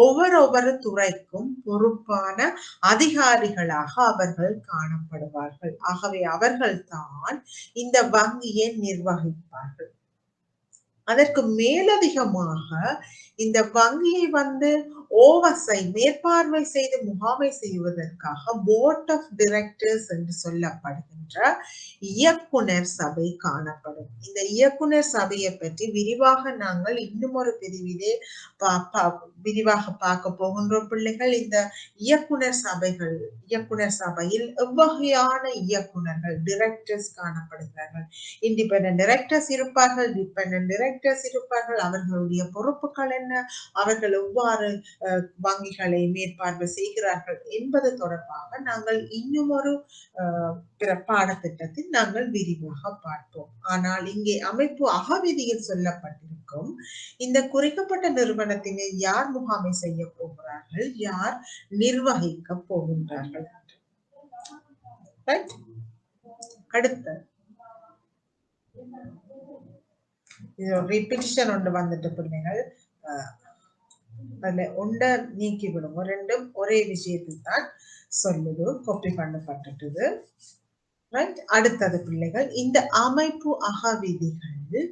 ஒவ்வொரு துறைக்கும் பொறுப்பான அதிகாரிகளாக அவர்கள் காணப்படுவார்கள். ஆகவே அவர்கள் தான் இந்த வங்கியை நிர்வகிப்பார்கள். அதற்கு மேலதிகமாக இந்த வங்கியை வந்து மேற்பார்வை செய்து முகாமை செய்வதற்காக போர்ட் ஆஃப் டைரக்டர்ஸ் என்று சொல்லப்படுகின்ற இயக்குனர் சபை காணப்படும். இந்த இயக்குனர் சபையை பற்றி விரிவாக நாங்கள் இன்னும் ஒரு பிரிவிலே விரிவாக பார்க்க போகின்றோம் பிள்ளைகள். இந்த இயக்குனர் சபையில் எவ்வகையான இயக்குனர்கள், டைரக்டர்ஸ் காணப்படுகிறார்கள். இண்டிபெண்டன்ட் டைரக்டர்ஸ் இருப்பார்கள், டிபெண்டன்ட் டைரக்டர்ஸ் இருப்பார்கள். அவர்களுடைய பொறுப்புகள் என்ன, அவர்கள் எவ்வாறு வங்கிகளை மேற்பார்வை செய்கிறார்கள் என்பது தொடர்பாக நாங்கள் இன்னும் ஒரு பாடத்திட்டத்தில் நாங்கள் விரிவாக பார்ப்போம். ஆனால் இங்கே அமைப்பு அகவிதியில் சொல்லப்பட்டிருக்கும் இந்த குறிக்கப்பட்ட நிறுவனத்தினை யார் முகாமை செய்ய போகிறார்கள், யார் நிர்வகிக்க போகின்றார்கள். அடுத்த ரிப்பீட்டிஷன் ஒன்று வந்துட்டு பிள்ளைகள், அதுல ஒன்றை நீக்கி விடுங்க, ரெண்டும் ஒரே விஷயத்தில் தான் சொல்லுது, காப்பி பண்ணப்பட்டது. அடுத்தது பிள்ளைகள், இந்த அமைப்பு அகவிதிகள்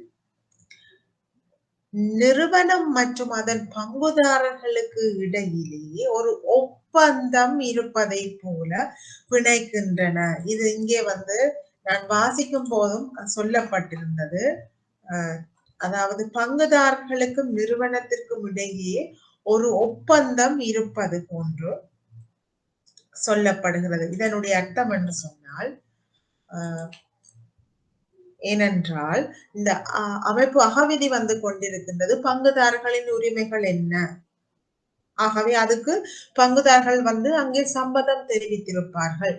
நிறுவனம் மற்றும் அதன் பங்குதாரர்களுக்கு இடையிலேயே ஒரு ஒப்பந்தம் இருப்பதை போல பிணைக்கின்றன. இது இங்கே வந்து நான் வாசிக்கும் போதும் சொல்லப்பட்டிருந்தது. அதாவது பங்குதாரர்களுக்கும் நிறுவனத்திற்கும் இடையே ஒரு ஒப்பந்தம் இருப்பது போன்று சொல்லப்படுகிறது. இதனுடைய அர்த்தம் என்று சொன்னால், ஏனென்றால் இந்த அமைப்பு அகவிதி வந்து கொண்டிருக்கின்றது பங்குதாரர்களின் உரிமைகள் என்ன, ஆகவே அதுக்கு பங்குதாரர்கள் வந்து அங்கே சம்மதம் தெரிவித்திருப்பார்கள்.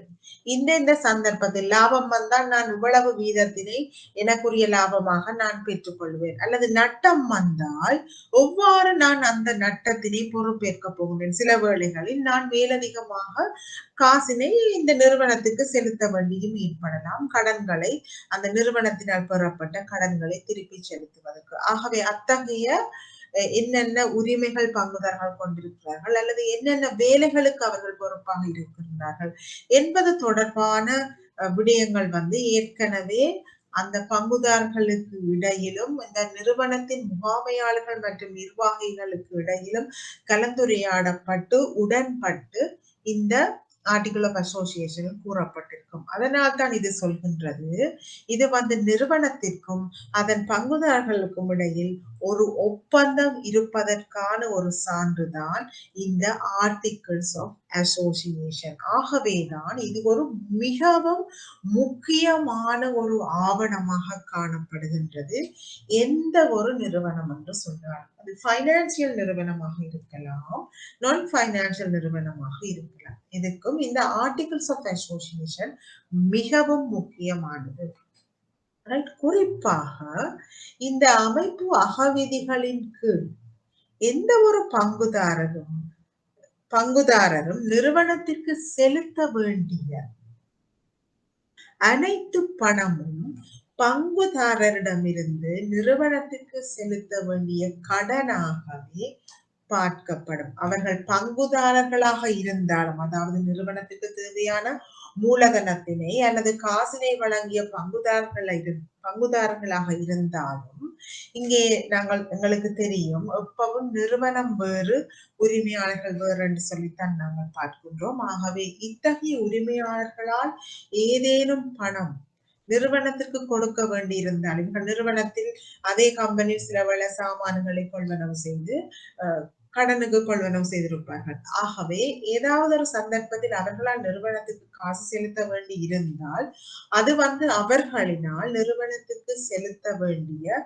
இந்த சந்தர்ப்பத்தில் லாபம் வந்தால் நான் இவ்வளவு வீதத்தினை எனக்குரிய லாபமாக நான் பெற்றுக்கொள்வேன், அல்லது நட்டம் வந்தால் எவ்வாறு நான் அந்த நட்டத்தினை பொறுப்பேற்க போகின்றேன். சில வேளைகளில் நான் மேலதிகமாக காசினை இந்த நிறுவனத்துக்கு செலுத்த வேண்டியும் ஏற்படலாம், கடன்களை, அந்த நிறுவனத்தினால் பெறப்பட்ட கடன்களை திருப்பி செலுத்துவதற்கு. ஆகவே அத்தகைய என்னென்ன உரிமைகள் பங்குதாரர்கள் கொண்டிருக்கிறார்கள், அல்லது என்னென்ன வேலைகளுக்கு அவர்கள் பொறுப்பாக இருக்கின்றார்கள் என்பது தொடர்பான விடயங்கள் வந்து ஏற்கனவே அந்த பங்குதாரர்களுக்கு இடையிலும் இந்த நிறுவனத்தின் முகாமையாளர்கள் மற்றும் நிர்வாகிகளுக்கு இடையிலும் கலந்துரையாடப்பட்டு உடன்பட்டு இந்த ஆர்டிகிள் ஆஃப் அசோசியேஷன் கூறப்பட்டிருக்கும். அதனால் தான் இது சொல்கின்றது, இது நிறுவனத்திற்கும் அதன் பங்குதாரர்களுக்கும் இடையில் ஒரு ஒப்பந்தம் இருப்பதற்கான ஒரு சான்றுதான் இந்த ஆர்டிகிள்ஸ் ஆஃப் அசோசியேஷன். ஆகவேதான் இது ஒரு மிகவும் முக்கியமான ஒரு ஆவணமாக காணப்படுகின்றது. எந்த ஒரு நிறுவனம் என்று சொன்னார், அது பைனான்சியல் நிறுவனமாக இருக்கலாம், நான் பைனான்சியல் நிறுவனமாக இருக்கலாம், இதுக்கும் இந்த ஆர்டிகிள்ஸ் ஆஃப் அசோசியேஷன் மிகவும் முக்கியமானது. குறிப்பாக இந்த அமைப்பு அகவிதிகளின் கீழ் எந்த ஒரு பங்குதாரரும் நிறுவனத்திற்கு செலுத்த வேண்டிய அனைத்து பணமும் பங்குதாரரிடமிருந்து நிறுவனத்திற்கு செலுத்த வேண்டிய கடனாகவே பார்க்கப்படும். அவர்கள் பங்குதாரர்களாக இருந்தாலும், அதாவது நிறுவனத்துக்கு தேவையான மூலதனத்தினை அல்லது காசினை வழங்கிய பங்குதாரர்களாக இருந்தாலும், இங்கே எங்களுக்கு தெரியும் எப்பவும் நிறுவனம் வேறு உரிமையாளர்கள் வேறு என்று சொல்லித்தான் நாங்கள் பார்க்கின்றோம். ஆகவே இத்தகைய உரிமையாளர்களால் ஏதேனும் பணம் நிறுவனத்திற்கு கொடுக்க வேண்டி இருந்தால், இவர்கள் நிறுவனத்தில் அதே கம்பெனி சில வேளை சாமான்களை கொள்வனவு செய்து கடனுக்கு கொள்வனவு செய்திருப்பார்கள். ஆகவே ஏதாவது ஒரு சந்தர்ப்பத்தில் அவர்களால் நிறுவனத்துக்கு காசு செலுத்த வேண்டி இருந்தால் அது அவர்களினால் நிறுவனத்துக்கு செலுத்த வேண்டிய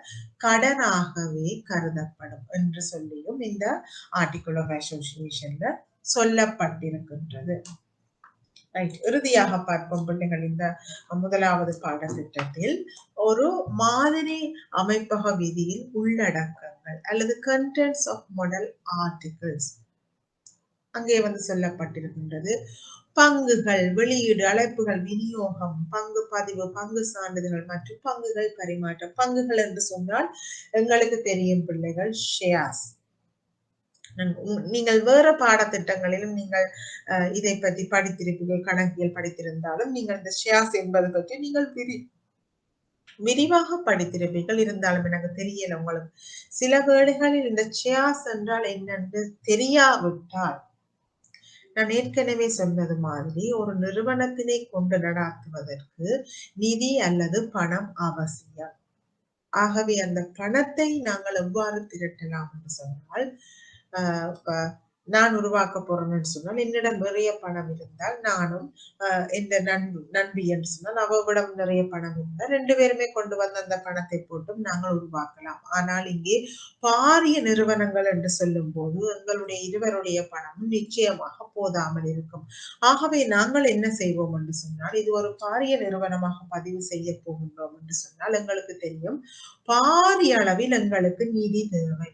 கடனாகவே கருதப்படும் என்று சொல்லியும் இந்த ஆர்டிகிள் ஆஃப் அசோசியேஷன்ல சொல்லப்பட்டிருக்கின்றது. இறுதியாக பார்ப்போம் பிள்ளைகள், இந்த முதலாவது பாடத்திட்டத்தில் ஒரு மாதிரி அமைப்பக விதியின் உள்ளடக்கங்கள் அல்லது கண்டென்ட்ஸ் ஆஃப் மாடல் ஆர்டிகிள்ஸ் அங்கே சொல்லப்பட்டிருக்கின்றது. பங்குகள், வெளியீடு, அழைப்புகள், விநியோகம், பங்கு பதிவு, பங்கு சான்றிதழ்கள் மற்றும் பங்குகள் பரிமாற்றம். பங்குகள் என்று சொன்னால் எங்களுக்கு தெரியும் பிள்ளைகள், ஷேர்ஸ். நீங்கள் வேற பாடத்திட்டங்களிலும் நீங்கள் இதை பற்றி படித்திருப்பீர்கள், கணக்கியல் படித்திருந்தாலும் நீங்கள் இந்த ஷேர்ஸ் என்பது பற்றி நீங்கள் விரிவாக படித்திருப்பீர்கள். இருந்தாலும் எனக்கு தெரியல உங்களுக்கு சில வேளைகளில் இந்த ஷேர்ஸ் என்றால் என்னென்று தெரியாவிட்டால், நான் ஏற்கனவே சொன்னது மாதிரி ஒரு நிறுவனத்தினை கொண்டு நடாத்துவதற்கு நிதி அல்லது பணம் அவசியம். ஆகவே அந்த பணத்தை நாங்கள் எவ்வாறு திரட்டலாம் என்று சொன்னால், நான் உருவாக்க போறேன்னு சொன்னால் என்னிடம் நிறைய பணம் இருந்தால் நானும் இந்த நண்பி என்று சொன்னால் அவரிடம் நிறைய பணம் இருந்தால் 2 பேருமே கொண்டு வந்து அந்த பணத்தை போட்டும் நாங்கள் உருவாக்கலாம். ஆனால் இங்கே பாரிய நிறுவனங்கள் என்று சொல்லும் போது எங்களுடைய இருவருடைய பணமும் நிச்சயமாக போதாமல் இருக்கும். ஆகவே நாங்கள் என்ன செய்வோம் என்று சொன்னால், இது ஒரு பாரிய நிறுவனமாக பதிவு செய்ய போகின்றோம் என்று சொன்னால் எங்களுக்கு தெரியும் பாரிய அளவில் எங்களுக்கு நிதி தேவை.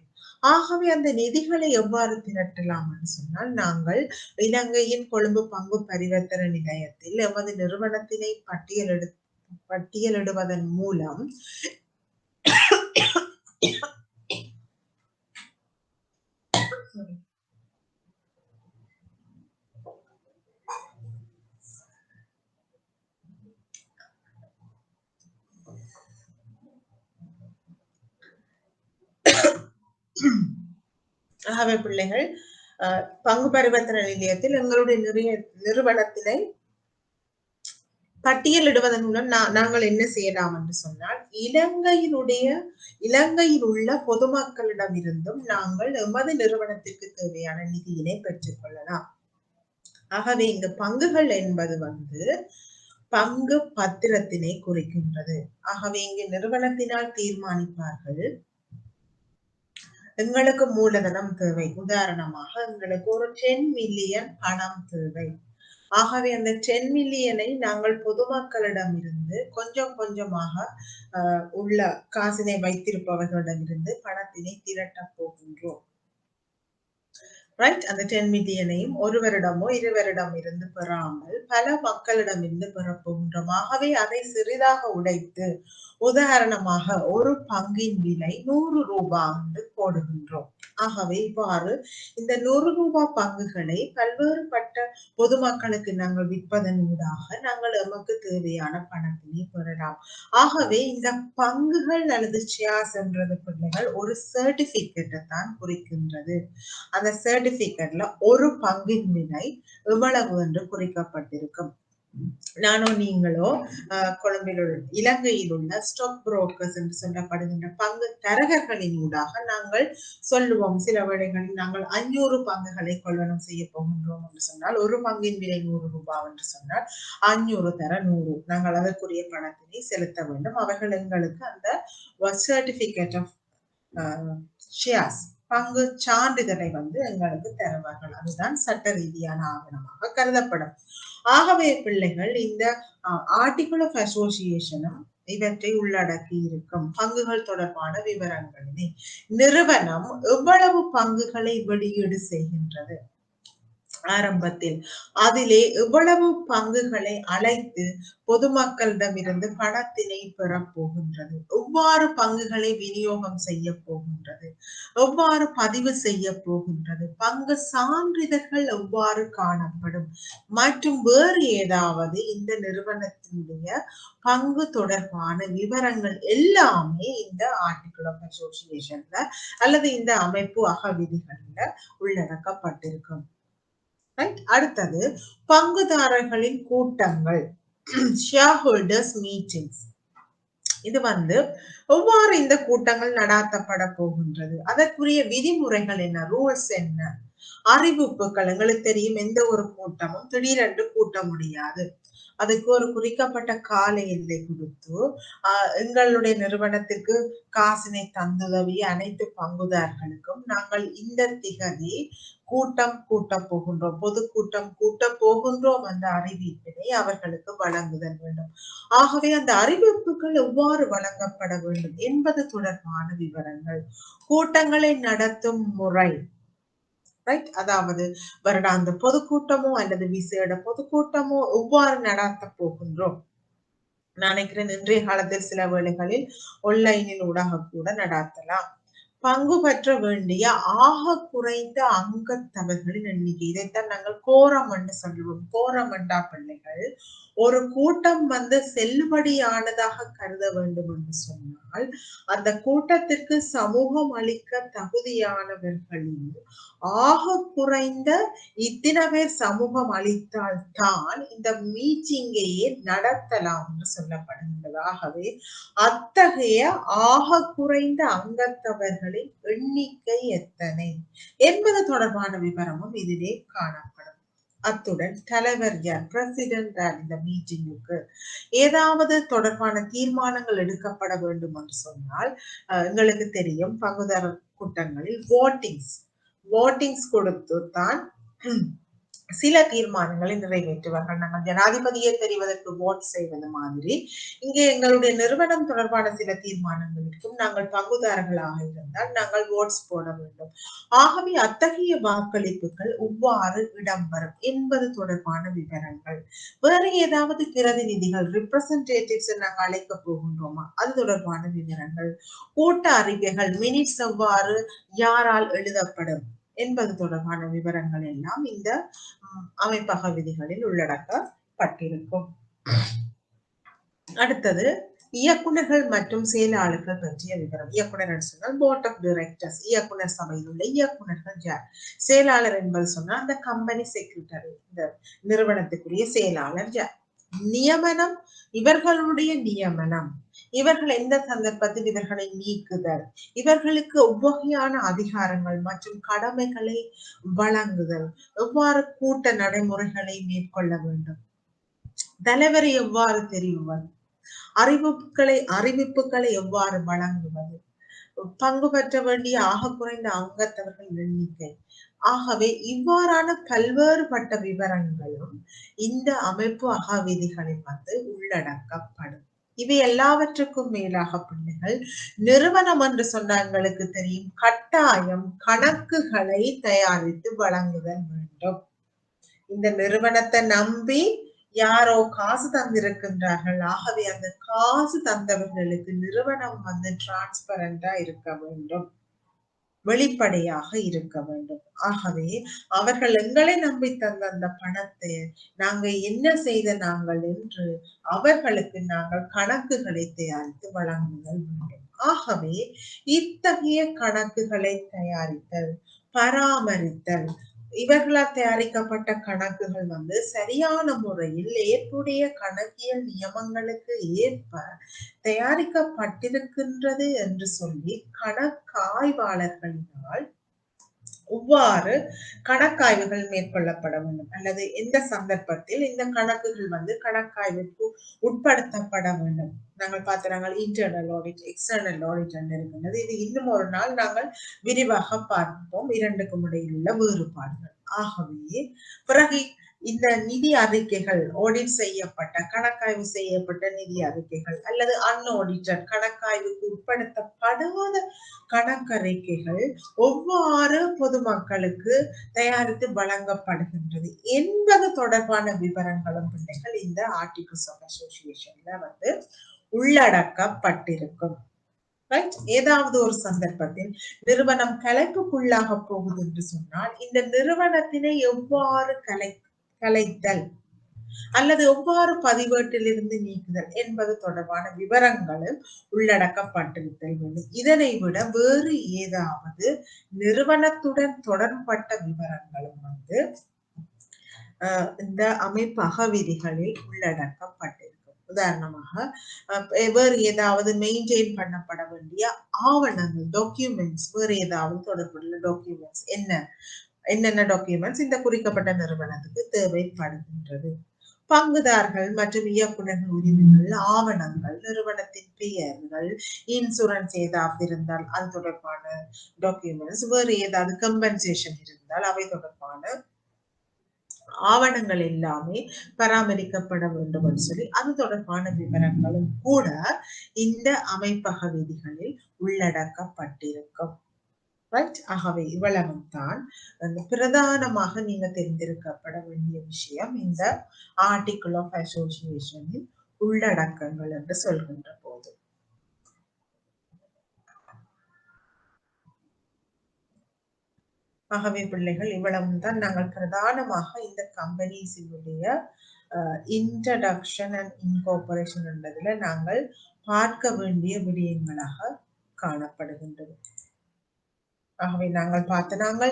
ஆகவே அந்த நிதிகளை எவ்வாறு திரட்டலாம் என்று சொன்னால், நாங்கள் இலங்கையின் கொழும்பு பங்கு பரிவர்த்தனை நிலையத்தில் எமது நிறுவனத்தினை பட்டியலிடுவதன் மூலம் ஆகவே பிள்ளைகள், பங்கு பரிவர்த்தனை நிலையத்தில் எங்களுடைய நிறுவனத்தினை பட்டியலிடுவதன் மூலம் நாங்கள் என்ன செய்யலாம் என்று சொன்னால், இலங்கையில் உள்ள பொதுமக்களிடம் இருந்தும் நாங்கள் எமது நிறுவனத்திற்கு தேவையான நிதியினை பெற்றுக் கொள்ளலாம். ஆகவே இங்கு பங்குகள் என்பது பங்கு பத்திரத்தினை குறிக்கின்றது. ஆகவே இங்கு நிறுவனத்தினால் தீர்மானிப்பார்கள், எங்களுக்கு மூலதனம் தேவை, உதாரணமாக எங்களுக்கு ஒரு 10 மில்லியன் பணம் தேவை. ஆகவே அந்த 10 மில்லியனை நாங்கள் பொதுமக்களிடம் இருந்து கொஞ்சம் கொஞ்சமாக உள்ள காசினை வைத்திருப்பவர்களிடமிருந்து பணத்தினை திரட்ட போகின்றோம். ரைட்? அந்த 10 மில்லியனையும் ஒருவரிடமோ இருவரிடம் இருந்து பெறாமல் பல மக்களிடம் இருந்து பெறப்போகின்றோம். ஆகவே அதை சிறிதாக உடைத்து உதாரணமாக ஒரு பங்கின் விலை 100 ரூபாய் என்று போடுகின்றோம். ஆகவே இவ்வாறு இந்த 100 ரூபாய் பங்குகளை பல்வேறுபட்ட பொதுமக்களுக்கு நாங்கள் விற்பதன் ஊடாக நாங்கள் எமக்கு தேவையான பணத்தினை பெறலாம். ஆகவே இந்த பங்குகள் அல்லது ஷேர்ஸ் என்றது பிள்ளைகள் ஒரு சர்டிபிகேட்டை தான் குறிக்கின்றது. அந்த சர்டிபிகேட்ல ஒரு பங்கின் விலை எவ்வளவு என்று குறிக்கப்பட்டிருக்கும். நானோ நீங்களோ கொழும்பில் இலங்கையில் உள்ள ஸ்டாக் புரோக்கர்ஸ் என்று சொல்லப்படுகின்ற பங்கு தரகர்களின் ஊடாக நாங்கள் சொல்லுவோம். சில வேளைகளில் நாங்கள் 500 பங்குகளை கொள்வனம் செய்ய போகின்றோம் என்று சொன்னால் ஒரு பங்கின் விலை 100 ரூபாய் என்று சொன்னால் 500 தர 100 நாங்கள் அதற்குரிய பணத்தினை செலுத்த வேண்டும். அவர்கள் எங்களுக்கு அந்த சர்டிபிகேட் ஆஃப் ஷேர்ஸ் பங்கு சான்றிதழை எங்களுக்கு தருவார்கள். அதுதான் சட்ட ரீதியான ஆவணமாக கருதப்படும். ஆகவே பிள்ளைகள் இந்த ஆர்டிகிள் ஆஃப் அசோசியேஷனும் இவற்றை உள்ளடக்கி இருக்கும். பங்குகள் தொடர்பான விவரங்களினை நிறுவனம் எவ்வளவு பங்குகளை வெளியீடு செய்கின்றது, ஆரம்பத்தில் அதிலே எவ்வளவு பங்குகளை அழைத்து பொதுமக்களிடமிருந்து பணத்தினை பெறப் போகின்றது, எவ்வாறு பங்குகளை விநியோகம் செய்ய போகின்றது, எவ்வாறு பதிவு செய்ய போகின்றது, பங்கு சான்றிதழ்கள் எவ்வாறு காணப்படும் மற்றும் வேறு ஏதாவது இந்த நிறுவனத்தினுடைய பங்கு தொடர்பான விவரங்கள் எல்லாமே இந்த ஆர்டிகிள் ஆஃப் அசோசியேஷன்ல அல்லது இந்த அமைப்பு அகவிதிகள்ல உள்ளடக்கப்பட்டிருக்கும். அடுத்தது பங்குதாரர்களின் கூட்டங்கள், ஷேர் ஹோல்டர்ஸ் மீட்டிங்ஸ். இது எவ்வாறு இந்த கூட்டங்கள் நடாத்தப்பட போகின்றது, அதற்குரிய விதிமுறைகள் என்ன, ரூல்ஸ் என்ன, அறிவிப்புகள். எங்களுக்கு தெரியும் எந்த ஒரு கூட்டமும் திடீரென்று கூட்ட முடியாது. அதுக்கு ஒரு குறிக்கப்பட்ட கால எல்லை கொடுத்து எங்களுடைய நிறுவனத்திற்கு காசினை தந்துதவிய அனைத்து பங்குதாரர்களுக்கும் நாங்கள் இந்த திகதி கூட்டம் கூட்ட போகின்றோம், பொதுக்கூட்டம் கூட்ட போகின்றோம் என்ற அறிவிப்பினை அவர்களுக்கு வழங்குதல் வேண்டும். ஆகவே அந்த அறிவிப்புகள் எவ்வாறு வழங்கப்பட வேண்டும் என்பது தொடர்பான விவரங்கள், கூட்டங்களை நடத்தும் முறை, அதாவது வருடாந்த பொதுக்கூட்டமோ அல்லது விசேட பொதுக்கூட்டமோ எவ்வாறு நடத்த போகின்றோம். நான் நினைக்கிறேன் இன்றைய காலத்தில் சில வேளைகளில் ஆன்லைனில் ஊடாக கூட நடாத்தலாம். பங்கு பெற்ற வேண்டிய ஆக குறைந்த அங்கத்தவர்களின் எண்ணிக்கை, இதைத்தான் நாங்கள் கோரம் என்று சொல்லுவோம். கோரம் என்றா பிள்ளைகள் ஒரு கூட்டம் செல்லுபடியானதாக கருத வேண்டும் என்று சொன்னால் அந்த கூட்டத்திற்கு சமூகம் அளிக்க தகுதியானவர்களில் ஆக குறைந்த இத்தனை பேர் சமூகம் அளித்தால் தான் இந்த மீட்டிங்கையே நடத்தலாம் என்று சொல்லப்படுகின்றது. ஆகவே அத்தகைய ஆக குறைந்த அங்கத்தவர்களின் எண்ணிக்கை எத்தனை என்பது தொடர்பான விவரமும் இதிலே காணப்படும். அத்துடன் தலைவர் யார், பிரசிடென்ட் இந்த மீட்டிங்குக்கு ஏதாவது தொடர்பான தீர்மானங்கள் எடுக்கப்பட வேண்டும் என்று சொன்னால் எங்களுக்கு தெரியும் பங்குதாரர் கூட்டங்களில் voting's கொடுத்து தான் சில தீர்மானங்களை நிறைவேற்றுவார்கள். நாங்கள் ஜனாதிபதியை தெரிவதற்கு ஓட் செய்வது மாதிரி இங்கே எங்களுடைய நிறுவனம் தொடர்பான சில தீர்மானங்களுக்கும் நாங்கள் பங்குதாரர்களாக இருந்தால் நாங்கள் ஓட்ஸ் போட வேண்டும். ஆகவே அத்தகைய வாக்களிப்புகள் எவ்வாறு இடம்பெறும் என்பது தொடர்பான விவரங்கள், வேறு ஏதாவது பிரதிநிதிகள் ரெப்ரசன்டேட்டிவ்ஸ் நாங்கள் அழைக்க போகின்றோமா அது தொடர்பான விவரங்கள், கூட்ட அறிக்கைகள் மினிட்ஸ் எவ்வாறு யாரால் எழுதப்படும் என்பது தொடர்பான விவரங்கள் எல்லாம் இந்த அமைப்பக விதிகளில் உள்ளடக்கப்பட்டிருக்கும். அடுத்தது இயக்குநர்கள் மற்றும் செயலாளர்கள் பற்றிய விவரம். இயக்குனர் சொன்னால் போர்ட் ஆஃப் டைரக்டர்ஸ், இயக்குனர் சபையில் உள்ள இயக்குநர்கள் யார், செயலாளர் என்பது சொன்னால் அந்த கம்பெனி செக்ரட்டரி, இந்த நிறுவனத்துக்குரிய செயலாளர் யார். நியமனம், இவர்களுடைய நியமனம், இவர்கள் எந்த சந்தர்ப்பத்தில் இவர்களை நீக்குதல், இவர்களுக்கு எவ்வகையான அதிகாரங்கள் மற்றும் கடமைகளை வழங்குதல், எவ்வாறு கூட்ட நடைமுறைகளை மேற்கொள்ள வேண்டும், தலைவரை எவ்வாறு தெரிவுவது, அறிவிப்புகளை எவ்வாறு வழங்குவது, பங்கு பெற்ற வேண்டிய ஆக குறைந்த அங்கத்தவர்கள் எண்ணிக்கை. ஆகவே இவ்வாறான பல்வேறுபட்ட விவரங்களும் இந்த அமைப்பு அகவிதிகளில் உள்ளடக்கப்படும். இவை எல்லாவற்றுக்கும் மேலாக பிள்ளைகள் நிறுவனம் என்று சொன்ன எங்களுக்கு தெரியும் கட்டாயம் கணக்குகளை தயாரித்து வழங்குதல் வேண்டும். இந்த நிறுவனத்தை நம்பி யாரோ காசு தந்திருக்கின்றார்கள். ஆகவே அந்த காசு தந்தவர்களுக்கு நிறுவனம் வந்து டிரான்ஸ்பரண்டா இருக்க வேண்டும், வெளிப்படையாக இருக்க வேண்டும். ஆகவே அவர்கள் எங்களை நம்பி தந்த அந்த பணத்தை நாங்க என்ன செய்த நாங்கள் என்று அவர்களுக்கு நாங்கள் கணக்குகளை தயாரித்து வழங்குதல் வேண்டும். ஆகவே இத்தகைய கணக்குகளை தயாரித்தல், பராமரித்தல், இவர்களால் தயாரிக்கப்பட்ட கணக்குகள் வந்து சரியான முறையில் ஏற்புடைய கணக்கியல் நியமங்களுக்கு ஏற்ப தயாரிக்கப்பட்டிருக்கின்றது என்று சொல்லி கணக்காய்வாளர்களினால் இவ்வாறு கணக்காய்வுகள் மேற்கொள்ளப்பட வேண்டும், அல்லது எந்த சந்தர்ப்பத்தில் இந்த கணக்குகள் வந்து கணக்காய்வுக்கு உட்படுத்தப்பட வேண்டும். நாங்கள் பார்த்தாங்க இன்டர்னல் ஆடிட், எக்ஸ்டர்னல் ஆடிட் இருக்கின்றது. இது இன்னும் ஒரு நாள் நாங்கள் விரிவாக பார்ப்போம், இரண்டுக்கும் இடையில் உள்ள வேறுபாடுகள். ஆகவே பிறகு இந்த நிதி அறிக்கைகள், ஆடிட் செய்யப்பட்ட, கணக்காய்வு செய்யப்பட்ட நிதி அறிக்கைகள் அல்லது அன்ஆடிட்டட், கணக்காய்வுக்கு உட்படுத்தப்படாத கணக்கறிக்கைகள் எவ்வாறு பொதுமக்களுக்கு தயாரித்து வழங்கப்படுகின்றது என்பது தொடர்பான விவரங்களும் பிள்ளைகள் இந்த ஆர்டிகிள்ஸ் ஆஃப் அசோசியேஷன்ல வந்து உள்ளடக்கப்பட்டிருக்கும். ஏதாவது ஒரு சந்தர்ப்பத்தில் நிறுவனம் கலைப்புக்குள்ளாக போகுது என்று சொன்னால் இந்த நிறுவனத்தினை எவ்வாறு கலைத்தல் அல்லது எவ்வாறு பதிவேட்டில் இருந்து நீக்குதல் என்பது தொடர்பான விவரங்களும் உள்ளடக்கப்பட்டிருத்தல் வேண்டும். இதனை விட வேறு ஏதாவது நிறுவனத்துடன் தொடர்பட்ட விவரங்களும் வந்து இந்த அமைப்பு அகவிதிகளில் உள்ளடக்கப்பட்டிருக்கும். உதாரணமாக வேறு ஏதாவது மெயின்டைன் பண்ணப்பட வேண்டிய ஆவணங்கள், டாக்குமெண்ட்ஸ், வேறு ஏதாவது தொடர்புள்ள டாக்குமெண்ட்ஸ் என்னென்ன டாக்குமெண்ட்ஸ் இந்த குறிக்கப்பட்ட நிறுவனத்துக்கு தேவைப்படுகின்றது. பங்குதாரர்கள் மற்றும் இயக்குநர்கள் உரிமைகள், ஆவணங்கள், நிறுவனத்தின் பெயர்கள், இன்சூரன்ஸ் ஏதாவது இருந்தால் அது தொடர்பான டாக்குமெண்ட்ஸ், வேறு ஏதாவது கம்பன்சேஷன் இருந்தால் அவை தொடர்பான ஆவணங்கள் எல்லாமே பராமரிக்கப்பட வேண்டும் என்று சொல்லி அது தொடர்பான விவரங்களும் கூட இந்த அமைப்பக விதிகளில் உள்ளடக்கப்பட்டிருக்கும். ஆகவே இவ்வளவும் தான் பிரதானமாக நீங்க தெரிந்திருக்கப்பட வேண்டிய விஷயம் இந்த ஆர்டிகிள் ஆஃப் அசோசியேஷனின் உள்ளடக்கங்கள் என்று சொல்கின்ற போது. ஆகவே பிள்ளைகள் இவ்வளவும் தான் நாங்கள் பிரதானமாக இந்த கம்பெனிஸினுடைய இன்ட்ரடக்ஷன் அண்ட் இன்கார்பரேஷன் என்பதில் நாங்கள் பார்க்க வேண்டிய விடயங்களாக காணப்படுகின்றது. ஆகவே நாங்கள் நாங்கள்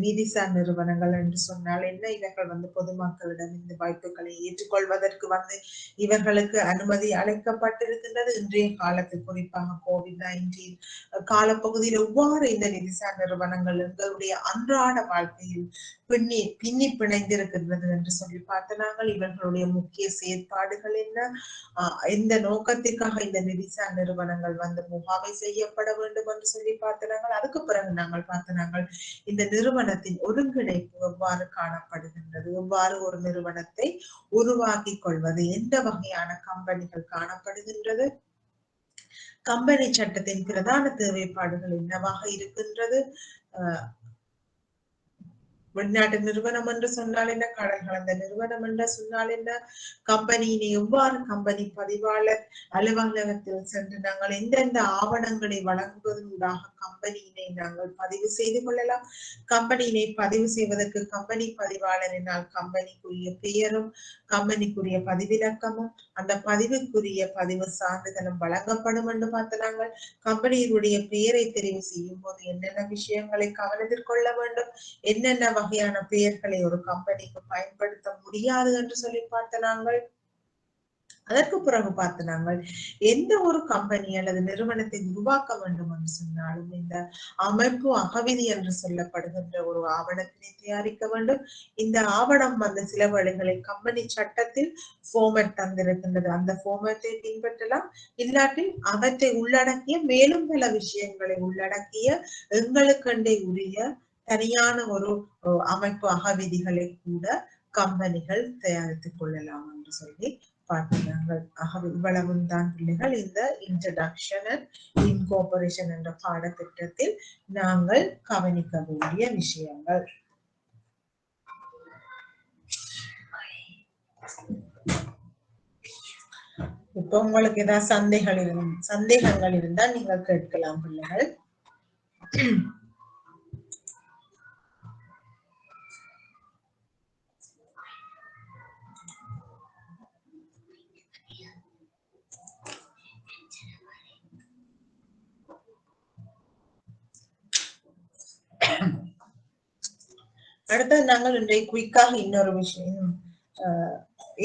நீதிசார் நிறுவனங்கள் என்று சொன்னால் என்ன, இவர்கள் வந்து பொதுமக்களிடம் இந்த வாய்ப்புகளை ஏற்றுக்கொள்வதற்கு வந்து இவர்களுக்கு அனுமதி அளிக்கப்பட்டிருக்கின்றது. இன்றைய காலத்தில் குறிப்பாக COVID-19 காலப்பகுதியில் எவ்வாறு இந்த நிதிசார் நிறுவனங்கள் எங்களுடைய அன்றாட வாழ்க்கையில் பின்னி பிணைந்திருக்கின்றது என்று சொல்லி நாங்கள் இவர்களுடைய முக்கிய செயற்பாடுகள் என்ன, இந்த நோக்கத்திற்காக இந்த நிதிசார் நிறுவனங்கள் வந்து முகாமை செய்யப்பட வேண்டும் என்று சொல்லி நாங்கள் அதுக்கு பிறகு நாங்கள் இந்த நிறுவனத்தின் ஒருங்கிணைப்பு எவ்வாறு காணப்படுகின்றது, எவ்வாறு ஒரு நிறுவனத்தை உருவாக்கி கொள்வது, எந்த வகையான கம்பெனிகள் காணப்படுகின்றது, கம்பெனி சட்டத்தின் பிரதான தேவைப்பாடுகள் என்னவாக இருக்கின்றது, வெளிநாட்டு நிறுவனம் என்று சொன்னால் என்ன, கடல் கலந்த நிறுவனம் என்று சொன்னால் என்ன, கம்பெனியினை எவ்வாறு கம்பெனி பதிவாளர் அலுவலகத்தில் சென்று நாங்கள் எந்தெந்த ஆவணங்களை வழங்குவதற்காக கம்பெனியினை நாங்கள் பதிவு செய்து கொள்ளலாம், கம்பெனியினை பதிவு செய்வதற்கு கம்பெனி பதிவாளரினால் கம்பெனிக்குரிய பெயரும் கம்பெனிக்குரிய பதிவிலக்கமும் அந்த பதிவுக்குரிய பதிவு சான்றிதழும் வழங்கப்படும் என்று நாங்கள் கம்பெனியினுடைய பெயரை தெரிவு செய்யும் போது என்னென்ன விஷயங்களை கவனத்தில் கொள்ள வேண்டும், என்னென்ன வகையான பெயர்களை ஒரு கம்பெனிக்கு பயன்படுத்த முடியாது என்று சொல்லி நாங்கள் அதற்கு பிறகு நாங்கள் எந்த ஒரு கம்பெனி அல்லது நிறுவனத்தை உருவாக்க வேண்டும் என்று சொன்னாலும் இந்த அமைப்பு அகவிதி என்று சொல்லப்படுகின்ற ஒரு ஆவணத்தினை தயாரிக்க வேண்டும். இந்த ஆவணம் வந்து சில வேளைகளில் கம்பெனி சட்டத்தில் ஃபார்மேட் தந்திருக்கின்றது, அந்த ஃபார்மேட்டை பின்பற்றலாம், இல்லாட்டி அவற்றை உள்ளடக்கிய மேலும் பல விஷயங்களை உள்ளடக்கிய எங்களுக்கண்டே உரிய தனியான ஒரு அமைப்பு அகவிதிகளை கூட கம்பெனிகள் தயாரித்துக் கொள்ளலாம் என்று சொல்லி பார்க்கிறார்கள். ஆகவே இவ்வளவும் தான் பிள்ளைகள் இந்த இன்ட்ரடக்ஷன் அண்ட் இன்கார்பரேஷன் என்ற பாடத்திட்டத்தில் நாங்கள் கவனிக்க வேண்டிய விஷயங்கள். இப்ப உங்களுக்கு ஏதாவது சந்தேகங்கள் இருந்தால் நீங்கள் கேட்கலாம் பிள்ளைகள். அடுத்தது நாங்கள் இன்றைக்கு குயிக்காக இன்னொரு விஷயம்,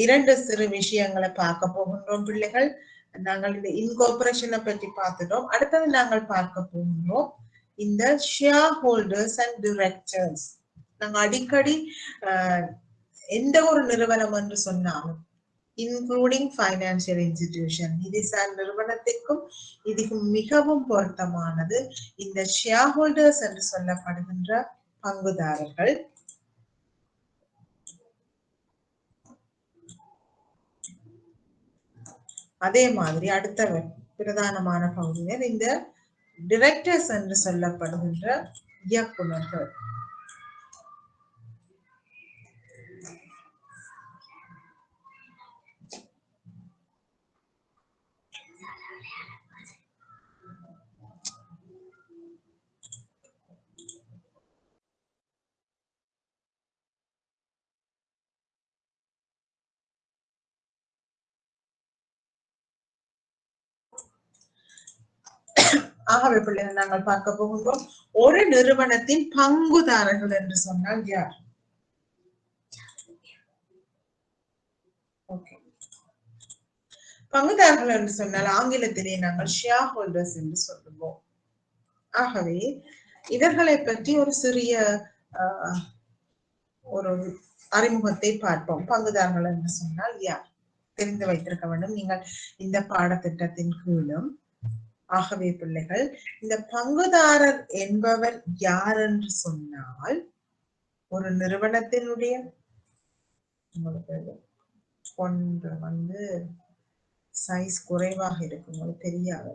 இரண்டு சிறு விஷயங்களை பார்க்க போகின்றோம் பிள்ளைகள். நாங்கள் இந்த இன்கார்பரேஷனை பற்றி பார்த்துட்டோம். அடுத்தது நாங்கள் பார்க்க போகின்றோம் இந்த ஷேர் ஹோல்டர்ஸ் அண்ட் டிரெக்டர்ஸ். நாங்க அடிக்கடி எந்த ஒரு நிறுவனம் என்று சொன்னாலும், இன்க்ளூடிங் ஃபைனான்சியல் இன்ஸ்டிடியூஷன், நிதிசார் நிறுவனத்திற்கும் இதுக்கு மிகவும் பொருத்தமானது இந்த ஷேர் ஹோல்டர்ஸ் என்று சொல்லப்படுகின்ற பங்குதாரர்கள். அதே மாதிரி அடுத்த பிரதானமான பகுதியினர் இந்த டிரெக்டர்ஸ் என்று சொல்லப்படுகின்ற இயக்குநர்கள். ஆகவே பிள்ளைகள் நாங்கள் பார்க்க போகின்றோம் ஒரு நிறுவனத்தின் பங்குதாரர்கள் என்று சொன்னால் யார்? பங்குதாரர்கள் என்று சொன்னால் ஆங்கிலத்திலே நாங்கள் ஷேர் ஹோல்டர்ஸ் என்று சொல்லுவோம். ஆகவே இவர்களை பற்றி ஒரு சிறிய ஒரு அறிமுகத்தை பார்ப்போம். பங்குதாரர்கள் என்று சொன்னால் யார் தெரிந்து வைத்திருக்க வேண்டும் நீங்கள் இந்த பாடத்திட்டத்தின் கீழும். ஆகவே பிள்ளைகள், இந்த பங்குதாரர் என்பவர் யார் என்று சொன்னால், ஒரு நிறுவனத்தினுடைய ஒன்று சைஸ் குறைவாக இருக்கும், உங்களுக்கு தெரியாது.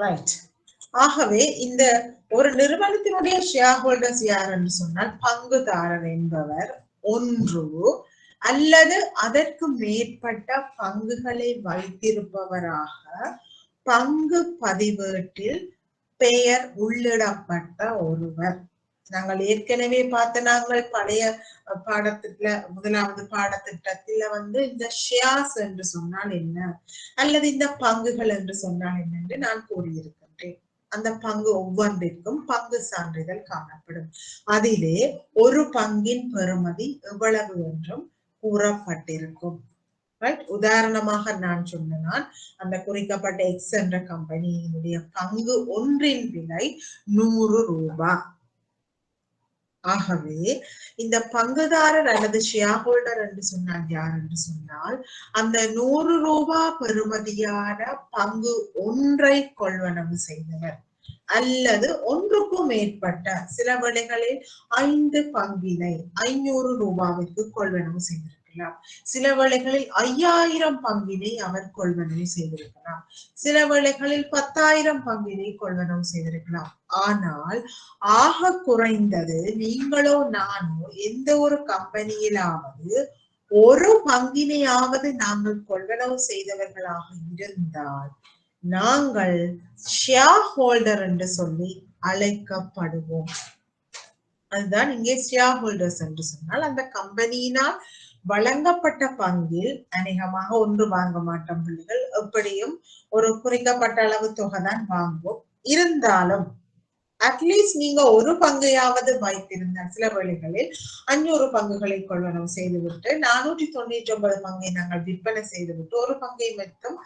ரைட். ஆகவே இந்த ஒரு நிறுவனத்தினுடைய ஷேர் ஹோல்டர்ஸ் யார் என்று சொன்னால், பங்குதாரர் என்பவர் ஒன்று அல்லது அதற்கு மேற்பட்ட பங்குகளை வைத்திருப்பவராக பங்கு பதிவேட்டில் பெயர் உள்ளிடப்பட்ட ஒருவர். நாங்கள் ஏற்கனவே பார்த்த நாங்கள் பழைய பாடத்திட்ட முதலாவது பாடத்திட்டத்துல இந்த ஷேர்ஸ் என்று சொன்னால் என்ன அல்லது இந்த பங்குகள் என்று சொன்னால் என்ன என்று நான் கூறியிருக்கின்றேன். அந்த பங்கு ஒவ்வொன்றிற்கும் பங்கு சான்றிதழ் காணப்படும். அதிலே ஒரு பங்கின் பெறுமதி எவ்வளவு என்றும் கூறப்பட்டிருக்கும். உதாரணமாக நான் சொன்னால் அந்த குறிக்கப்பட்ட எக்ஸ் என்ற கம்பெனியினுடைய பங்கு ஒன்றின் விலை 100 ரூபாய். ஆகவே இந்த பங்குதாரர் அல்லது ஷேர் ஹோல்டர் என்று சொன்னால் யார் என்று சொன்னால், அந்த 100 ரூபாய் பெறுமதியான பங்கு ஒன்றை கொள்வனவு செய்தவர் அல்லது ஒன்றுக்கும் மேற்பட்ட, சில வேளைகளில் 5 பங்கினை 500 ரூபாய்க்கு கொள்வனவு செய்திருக்கிறார். சில வேளைகளில் 5000 பங்கினை அவர் கொள்வனவு செய்திருக்கலாம். சில வேளைகளில் 10,000 பங்கினை கொள்வனவு செய்திருக்கலாம். ஆனால் ஆக குறைந்தது நீங்களோ நானோ எந்த ஒரு கம்பெனியிலாவது ஒரு பங்கினையாவது நாங்கள் கொள்வனவு செய்தவர்களாக இருந்தால் நாங்கள் ஷேர் ஹோல்டர் என்று சொல்லி அழைக்கப்படுவோம். அதுதான் இங்கே ஷேர் ஹோல்டர்ஸ் என்று சொன்னால், அந்த கம்பெனியினால் வழங்கப்பட்ட பங்கில் அநேகமாக ஒன்று வாங்க மாட்டோம் பிள்ளைகள், எப்படியும் ஒரு குறிக்கப்பட்ட அளவு தொகை தான் வாங்குவோம். இருந்தாலும் அட்லீஸ்ட் நீங்க ஒரு பங்கையாவது வைத்திருந்தால், சில வேளைகளில் 500 பங்குகளை கொள்வனவு செய்துவிட்டு 499 பங்கை நாங்கள் விற்பனை செய்துவிட்டு ஒரு பங்கை மட்டும்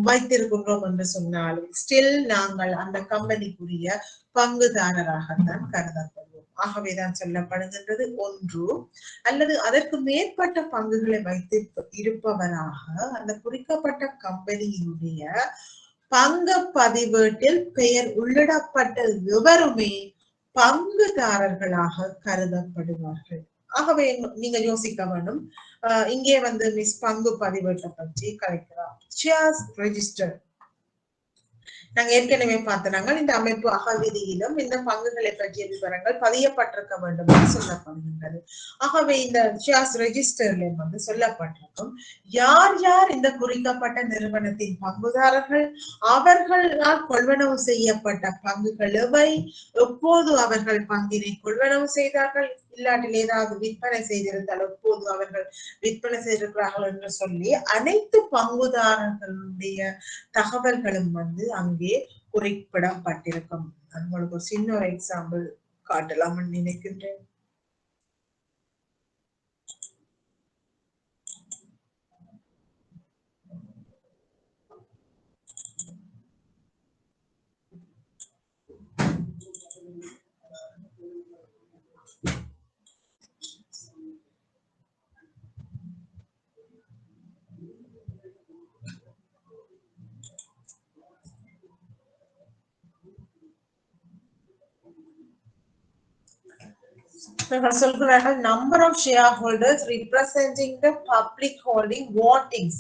வைத்திருக்கின்றோம் என்று சொன்னாலும் ஸ்டில் நாங்கள் அந்த கம்பெனிக்குரிய பங்குதாரராகத்தான் கருதப்படுவோம். ஆகவேதான் சொல்லப்படுகின்றது ஒன்று அல்லது அதற்கு மேற்பட்ட பங்குகளை வைத்து இருப்பவராக அந்த குறிக்கப்பட்ட கம்பெனியினுடைய பங்கு பதிவேட்டில் பெயர் உள்ளிடப்பட்ட எவருமே பங்குதாரர்களாக கருதப்படுவார்கள். ஆகவே நீங்க யோசிக்க வேண்டும். இங்கே வந்து மிஸ் பங்கு பதிவேட்டை பற்றி கலைக்கலாம். ஷேர்ஸ் ரெஜிஸ்டர் நாங்க ஏற்கனவே பார்த்தனாங்க இந்த அமைப்பு அகவிதியிலும் இந்த பங்குகளை பற்றிய விவரங்கள் பதியப்பட்டிருக்க வேண்டும் என்று சொல்லப்படுகின்றது. ஆகவே இந்த ஷேர்ஸ் ரெஜிஸ்டர்ல வந்து சொல்லப்பட்டிருக்கும் யார் யார் இந்த குறிக்கப்பட்ட நிறுவனத்தின் பங்குதாரர்கள், அவர்களால் கொள்வனவு செய்யப்பட்ட பங்குகள் எவை, எப்போது அவர்கள் பங்கினை கொள்வனவு செய்தார்கள், இல்லாட்டில் ஏதாவது விற்பனை செய்திருந்தால் எப்போது அவர்கள் விற்பனை செய்திருக்கிறார்கள் என்று சொல்லி அனைத்து பங்குதாரர்களுடைய தகவல்களும் வந்து அங்கே குறிப்பிடப்பட்டிருக்கும். உங்களுக்கு ஒரு சின்ன ஒரு எக்ஸாம்பிள் காட்டலாம் நினைக்கின்றேன். சொல்கிறார்கள் number of shareholders representing the public holding votings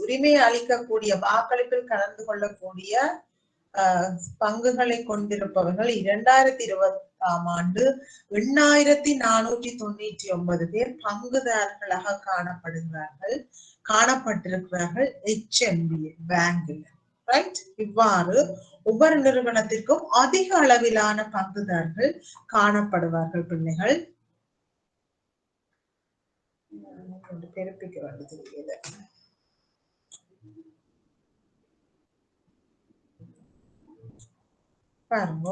உரிமை அளிக்கக்கூடிய வாக்களிப்பில் கலந்து கொள்ளக்கூடிய பங்குகளை கொண்டிருப்பவர்கள் 2020ஆம் ஆண்டு 8499 பேர் பங்குதாரர்களாக காணப்பட்டிருக்கிறார்கள் HNB பேங்கில். ரைட்? இவ்வாறு ஒவ்வொரு நிறுவனத்திற்கும் அதிக அளவிலான பங்குதாரர்கள் காணப்படுவார்கள். பிள்ளைகள் பெருப்பிக்க வேண்டியது பாருங்க.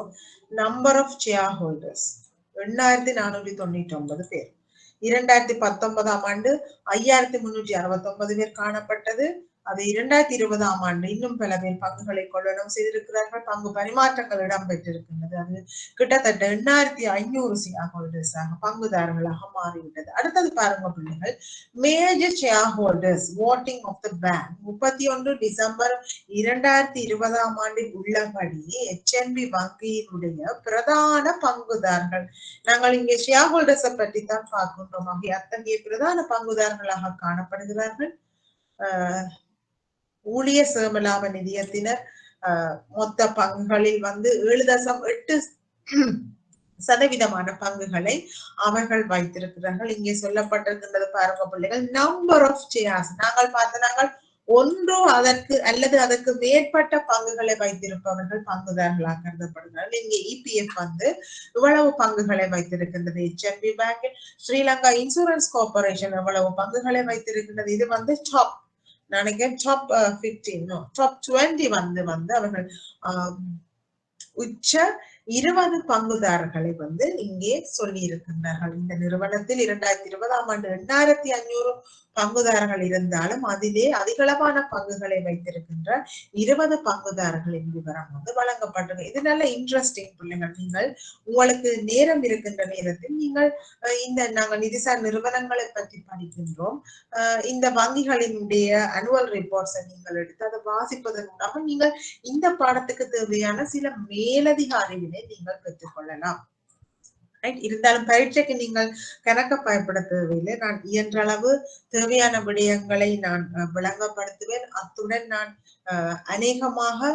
நம்பர் ஆஃப் ஷேர் ஹோல்டர்ஸ் 8499 பேர். 2019ஆம் ஆண்டு 5369 பேர் காணப்பட்டது. அது 2020ஆம் ஆண்டு இன்னும் பல பேர் பங்குகளை கொள்ளணும் செய்திருக்கிறார்கள். பங்கு பரிமாற்றங்கள் இடம்பெற்றிருக்கின்றது. அது கிட்டத்தட்ட 8500 ஷேர் ஹோல்டர்ஸாக பங்குதாரர்களாக மாறிவிட்டது. அடுத்தது பாருங்க பிள்ளைகள், major shareholders voting of the bank 31 December 2020ஆம் ஆண்டில் உள்ளபடி HNB வங்கியினுடைய பிரதான பங்குதாரர்கள். நாங்கள் இங்கே ஷேர் ஹோல்டர்ஸை பற்றி தான் பார்க்கின்றோம். ஆகிய அத்தகைய பிரதான பங்குதாரர்களாக காணப்படுகிறார்கள். ஊழிய சேமலாப நிதியத்தினர் மொத்த பங்குகளில் வந்து 7.8% பங்குகளை அவர்கள் வைத்திருக்கிறார்கள். இங்கே சொல்லப்பட்டிருக்கின்றது பாருங்க பிள்ளைகள், நம்பர் ஆஃப் ஷேர்ஸ் நாங்கள் ஒன்று அதற்கு அல்லது அதற்கு மேற்பட்ட பங்குகளை வைத்திருப்பவர்கள் பங்குதாரர்களாக கருதப்படுகிறார்கள். இங்கே EPF வந்து இவ்வளவு பங்குகளை வைத்திருக்கின்றது. HNB bank, Sri Lanka insurance corporation எவ்வளவு பங்குகளை வைத்திருக்கின்றது. இது வந்து டாப் நினைக்கிறேன் டாப் 15 டாப் 20 வந்து அவர்கள் உச்ச 20 பங்குதாரர்களை வந்து இங்கே சொல்லி இருக்கின்றார்கள். இந்த நிறுவனத்தில் 2020ஆம் ஆண்டு 8500 பங்குதாரர்கள் இருந்தாலும் அதிலே அதிகளவான பங்குகளை வைத்திருக்கின்ற 20 பங்குதாரர்களின் விவரம் வந்து வழங்கப்பட்டது. இது நல்ல இன்ட்ரெஸ்டிங் பிள்ளைகள். நீங்கள் உங்களுக்கு நேரம் இருக்கின்ற நேரத்தில் நீங்கள் நாங்கள் நிதிசார் நிறுவனங்களை பற்றி படிக்கின்றோம். இந்த வங்கிகளினுடைய அனுவல் ரிப்போர்ட்ஸை நீங்கள் எடுத்து அதை வாசிப்பதன் மூலமாக நீங்கள் இந்த பாடத்துக்கு தேவையான சில மேலதிக அறிவினை நீங்கள் பெற்றுக்கொள்ளலாம். இருந்தாலும் பரீட்சைக்கு நீங்கள் கணக்க பயப்பட தேவையில்லை. நான் இயன்ற அளவு தேவையான விடயங்களை நான் விளங்கப்படுத்துவேன். அத்துடன் நான் அநேகமாக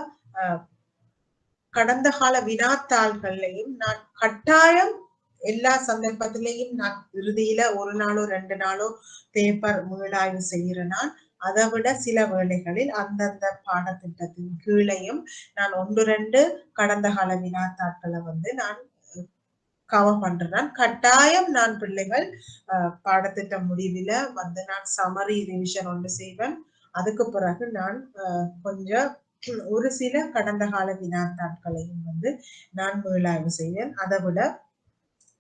கடந்த கால வினாத்தாள்களையும் நான் கட்டாயம் எல்லா சந்தர்ப்பத்திலையும் நான் இறுதியில 1 நாளோ 2 நாளோ பேப்பர் மீளாய்வு செய்கிறேன். நான் அதை விட சில வேளைகளில் அந்தந்த பாடத்திட்டத்தின் கீழையும் நான் 1-2 கடந்த கால வினாத்தாட்களை வந்து நான் கவர் பண்றேன். கட்டாயம் நான் பிள்ளைகள் பாடத்திட்ட முடிவில வந்து நான் சமரி ரிவிஷன் ஒன்று செய்வேன். அதுக்கு பிறகு நான் கொஞ்சம் ஒரு சில கடந்த கால வினாத்தாட்களையும் வந்து நான் மீளாய்வு செய்வேன். அதை விட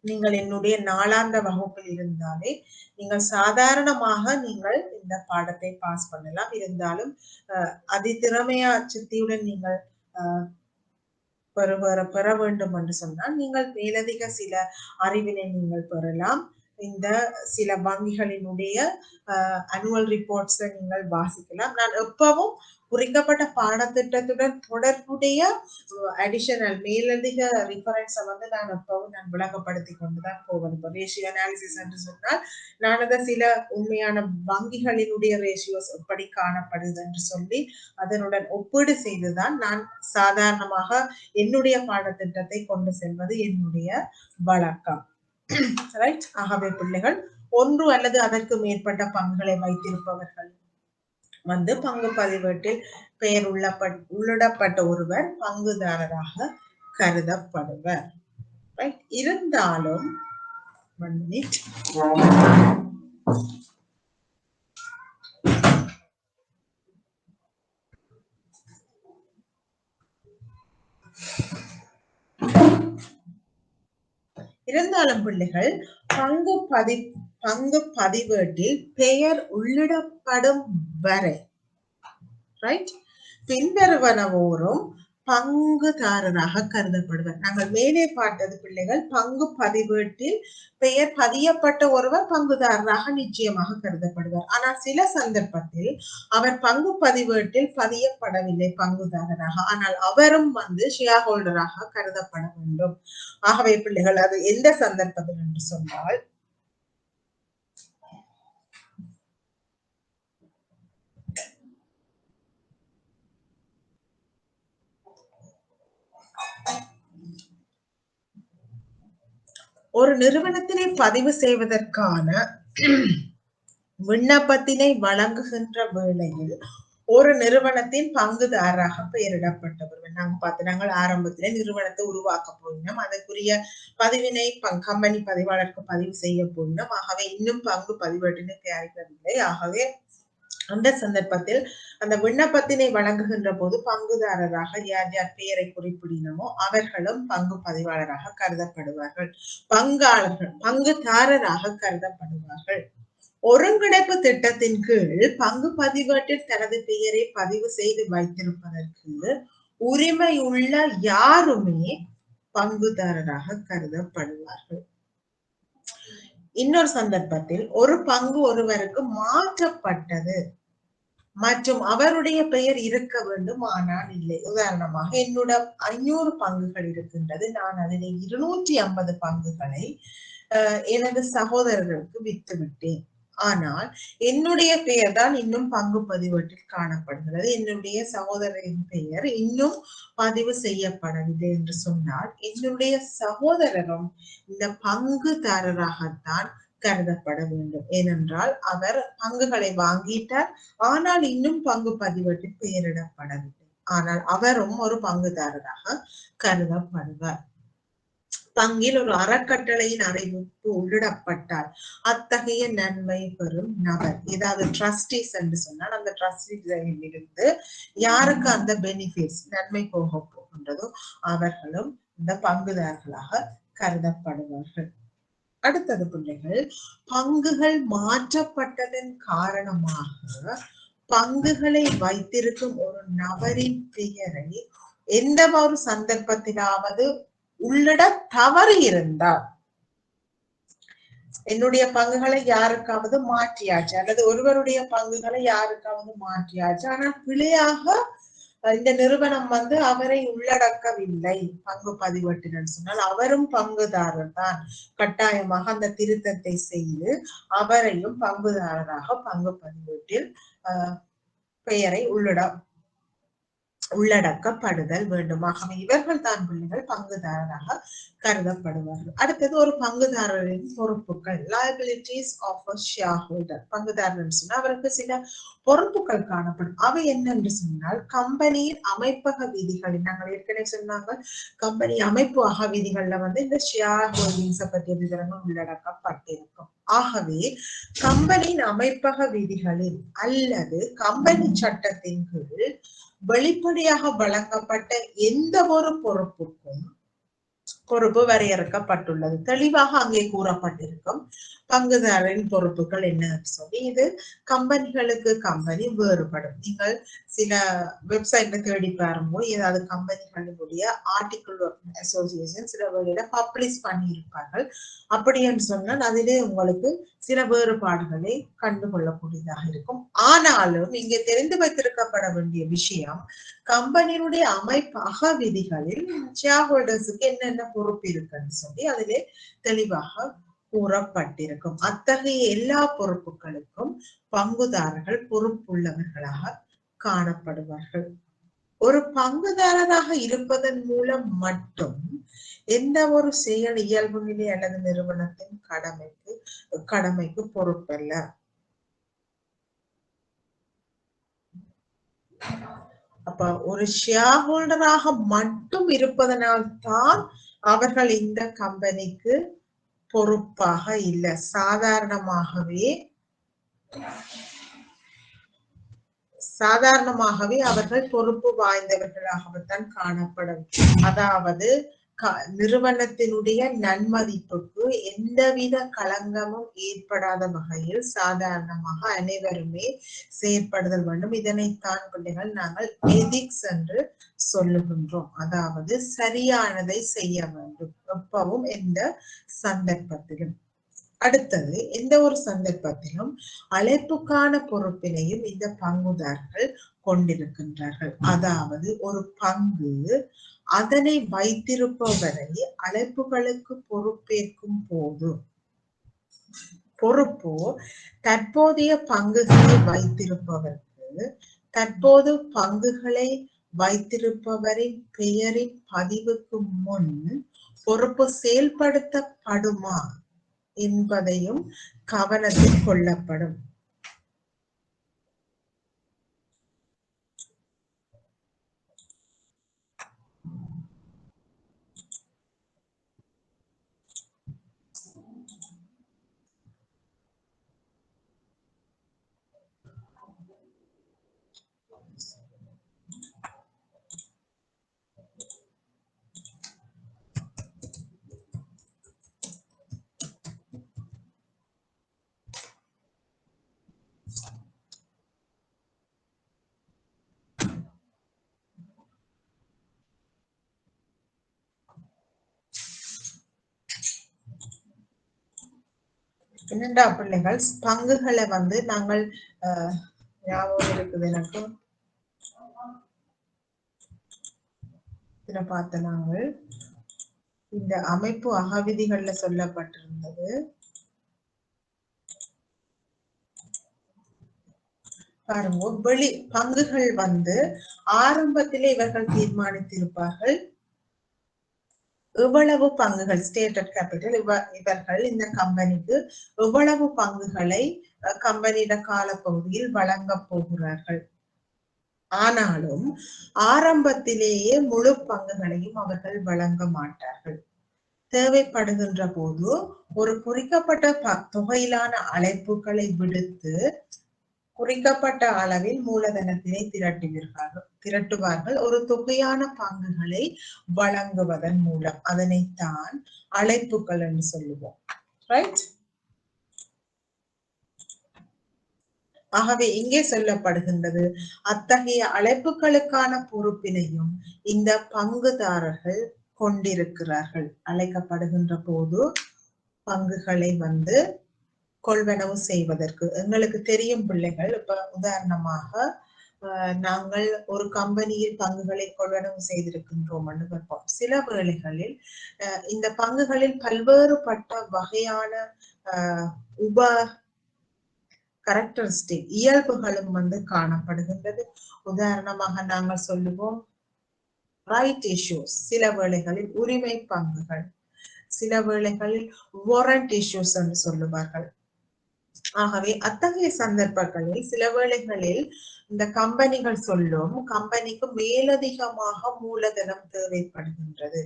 நீங்கள் என்னுடைய 4ஆம் வகுப்பில் இருந்தாலே நீங்கள் சாதாரணமாக நீங்கள் இந்த பாடத்தை பாஸ் பண்ணலாம். இருந்தாலும் அதிதிறமையா சித்தியுடன் நீங்கள் பெற வேண்டும் என்று சொன்னால் நீங்கள் மேலதிக சில அறிவினை நீங்கள் பெறலாம். இந்த சில வங்கிகளினுடைய அனுவல் ரிப்போர்ட்ஸை நீங்கள் வாசிக்கலாம். நான் எப்பவும் குறிக்கப்பட்ட பாடத்திட்டத்துடன் தொடர்புடைய அடிஷனல் மேலதிக ரிஃபரன்ஸை வந்து நான் எப்பவும் நான் விளங்கப்படுத்தி கொண்டுதான் போவது. இப்போ ரேஷியோ அனாலிசிஸ் என்று சொன்னால் நான் அதை சில உண்மையான வங்கிகளினுடைய ரேஷியோஸ் எப்படி காணப்படுது என்று சொல்லி அதனுடன் ஒப்பீடு செய்துதான் நான் சாதாரணமாக என்னுடைய பாடத்திட்டத்தை கொண்டு செல்வது என்னுடைய வழக்கம். ரைட். ஆகவே பிள்ளைகள், ஒன்று அல்லது அதற்கு மேற்பட்ட பங்குகளை வைத்திருப்பவர்கள் வந்து பங்கு பதிவேட்டில் பெயர் உள்ளிடப்பட்ட ஒருவர் பங்குதாரராக கருதப்படுவர். இருந்தாலும் பிள்ளைகள் பங்கு பதிவேட்டில் பெயர் உள்ளிடப்படும் வரை பின்வருவனவோரும் பங்குதாரராக கருதப்படுவர். நாங்கள் மேலே பார்த்தது பிள்ளைகள், பங்கு பதிவேட்டில் பெயர் பதியப்பட்ட ஒருவர் பங்குதாரராக நிச்சயமாக கருதப்படுவார். ஆனால் சில சந்தர்ப்பத்தில் அவர் பங்கு பதிவேட்டில் பதியப்படவில்லை பங்குதாரராக, ஆனால் அவரும் வந்து ஷேர் ஹோல்டராக கருதப்பட வேண்டும். ஆகவே பிள்ளைகள், அது எந்த சந்தர்ப்பத்தில் என்று சொன்னால், ஒரு நிறுவனத்தினை பதிவு செய்வதற்கான விண்ணப்பத்தினை வழங்குகின்ற வேளையில் ஒரு நிறுவனத்தின் பங்குதாரராக பெயரிடப்பட்டவர். நாங்கள் ஆரம்பத்திலே நிறுவனத்தை உருவாக்க போயினோம், அதற்குரிய பதிவினை கம்பெனி பதிவாளருக்கு பதிவு செய்ய போயினோம். ஆகவே இன்னும் பங்கு பதிவேட்டினை தயாரிக்கவில்லை. ஆகவே அந்த சந்தர்ப்பத்தில் அந்த விண்ணப்பத்தினை வழங்குகின்ற போது பங்குதாரராக யார் யார் பெயரை குறிப்பிடினமோ அவர்களும் பங்கு பதிவாளராக கருதப்படுவார்கள். பங்குதாரராக கருதப்படுவார்கள். ஒருங்கிணைப்பு திட்டத்தின் கீழ் பங்கு பதிவேட்டில் தனது பெயரை பதிவு செய்து வைத்திருப்பதற்கு உரிமையுள்ள யாருமே பங்குதாரராக கருதப்படுவார்கள். இன்னொரு சந்தர்ப்பத்தில் ஒரு பங்கு ஒருவருக்கு மாற்றப்பட்டது மற்றும் அவருடைய பெயர் இருக்க வேண்டும், ஆனால் இல்லை. உதாரணமாக, என்னோட 500 பங்குகள் இருக்கின்றது. நான் அதில் 250 பங்குகளை எனது சகோதரர்களுக்கு வித்து விட்டேன். ஆனால் என்னுடைய பெயர் தான் இன்னும் பங்கு பதிவேட்டில் காணப்படுகிறது. என்னுடைய சகோதரரின் பெயர் இன்னும் பதிவு செய்யப்படவில்லை என்று சொன்னால் என்னுடைய சகோதரரும் இந்த பங்குதாரராகத்தான் கருதப்பட வேண்டும். ஏனென்றால் அவர் பங்குகளை வாங்கிட்டார், ஆனால் இன்னும் பங்கு பதிவேட்டில் பெயரிடப்படவில்லை. ஆனால் அவரும் ஒரு பங்குதாரராக கருதப்படுவார். பங்கில் ஒரு அறக்கட்டளையின் அறிவிப்பு உள்ளிடப்பட்டால் அத்தகைய நன்மை பெறும் நபர், ஏதாவது ட்ரஸ்டீஸ் என்று சொன்னால் அந்த ட்ரஸ்டீஸில் இருந்து யாருக்கு அந்த பெனிஃபிட்ஸ் நன்மை போக போகின்றதோ அவர்களும் இந்த பங்குதாரர்களாக கருதப்படுவார்கள். அடுத்தது பிள்ளைகள், பங்குகள் மாற்றப்பட்டதன் காரணமாக பங்குகளை வைத்திருக்கும் ஒரு நபரின் பெயரை எந்த ஒரு சந்தர்ப்பத்திலாவது உள்ளிட தவறு இருந்தால், என்னுடைய பங்குகளை யாருக்காவது மாற்றியாச்சு அல்லது ஒருவருடைய பங்குகளை யாருக்காவது மாற்றியாச்சு, ஆனால் பிழையாக இந்த நிறுவனம் வந்து அவரை உள்ளடக்கவில்லை பங்கு பதிவேட்டில் சொன்னால் அவரும் பங்குதாரர் தான். கட்டாயமாக அந்த திருத்தத்தை செய்து அவரையும் பங்குதாரராக பங்கு பதிவேட்டில் பெயரை உள்ளடக்கப்படுதல் வேண்டுமாகவே இவர்கள் தான் பிள்ளைகள் பங்குதாரராக கருதப்படுவார்கள். அடுத்தது ஒரு பங்குதாரரின் பொறுப்புகள், liabilities of a shareholder. பங்குதாரர் சொன்னா அவருக்கு சில பொறுப்புகள் காணப்படும். அவை என்னென்று சொன்னால், கம்பெனியின் அமைப்பக விதிகளில், நாங்கள் ஏற்கனவே சொன்னாங்க கம்பெனி அமைப்பு விதிகள்ல வந்து இந்த ஷேர் ஹோல்டிங்ஸை பற்றிய விவரங்கள் உள்ளடக்கப்பட்டிருக்கும். ஆகவே கம்பெனியின் அமைப்பக விதிகளில் அல்லது கம்பெனி சட்டத்தின் கீழ் வெளிப்படையாக வழங்கப்பட்ட எந்த ஒரு பொறுப்புக்கும் பொறுப்பு வரையறுக்கப்பட்டுள்ளது. தெளிவாக அங்கே கூறப்பட்டிருக்கும் பங்குதாரரின் பொறுப்புகள் என்ன சொல்லி. இது கம்பெனிகளுக்கு கம்பெனி வேறுபடும். நீங்கள் சில வெப்சைட்ல தேடி பாரும்போது ஏதாவது கம்பெனிகளுடைய ஆர்டிகிள் அசோசியேஷன் சில வழியில பப்ளிஷ் பண்ணி இருப்பார்கள். அப்படின்னு சொன்னால் அதிலே உங்களுக்கு சில வேறுபாடுகளை கண்டுகொள்ளக்கூடியதாக இருக்கும். ஆனாலும் இங்கே தெரிந்து வைத்திருக்கப்பட வேண்டிய விஷயம், கம்பெனியுடைய அமைப்பு விதிகளில் ஷேர் ஹோல்டர்ஸுக்கு என்னென்ன பொறுப்பு இருக்குன்னு சொல்லி அதிலே தெளிவாக கூறப்பட்டிருக்கும். அத்தகைய எல்லா பொறுப்புகளுக்கும் பங்குதாரர்கள் பொறுப்புள்ளவர்களாக காணப்படுவார்கள். ஒரு பங்குதாரராக இருப்பதன் மூலம் மட்டும் எந்த ஒரு செயல் இயல்பு நிலை அல்லது நிறுவனத்தின் கடமைக்கு பொறுப்பல்ல. அப்ப ஒரு ஷேர் ஹோல்டராக மட்டும் இருப்பதனால் தான் அவர்கள் இந்த கம்பெனிக்கு பொறுப்பாக இல்லை. சாதாரணமாகவே அவர்கள் பொறுப்பு வாய்ந்தவர்களாகத்தான் காணப்படும். அதாவது நிறுவனத்தினுடைய நன்மதிப்புக்கு எந்தவித களங்கமும் ஏற்படாத வகையில் சாதாரணமாக அனைவருமே செயற்படுதல் வேண்டும். இதனைத்தான் பிள்ளைகள் நாங்கள் எதிக்ஸ் என்று சொல்லுகின்றோம். அதாவது சரியானதை செய்ய வேண்டும் எப்பவும், எந்த சந்தர்ப்பத்திலும். அடுத்தது, எந்த ஒரு சந்தர்ப்பத்திலும் அழைப்புக்கான பொறுப்பினையும் இந்த பங்குதாரர்கள் கொண்டிருக்கின்றார்கள். அதாவது ஒரு பங்கு அதனை வைத்திருப்பவரை அழைப்புகளுக்கு பொறுப்பேற்கும் போது பொறுப்போ தற்போதைய பங்குகளை வைத்திருப்பவருக்கு தற்போது பங்குகளை வைத்திருப்பவரின் பெயரின் பதிவுக்கு முன் பொறுப்பு செயல்படுத்தப்படுமா என்பதையும் கவனத்தில் கொள்ளப்படும். என்னண்டா பிள்ளைகள், பங்குகளை நாங்கள் ஞாபகம் இருக்குது எனக்கு, பார்த்த நாங்கள் இந்த அமைப்பு அகவிதிகள்ல சொல்லப்பட்டிருந்தது. பாருங்க, வெளி பங்குகள் ஆரம்பத்திலே இவர்கள் தீர்மானித்திருப்பார்கள் எவ்வளவு பங்குகள், ஸ்டேட்டட் கேபிட்டல், இவர்கள் இந்த கம்பெனிக்கு எவ்வளவு பங்குகளை கம்பெனியிட காலப்பகுதியில் வழங்க போகிறார்கள். ஆனாலும் ஆரம்பத்திலேயே முழு பங்குகளையும் அவர்கள் வழங்க மாட்டார்கள். தேவைப்படுகின்ற போது ஒரு குறிக்கப்பட்ட தொகையிலான அழைப்புகளை விடுத்து குறிக்கப்பட்ட அளவில் மூலதனத்தினை திரட்டுவார்கள் ஒரு தொகையான பங்குகளை வழங்குவதன் மூலம். அதனைத்தான் அழைப்புகள் என்று சொல்லுவோம். ரைட்? ஆகவே இங்கே சொல்லப்படுகின்றது, அத்தகைய அழைப்புகளுக்கான பொறுப்பினையும் இந்த பங்குதாரர்கள் கொண்டிருக்கிறார்கள். அழைக்கப்படுகின்ற போது பங்குகளை கொள்வனவு செய்வதற்கு. எங்களுக்கு தெரியும் பிள்ளைகள், இப்ப உதாரணமாக நாங்கள் ஒரு கம்பெனியில் பங்குகளை கொள்வனவு செய்திருக்கின்றோம் என்று பார்ப்போம். சில வேளைகளில் இந்த பங்குகளில் பல்வேறுபட்ட வகையான உப கேரக்டரிஸ்டிக் இயல்புகளும் காணப்படுகின்றது. உதாரணமாக நாங்கள் சொல்லுவோம் ரைட் இஷ்யூஸ், சில வேளைகளில் உரிமை பங்குகள், சில வேளைகளில் வாரண்ட் இஷ்யூஸ் என்று சொல்லுவார்கள். ஆகவே அத்தகைய சந்தர்ப்பங்களில் சில வேளைகளில் இந்த கம்பெனிகள் சொல்லும் கம்பெனிக்கு மேலதிகமாக மூலதனம் தேவைப்படுகின்றது.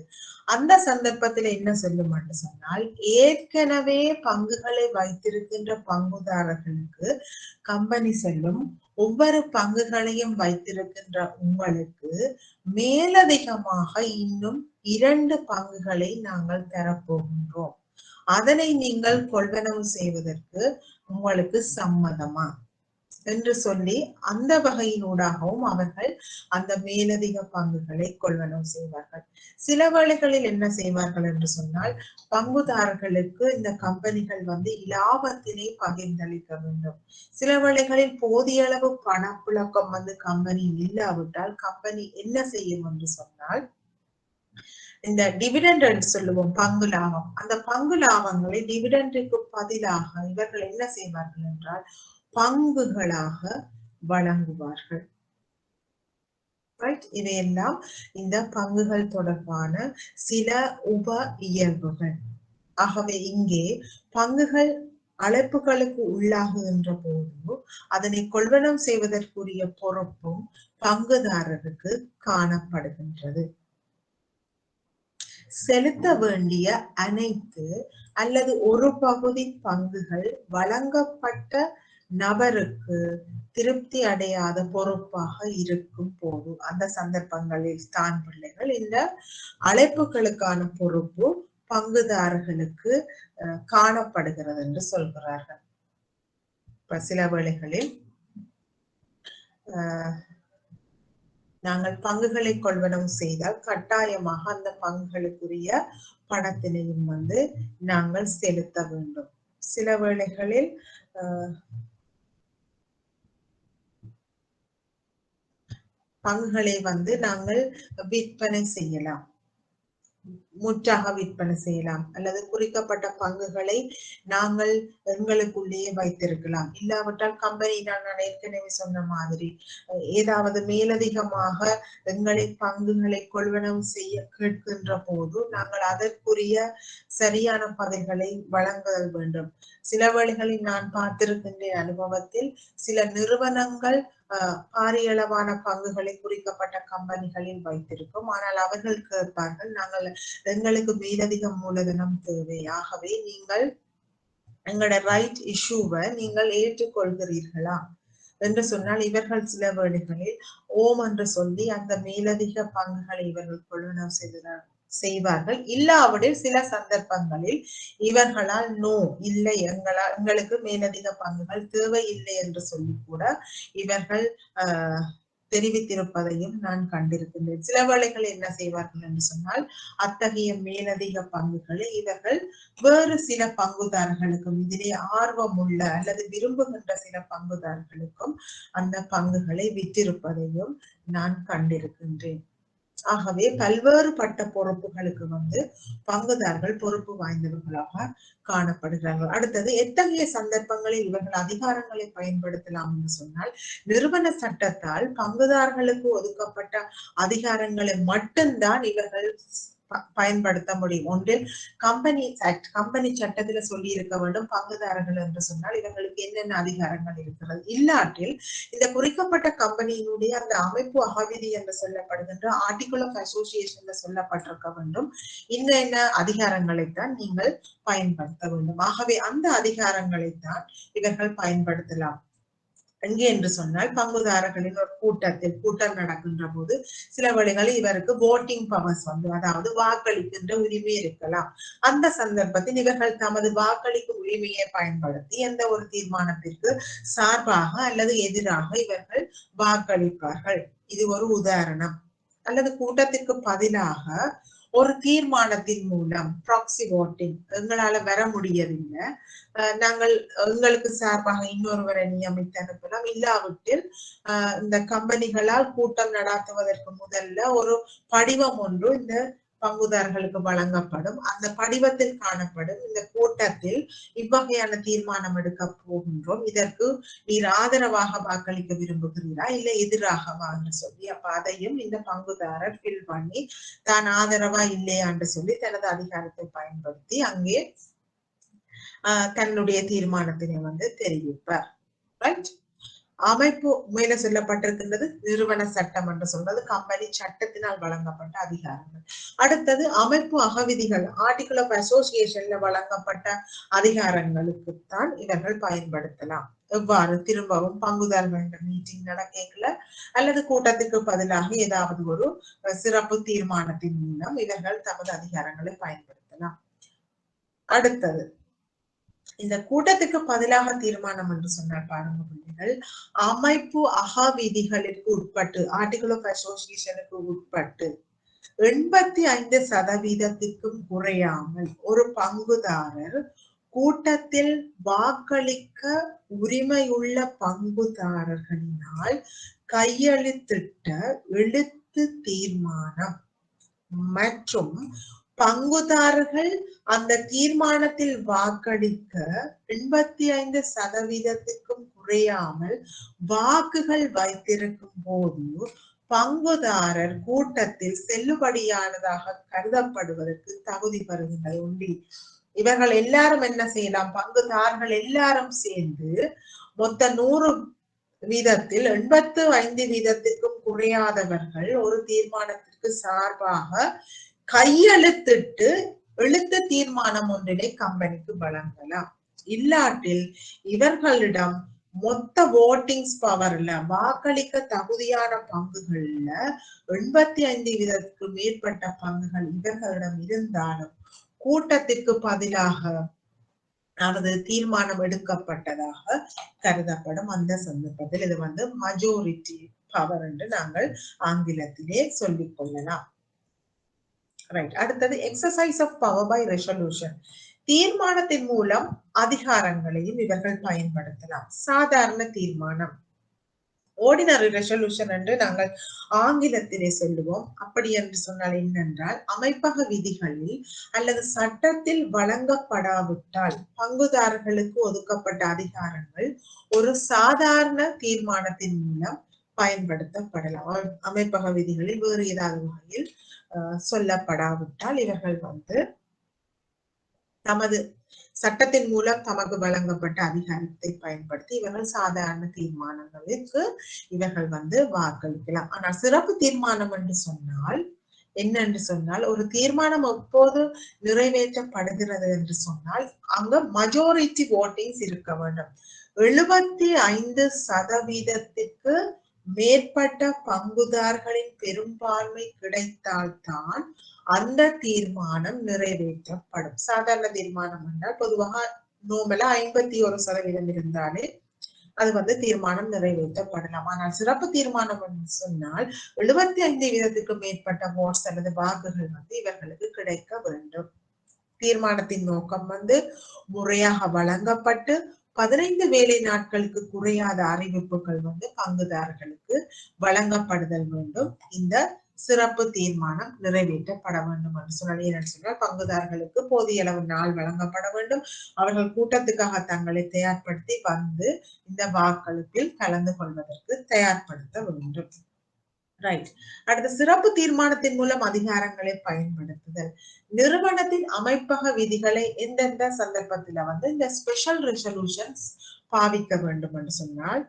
அந்த சந்தர்ப்பத்தில் என்ன சொல்லும் என்று சொன்னால், ஏற்கனவே பங்குகளை வைத்திருக்கின்ற பங்குதாரர்களுக்கு கம்பெனி சொல்லும், ஒவ்வொரு பங்குகளையும் வைத்திருக்கின்ற உங்களுக்கு மேலதிகமாக இன்னும் 2 பங்குகளை நாங்கள் தரப்போகின்றோம். அதனை நீங்கள் கொள்வனவு செய்வதற்கு உங்களுக்கு சம்மதமா என்று சொல்லி அந்த வகையினூடாகவும் அவர்கள் அந்த மேலதிக பங்குகளை கொள்வனவு செய்வார்கள். சில வேளைகளில் என்ன செய்வார்கள் என்று சொன்னால், பங்குதாரர்களுக்கு இந்த கம்பெனிகள் இலாபத்தினை பகிர்ந்தளிக்க வேண்டும். சில வேளைகளில் போதிய அளவு பணப்புழக்கம் கம்பெனி இல்லாவிட்டால் கம்பெனி என்ன செய்யும் என்று சொன்னால், இந்த டிவிடெண்ட் என்று சொல்லுவோம், பங்கு லாபம். அந்த பங்கு லாபங்களை டிவிடெண்டுக்கு பதிலாக இவர்கள் என்ன செய்வார்கள் என்றால் பங்குகளாக வழங்குவார்கள். இவையெல்லாம் இந்த பங்குகள் தொடர்பான சில உப இயல்புகள். ஆகவே இங்கே பங்குகள் அழைப்புகளுக்கு உள்ளாகுகின்ற போது அதனை கொள்வனம் செய்வதற்குரிய பொறுப்பும் பங்குதாரருக்கு காணப்படுகின்றது. செலுத்த வேண்டிய அனைத்து அல்லது ஒரு பகுதி பங்குகள் வழங்கப்பட்ட நபருக்கு திருப்தி அடையாத பொறுப்பாக இருக்கும் போது அந்த சந்தர்ப்பங்களில் தான் பிள்ளைகள் இந்த அழைப்புகளுக்கான பொறுப்பு பங்குதாரர்களுக்கு காணப்படுகிறது என்று சொல்கிறார்கள். இப்ப சில வேளைகளில் நாங்கள் பங்குகளை கொள்வனவு செய்தால் கட்டாயமாக அந்த பங்குகளுக்குரிய பணத்தினையும் நாங்கள் செலுத்த வேண்டும். சில வேளைகளில் பங்குகளை நாங்கள் விற்பனை செய்யலாம், முற்றாக விற்பனை செய்யலாம், அல்லது குறிக்கப்பட்ட பங்குகளை நாங்கள் எங்களுக்குள்ளேயே வைத்திருக்கலாம். இல்லாவிட்டால் கம்பெனி நான் ஏற்கனவே சொன்ன மாதிரி ஏதாவது மேலதிகமாக எங்களை பங்குகளை கொள்வனவு செய்ய கேட்கின்ற போது நாங்கள் அதற்குரிய சரியான பதில்களை வழங்குதல் வேண்டும். சில வேளைகளில் நான் பார்த்திருக்கின்ற அனுபவத்தில் சில நிறுவனங்கள் பாரியளவான பங்குகளை குறிக்கப்பட்ட கம்பெனிகளில் வைத்திருக்கும். ஆனால் அவர்கள் கேட்பார்கள், நாங்கள் எங்களுக்கு மேலதிக மூலதனம் தேவை, ஆகவே நீங்கள் எங்களோட ரைட் இஷ்யூவை நீங்கள் ஏற்றுக்கொள்கிறீர்களா என்று சொன்னால் இவர்கள் சில வேளைகளில் ஓம் என்று சொல்லி அந்த மேலதிக பங்குகளை இவர்கள் கொள்வனவு செய்வார்கள். இல்லாவிடில் சில சந்தர்ப்பங்களில் இவர்களால் நோ இல்லை, எங்களுக்கு மேலதிக பங்குகள் தேவை இல்லை என்று சொல்லி கூட இவர்கள் தெரிவித்திருப்பதையும் நான் கண்டிருக்கின்றேன். சில வேளைகளில் என்ன செய்வார்கள் என்று சொன்னால், அத்தகைய மேலதிக பங்குகளை இவர்கள் வேறு சில பங்குதாரர்களுக்கும், இதிலே ஆர்வம் உள்ள அல்லது விரும்புகின்ற சில பங்குதாரர்களுக்கும் அந்த பங்குகளை விற்றிருப்பதையும் நான் கண்டிருக்கின்றேன். ஆகவே பல்வேறுபட்ட பொறுப்புகளுக்கு பங்குதாரர்கள் பொறுப்பு வாய்ந்தவர்களாக காணப்படுகிறார்கள். அடுத்தது, எத்தகைய சந்தர்ப்பங்களில் இவர்கள் அதிகாரங்களை பயன்படுத்தலாம் என்று சொன்னால், நிறுவன சட்டத்தால் பங்குதாரர்களுக்கு ஒதுக்கப்பட்ட அதிகாரங்களை மட்டும்தான் இவர்கள் பயன்படுத்த முடியும். ஒன்றில் கம்பெனி ஆக்ட், கம்பெனி சட்டத்துல சொல்லி இருக்க வேண்டும் பங்குதாரர்கள் என்று சொன்னால் இவர்களுக்கு என்னென்ன அதிகாரங்கள் இருக்கிறது. இல்லாட்டில் இந்த குறிக்கப்பட்ட கம்பெனியினுடைய அந்த அமைப்பு அகவிதி என்று சொல்லப்படுகின்ற ஆர்டிகிள் ஆஃப் அசோசியேஷன்ல சொல்லப்பட்டிருக்க வேண்டும், என்ன அதிகாரங்களைத்தான் நீங்கள் பயன்படுத்த வேண்டும். ஆகவே அந்த அதிகாரங்களைத்தான் இவர்கள் பயன்படுத்தலாம். எங்கே என்று சொன்னால், பங்குதாரர்களின் ஒரு கூட்டம் நடக்கின்ற போது சில வேளைகளில் இவருக்கு voting powers அதாவது வாக்களிக்கின்ற உரிமை இருக்கலாம். அந்த சந்தர்ப்பத்தில் இவர்கள் தமது வாக்களிக்கும் உரிமையை பயன்படுத்தி எந்த ஒரு தீர்மானத்திற்கு சார்பாக அல்லது எதிராக இவர்கள் வாக்களிப்பார்கள். இது ஒரு உதாரணம். அல்லது கூட்டத்திற்கு பதிலாக ஒரு தீர்மானத்தின் மூலம் ப்ராக்சி voting, எங்களால வர முடியவில்லை, நாங்கள் எங்களுக்கு சார்பாக இன்னொருவரை நியமித்து அனுப்பலாம். இல்லாவிட்டில் இந்த கம்பெனிகளால் கூட்டம் நடாத்துவதற்கு முதல்ல ஒரு படிவம் ஒன்று இந்த பங்குதாரர்களுக்கு வழங்கப்படும். அந்த படிவத்தில் காணப்படும், இந்த கூட்டத்தில் இவ்வகையான தீர்மானம் எடுக்க போகின்றோம், இதற்கு நீர் ஆதரவாக வாக்களிக்க விரும்புகிறீரா இல்லை எதிராகவா என்று சொல்லி, அப்ப அதையும் இந்த பங்குதாரர் ஃபில் பண்ணி தான் ஆதரவா இல்லையா என்று சொல்லி தனது அதிகாரத்தை பயன்படுத்தி அங்கே தன்னுடைய தீர்மானத்தினை தெரிவிப்பார். ரைட்? அமைப்பு மேல சொல்லப்பட்டிருக்கின்றது நிறுவன சட்டம் என்று சொல்றது கம்பெனி சட்டத்தினால் வழங்கப்பட்ட அதிகாரங்கள். அடுத்தது அமைப்பு அகவிதிகள் ஆர்டிகிள் ஆஃப் அசோசியேஷன்ல வழங்கப்பட்ட அதிகாரங்களுக்குத்தான் இவர்கள் பயன்படுத்தலாம். எவ்வாறு திரும்பவும் பங்குதாரர்கள் மீட்டிங் நடக்கல அல்லது கூட்டத்துக்கு பதிலாக ஏதாவது ஒரு சிறப்பு தீர்மானத்தின் மூலம் இவர்கள் தமது அதிகாரங்களை பயன்படுத்தலாம். அடுத்தது இந்த கூட்டத்துக்கு பதிலாக தீர்மானம் என்று சொன்னால் பாருங்க பிள்ளைகள், அமைப்பு அகவிதிகளுக்கு உட்பட்டு ஆர்டிகிள் ஆஃப் அசோசியேஷனுக்கு உட்பட்டு 85% குறையாமல் ஒரு பங்குதாரர் கூட்டத்தில் வாக்களிக்க உரிமையுள்ள பங்குதாரர்களினால் கையெழுத்திட்ட எழுத்து தீர்மானம் மற்றும் பங்குதாரர்கள் அந்த தீர்மானத்தில் வாக்களிக்க 85% குறையாமல் வாக்குகள் வைத்திருக்கும் போது பங்குதாரர் கூட்டத்தில் செல்லுபடியானதாக கருதப்படுவதற்கு தகுதி பெறுகின்றது உண்டி. இவர்கள் எல்லாரும் என்ன செய்யலாம்? பங்குதாரர்கள் எல்லாரும் சேர்ந்து மொத்த 100% 85% குறையாதவர்கள் ஒரு தீர்மானத்திற்கு சார்பாக கையெழுத்திட்டு எழுத்து தீர்மானம் ஒன்றினை கம்பெனிக்கு வழங்கலாம். இல்லாட்டில் இவர்களிடம் மொத்த ஓட்டிங்ஸ் பவர்ல வாக்களிக்க தகுதியான பங்குகள்ல 85% மேற்பட்ட பங்குகள் இவர்களிடம் இருந்தாலும் கூட்டத்திற்கு பதிலாக அதாவது தீர்மானம் எடுக்கப்பட்டதாக கருதப்படும். அந்த சந்தர்ப்பத்தில் இது மஜோரிட்டி பவர் என்று நாங்கள் ஆங்கிலத்திலே சொல்லிக் கொள்ளலாம். ரைட். அடுத்தது exercise of power by resolution. தீர்மானத்தின் மூலம் அதிகாரங்களையும் இவர்கள் பயன்படுத்தலாம். சாதாரண தீர்மானம் ஆர்டினரி ரெசல்யூஷன் என்று நாங்கள் ஆங்கிலத்திலே சொல்லுவோம். அப்படி என்று சொன்னால் என்னென்றால் அமைப்பக விதிகளில் அல்லது சட்டத்தில் வழங்கப்படாவிட்டால் பங்குதாரர்களுக்கு ஒதுக்கப்பட்ட அதிகாரங்கள் ஒரு சாதாரண தீர்மானத்தின் மூலம் பயன்படுத்தப்படலாம். அமைப்பக விதிகளில் வேறு ஏதாவது வகையில் சொல்லப்படாவிட்டால் இவர்கள் தமது சட்டத்தின் மூலம் தமக்கு வழங்கப்பட்ட அதிகாரத்தை பயன்படுத்தி இவர்கள் சாதாரண தீர்மானங்களுக்கு இவர்கள் வாக்களிக்கலாம். ஆனால் சிறப்பு தீர்மானம் என்று சொன்னால் என்ன என்று சொன்னால் ஒரு தீர்மானம் எப்போது நிறைவேற்றப்படுகிறது என்று சொன்னால் அங்க மஜோரிட்டி ஓட்டிங்ஸ் இருக்க வேண்டும். 75% மேற்பட்ட பங்குதாரர்களின் பெரும்பான்மை கிடைத்தால்தான் அந்த தீர்மானம் நிறைவேற்றப்படும். சாதாரண தீர்மானம் என்றால் பொதுவாக நோமலா 51% இருந்தாலே அது தீர்மானம் நிறைவேற்றப்படலாம். ஆனால் சிறப்பு தீர்மானம் என்று சொன்னால் 75% மேற்பட்ட ஓட்ஸ் அல்லது வாக்குகள் இவர்களுக்கு கிடைக்க வேண்டும். தீர்மானத்தின் நோக்கம் முறையாக வழங்கப்பட்டு 15 வேலை நாட்களுக்கு குறையாத அறிவிப்புகள் பங்குதாரர்களுக்கு வழங்கப்படுதல் வேண்டும். இந்த சிறப்பு தீர்மானம் நிறைவேற்றப்பட வேண்டும் என்று சொன்னால் பங்குதாரர்களுக்கு போதிய அளவு நாள் வழங்கப்பட வேண்டும். அவர்கள் கூட்டத்துக்காக தங்களை தயார்படுத்தி இந்த வாக்களிப்பில் கலந்து கொள்வதற்கு தயார்படுத்த வேண்டும். ரைட். அடுத்த சிறப்பு தீர்மானத்தின் மூலம் அதிகாரங்களை பயன்படுத்துதல். நிறுவனத்தின் அமைப்பக விதிகளை எந்தெந்த சந்தர்ப்பத்துல இந்த ஸ்பெஷல் ரெசல்யூஷன்ஸ் பாவிக்க வேண்டும் என்று சொன்னால்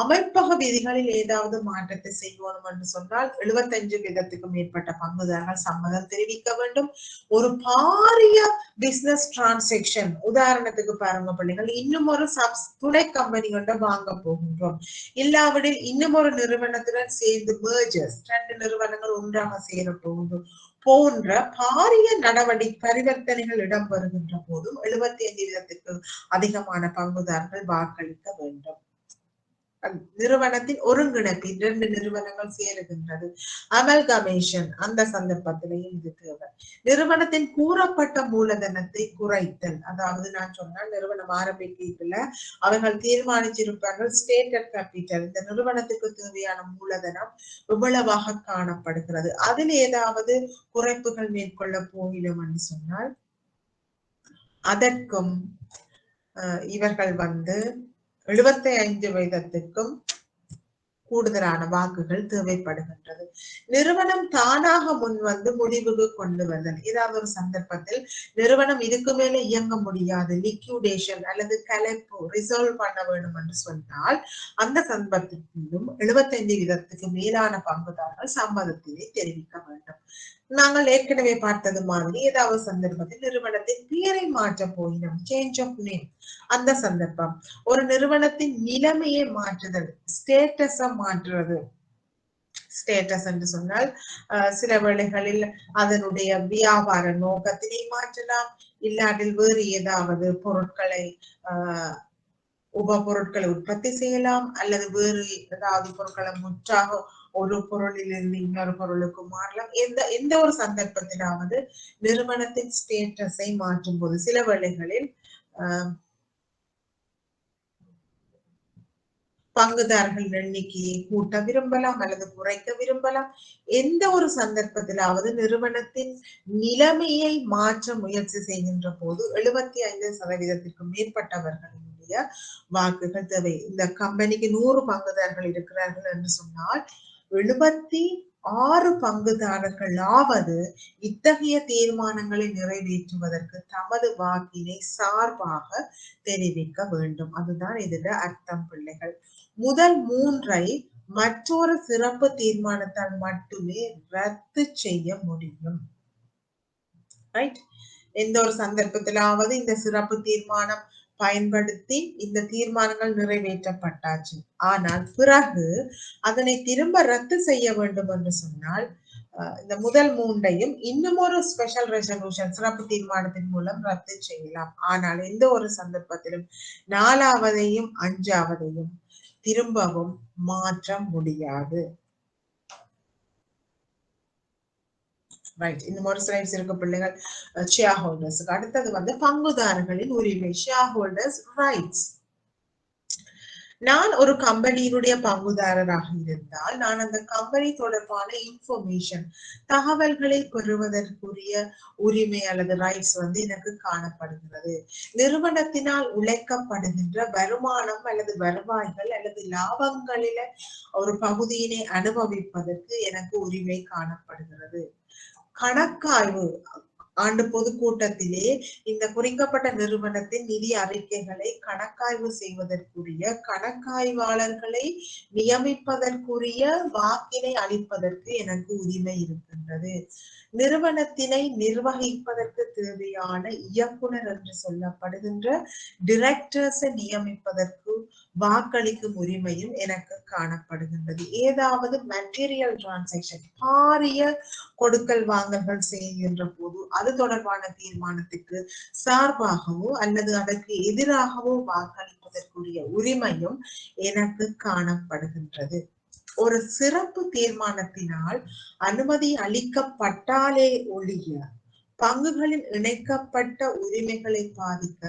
அமைப்பக விதிகளில் ஏதாவது மாற்றத்தை செய்யணும் என்று சொன்னால் 75% மேற்பட்ட பங்குதாரர்கள் சம்மதம் தெரிவிக்க வேண்டும். ஒரு பாரிய பிசினஸ் டிரான்சாக்சன் உதாரணத்துக்கு பாருங்க பிள்ளைகள், இன்னும் ஒரு துணை கம்பெனி வாங்க போகின்றோம், இல்லாவிடில் இன்னும் ஒரு நிறுவனத்துடன் சேர்ந்து mergers 2 நிறுவனங்கள் ஒன்றாக சேர போகின்றோம் போன்ற பாரிய பரிவர்த்தனைகள் இடம்பெறுகின்ற போதும் 75% அதிகமான பங்குதாரர்கள் வாக்களிக்க வேண்டும். நிறுவனத்தின் ஒருங்கிணைப்பு 2 நிறுவனங்கள் சேருகின்றது, அமல்கமேஷன், அந்த சந்தர்ப்பத்திலையும் இது தேவை. நிறுவனத்தின் கூறப்பட்ட மூலதனத்தை குறைத்தல், அதாவது நான் சொன்னால் நிறுவனம் ஆரம்பிக்கல அவர்கள் தீர்மானிச்சிருப்பார்கள் ஸ்டேட்டட் கேபிட்டல், இந்த நிறுவனத்துக்கு தேவையான மூலதனம் எவ்வளவாக காணப்படுகிறது, அதில் ஏதாவது குறைப்புகள் மேற்கொள்ள போகிறோம் என்று சொன்னால் அதற்கும் இவர்கள் 75%க்கும் கூடுதலான வாக்குகள் தேவைப்படுகின்றது. நிறுவனம் தானாக முன் வந்து முடிவுக்கு கொண்டு வருதல். ஏதாவது ஒரு சந்தர்ப்பத்தில் நிறுவனம் இதுக்கு மேல இயங்க முடியாது, லிக்யூடேஷன் அல்லது கலைப்பு ரிசால்வ் பண்ண வேண்டும் என்று சொன்னால் அந்த சந்தர்ப்பத்திலும் 75% மேலான பங்குதாரர்கள் சம்மதத்தினை தெரிவிக்க வேண்டும். நாங்கள் ஏற்கனவே பார்த்தது மாதிரி ஏதாவது சந்தர்ப்பத்தில் நிறுவனத்தின் பெயரை மாற்ற போயினோம், சேஞ்ச் ஆஃப் நேம், அந்த சந்தர்ப்பம், ஒரு நிறுவனத்தின் நிலைமையை மாற்றுதல், ஸ்டேட்டஸ மாற்றுறது. ஸ்டேட்டஸ் என்று சொன்னால் சில வேளைகளில் அதனுடைய வியாபார நோக்கத்தினை மாற்றலாம், இல்லாட்டில் வேறு ஏதாவது பொருட்களை உப பொருட்களை உற்பத்தி செய்யலாம், அல்லது வேறு ஏதாவது பொருட்களை முற்றாக ஒரு பொருளிலிருந்து இன்னொரு பொருளுக்கு மாறலாம். எந்த ஒரு சந்தர்ப்பத்திலாவது நிறுவனத்தின் ஸ்டேட்டஸை மாற்றும் போது சில வேளைகளில் பங்குதாரர்கள் எண்ணிக்கையை கூட்ட விரும்பலாம் அல்லது குறைக்க விரும்பலாம். எந்த ஒரு சந்தர்ப்பத்திலாவது நிறுவனத்தின் நிலைமையை மாற்ற முயற்சி செய்கின்ற போது 75% மேற்பட்டவர்களினுடைய வாக்குகள் தேவை. இந்த கம்பெனிக்கு 100 பங்குதாரர்கள் இருக்கிறார்கள் என்று சொன்னால் 76 பங்குதாரர்களாவது இத்தகைய தீர்மானங்களை நிறைவேற்றுவதற்கு தமது வாக்கினை சார்பாக தெரிவிக்க வேண்டும். அதுதான் இதுல அர்த்தம் பிள்ளைகள். முதல் 3ஐ மற்றொரு சிறப்பு தீர்மானத்தால் மட்டுமே ரத்து செய்ய முடியும். ரைட்? எந்த ஒரு சந்தர்ப்பத்திலாவது இந்த சிறப்பு தீர்மானம் பயன்படுத்தி இந்த தீர்மானங்கள் நிறைவேற்றப்பட்டாச்சு, ஆனால் பிறகு அதனை திரும்ப ரத்து செய்ய வேண்டும் என்று சொன்னால் இந்த முதல் 3ஐயும் இன்னும் ஒரு ஸ்பெஷல் ரெசல்யூஷன் சிறப்பு தீர்மானத்தின் மூலம் ரத்து செய்யலாம். ஆனால் எந்த ஒரு சந்தர்ப்பத்திலும் 4வதையும் 5வதையும் திரும்பவும் மாற்ற முடியாது. ரைட், இந்த ஒரு ஸ்லைட்ஸ் இருக்கு பிள்ளைகள். ஷேர் ஹோல்டர்ஸ்க்கு அடுத்தது வந்து பங்குதாரர்களின் உரிமை, ஷேர் ஹோல்டர்ஸ் ரைட்ஸ். நான் ஒரு கம்பெனியினுடைய பங்குதாரராக இருந்தால் நான் அந்த கம்பெனி தொடர்பான இன்ஃபர்மேஷன் தகவல்களை பெறுவதற்குரிய உரிமை அல்லது ரைட்ஸ் வந்து எனக்கு காணப்படுகிறது. நிறுவனத்தினால் உழைக்கப்படுகின்ற வருமானம் அல்லது வருவாய்கள் அல்லது லாபங்களில ஒரு பகுதியினை அனுபவிப்பதற்கு எனக்கு உரிமை காணப்படுகிறது. கணக்காய்வு ஆண்டு பொதுக்கூட்டத்திலே இந்த குறிக்கப்பட்ட நிறுவனத்தின் நிதி அறிக்கைகளை கணக்காய்வு செய்வதற்குரிய கணக்காய்வாளர்களை நியமிப்பதற்குரிய வாக்கினை அளிப்பதற்கு எனக்கு உரிமை இருக்கின்றது. நிறுவனத்தினை நிர்வகிப்பதற்கு தேவையான இயக்குனர் என்று சொல்லப்படுகின்ற டிரெக்டர்ஸை நியமிப்பதற்கு வாக்களிக்கும் உரிமையும் எனக்கு காணப்படுகின்றது. ஏதாவது மெட்டீரியல் டிரான்சாக்சன், பாரிய கொடுக்கல் வாங்கல்கள் செய்கின்ற போது அது தொடர்பான தீர்மானத்துக்கு சார்பாகவோ அல்லது அதற்கு எதிராகவோ வாக்களிப்பதற்குரிய உரிமையும் எனக்கு காணப்படுகின்றது. ஒரு சிறப்பு தீர்மானத்தினால் அனுமதி அளிக்கப்பட்டாலே ஒழிய பங்குகளில் இணைக்கப்பட்ட உரிமைகளை பாதிக்க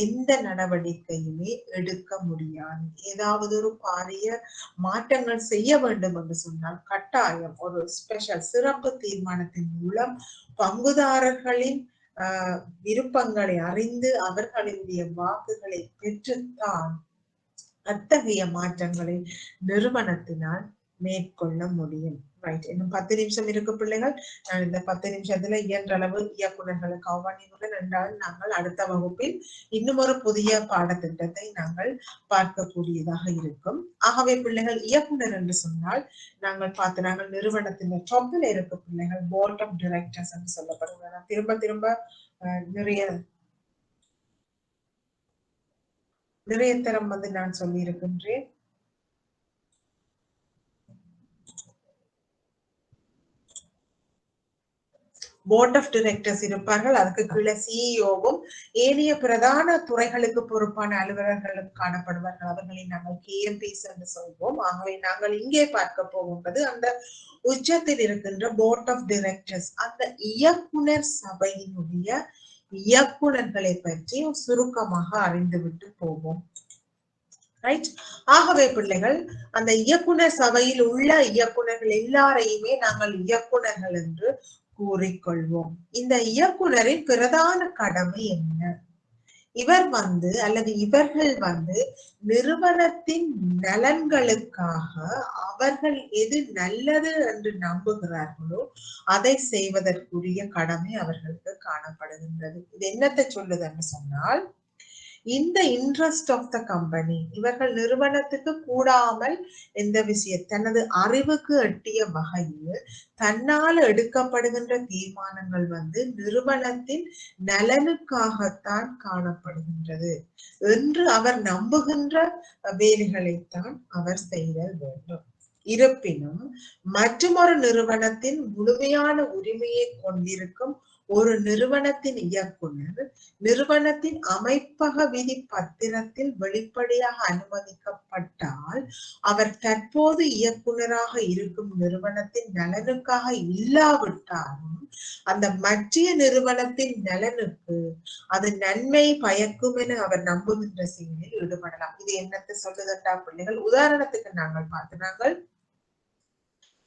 எந்த நடவடிக்கையுமே எடுக்க முடியாது. ஏதாவது ஒரு பாரிய மாற்றங்கள் செய்ய வேண்டும் என்று சொன்னால் கட்டாயம் ஒரு ஸ்பெஷல் சிறப்பு தீர்மானத்தின் மூலம் பங்குதாரர்களின் விருப்பங்களை அறிந்து அவர்களுடைய வாக்குகளை பெற்றுத்தான் அத்தகைய மாற்றங்களை நிறுவனத்தினால் மேற்கொள்ள முடியும். ரைட், இன்னும் 10 நிமிஷம் இருக்கு பிள்ளைகள். நான் இந்த 10 நிமிஷத்துல இயன்றளவு இயக்குநர்களை கவனியுடன் என்றால் நாங்கள் அடுத்த வகுப்பில் இன்னும் ஒரு புதிய பாடத்திட்டத்தை நாங்கள் பார்க்கக்கூடியதாக இருக்கும். ஆகவே பிள்ளைகள் இயக்குனர் என்று சொன்னால் நாங்கள் நிறுவனத்தின் டாப்ல இருக்க பிள்ளைகள் போர்ட் ஆஃப் டைரக்டர்ஸ் என்று சொல்லப்படுகிறார். திரும்ப திரும்ப நிறைய தரம் வந்து நான் சொல்லி இருக்கின்றேன். போர்ட் ஆஃப் டைரக்டர்ஸ் இருப்பார்கள். அதுக்கு கீழே சிஇஓவும் ஏனைய பிரதான துறைகளுக்கு பொறுப்பான அலுவலர்களும் காணப்படுவார்கள். அவர்களை நாங்கள் KMPs என்று சொல்வோம். ஆகவே நாங்கள் இங்கே பார்க்க போகின்றது அந்த உச்சத்தில் இருக்கின்ற போர்ட் ஆஃப் டைரக்டர்ஸ், அந்த இயக்குனர் சபையினுடைய இயக்குனர்களை பற்றி சுருக்கமாக அறிந்துவிட்டு போவோம். ரைட், ஆகவே பிள்ளைகள் அந்த இயக்குனர் சபையில் உள்ள இயக்குனர்கள் எல்லாரையுமே நாங்கள் இயக்குனர்கள் என்று கூறிக்கொள்வோம். இந்த இயக்குனரின் பிரதான கடமை என்ன? இவர் வந்து அல்லது இவர்கள் வந்து நிறுவனத்தின் நலன்களுக்காக அவர்கள் எது நல்லது என்று நம்புகிறார்களோ அதை செய்வதற்குரிய கடமை அவர்களுக்கு காணப்படுகின்றது. இது என்னத்தை சொல்லுதுன்னு சொன்னால், இந்த இன்ட்ரெஸ்ட் ஆஃப் த கம்பெனி, இவர்கள் நிறுவனத்துக்கு கூடாமல் எந்த விஷயம் தனது அறிவுக்கு எட்டிய வகையில் தன்னால் எடுக்கப்படுகின்ற தீர்மானங்கள் வந்து நிறுவனத்தின் நலனுக்காகத்தான் காணப்படுகின்றது என்று அவர் நம்புகின்ற வேலைகளைத்தான் அவர் செய்தல் வேண்டும். இருப்பினும் மற்றொரு நிறுவனத்தின் முழுமையான உரிமையை கொண்டிருக்கும் ஒரு நிறுவனத்தின் இயக்குனர் நிறுவனத்தின் அமைப்பக விதி பத்திரத்தில் வெளிப்படையாக அனுமதிக்கப்பட்டால் அவர் தற்போது இயக்குனராக இருக்கும் நிறுவனத்தின் நலனுக்காக இல்லாவிட்டாலும் அந்த மத்திய நிறுவனத்தின் நலனுக்கு அது நன்மை பயக்கும் என அவர் நம்புகின்ற செயலில் ஈடுபடலாம். இது என்னத்தை சொல்லுதண்டா பிள்ளைகள்? உதாரணத்துக்கு நாங்கள் பார்த்து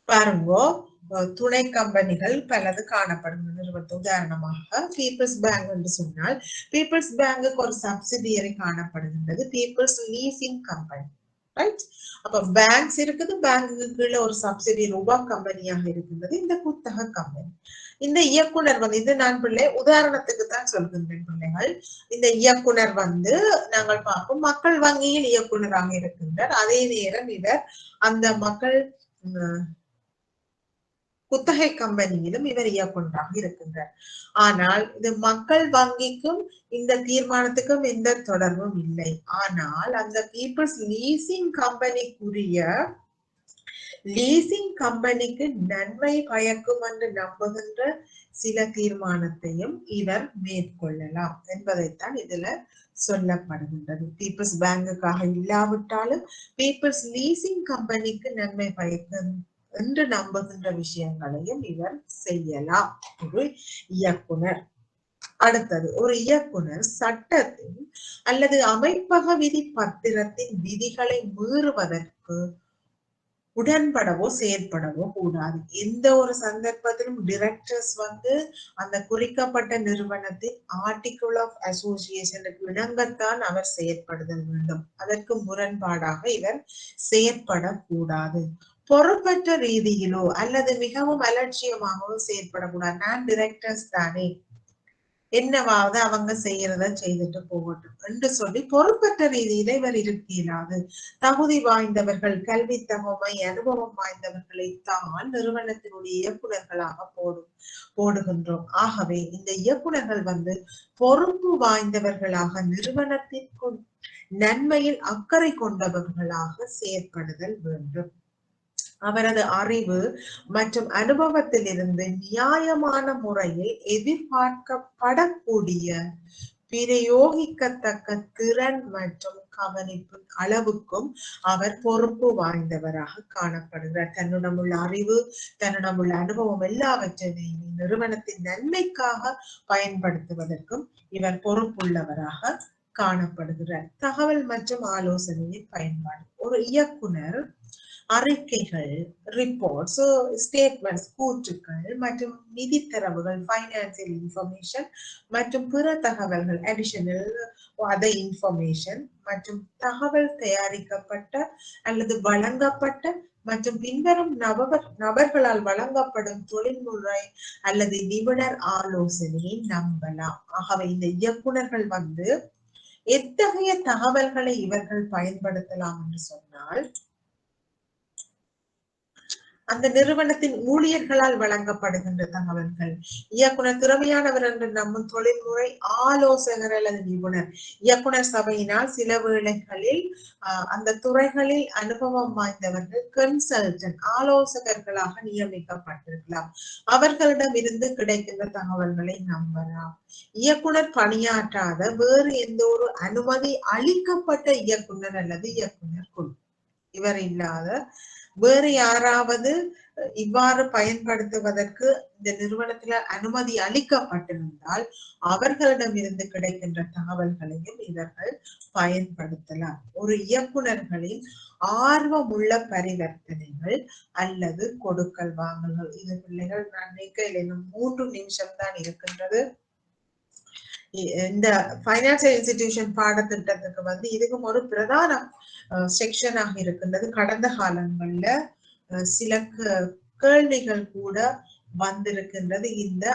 பாருங்கோ, துணை கம்பெனிகள் பலது காணப்படும் நிறுவனத்து. உதாரணமாக பீப்புள்ஸ் பேங்க் என்று சொன்னால், பீப்புள்ஸ் பேங்குக்கு ஒரு சப்சிடியரி காணப்படுகின்றது, பீப்புள்ஸ் லீசிங் கம்பெனி. ரைட்? அப்ப பேங்க்ஸ் இருக்குது, பேங்குக்கு கீழே ஒரு சப்சிடியரி உப கம்பெனியாக இருக்கின்றது இந்த குத்தக கம்பெனி. இந்த இயக்குனர் வந்து, இது நான் பிள்ளை உதாரணத்துக்கு தான் சொல்கின்றேன் பிள்ளைகள். இந்த இயக்குனர் வந்து நாங்கள் பார்ப்போம் மக்கள் வங்கியில் இயக்குனராக இருக்கின்றார். அதே நேரம் இவர் அந்த மக்கள் குத்தகை கம்பெனியிலும் இவர் இயக்குனராக இருக்கின்றார். ஆனால் இது மக்கள் வங்கிக்கும் இந்த தீர்மானத்துக்கும் எந்த தொடர்பும் இல்லை. ஆனால் அந்த பீப்புள்ஸ் லீசிங் கம்பெனிக்குரிய லீசிங் கம்பெனிக்கு நன்மை பயக்கும் என்று நம்புகின்ற சில தீர்மானத்தையும் இவர் மேற்கொள்ளலாம் என்பதைத்தான் இதுல சொல்லப்படுகின்றது. பீப்புள்ஸ் பேங்குக்காக இல்லாவிட்டாலும் பீப்புள்ஸ் லீசிங் கம்பெனிக்கு நன்மை பயக்கும் என்று நம்புகின்ற விஷயங்களையும் இவர் செய்யலாம் ஒரு இயக்குனர். அடுத்தது, ஒரு இயக்குனர் சட்டத்தின் அல்லது அமைப்பக விதி பத்திரத்தின் விதிகளை மீறுவதற்கு உடன்படவோ செயற்படவோ கூடாது. எந்த ஒரு சந்தர்ப்பத்திலும் டிரெக்டர்ஸ் வந்து அந்த குறிக்கப்பட்ட நிறுவனத்தின் ஆர்டிகிள் ஆஃப் அசோசியேஷனுக்கு இணங்கத்தான் அவர் செயற்படுதல் வேண்டும். அதற்கு முரண்பாடாக இவர் செயற்படக்கூடாது. பொறுப்பற்ற ரீதியிலோ அல்லது மிகவும் அலட்சியமாகவோ செயற்படக்கூடாது. நான் டிரெக்டர்ஸ் தானே, என்னவாவது அவங்க செய்யறத செய்துட்டு போகட்டும் என்று சொல்லி பொறுப்பற்ற ரீதியில இவர் இருக்க இயலாது. தகுதி வாய்ந்தவர்கள், கல்வி தகமை, அனுபவம் வாய்ந்தவர்களை தான் நிறுவனத்தினுடைய இயக்குனர்களாக போடுகின்றோம். ஆகவே இந்த இயக்குனர்கள் வந்து பொறுப்பு வாய்ந்தவர்களாக, நிறுவனத்திற்கு நன்மையில் அக்கறை கொண்டவர்களாக செயற்படுதல் வேண்டும். அவரது அறிவு மற்றும் அனுபவத்திலிருந்து நியாயமான முறையில் எதிர்பார்க்கப்படக்கூடிய பிரயோகிக்கத்தக்க திறன் மற்றும் கவனிப்பு அளவுக்கும் அவர் பொறுப்பு வாய்ந்தவராக காணப்படுகிறார். தன்னிடமுள்ள அறிவு, தன்னிடமுள்ள அனுபவம் எல்லாவற்றையும் நிறுவனத்தின் நன்மைக்காக பயன்படுத்துவதற்கும் இவர் பொறுப்புள்ளவராக காணப்படுகிறார். தகவல் மற்றும் ஆலோசனையின் பயன்பாடு. ஒரு இயக்குனர் அறிக்கைகள், ரிப்போர்ட்ஸ், ஸ்டேட்மெண்ட்ஸ், கூற்றுக்கள் மற்றும் நிதி தரவுகள், ஃபைனான்சியல் இன்ஃபர்மேஷன் மற்றும் பிற தகவல்கள், அடிஷனல் அதர் இன்ஃபர்மேஷன் மற்றும் தகவல் தயாரிக்கப்பட்ட அல்லது வழங்கப்பட்ட மற்றும் பின்வரும் நபர்களால் வழங்கப்படும் தொழில்முறை அல்லது நிபுணர் ஆலோசனையை நம்பலாம். ஆகவே இந்த இயக்குனர்கள் வந்து எத்தகைய தகவல்களை இவர்கள் பயன்படுத்தலாம் என்று சொன்னால், அந்த நிறுவனத்தின் ஊழியர்களால் வழங்கப்படுகின்ற தகவல்கள், இயக்குனர் திறமையானவர் என்று நம்பும் தொழில்முறை ஆலோசகர் அல்லது நிபுணர், இயக்குனர் சபையினால் சில வேளைகளில் அந்த துறைகளில் அனுபவம் வாய்ந்தவர்கள் கன்சல்டன்ட் ஆலோசகர்களாக நியமிக்கப்பட்டிருக்கலாம். அவர்களிடம் இருந்து கிடைக்கின்ற தகவல்களை நம்பலாம். இயக்குனர் பணியாற்றாத வேறு எந்த ஒரு அனுமதி அளிக்கப்பட்ட இயக்குனர் அல்லது இயக்குனர் குழு, இவர் இல்லாத வேறு யாராவது இவ்வாறு பயன்படுத்துவதற்கு இந்த நிறுவனத்தில் அனுமதி அளிக்கப்பட்டிருந்தால் அவர்களிடம் இருந்து கிடைக்கின்ற தகவல்களையும் இவர்கள் பயன்படுத்தலாம். ஒரு இயக்குனர்களின் ஆர்வமுள்ள பரிவர்த்தனைகள் அல்லது கொடுக்கல் வாங்கல்கள். இது பிள்ளைகள் நான் நினைக்க இன்னும் 3 நிமிஷம் தான் இருக்கின்றது. இந்த பைனான்சியல் இன்ஸ்டிடியூஷன் பாடத்திட்டத்துக்கு வந்து இதுக்கும் ஒரு பிரதான செக்ஷனாக இருக்கின்றது. கடந்த காலங்கள்ல சில கேள்விகள் கூட வந்திருக்கின்றது. இந்த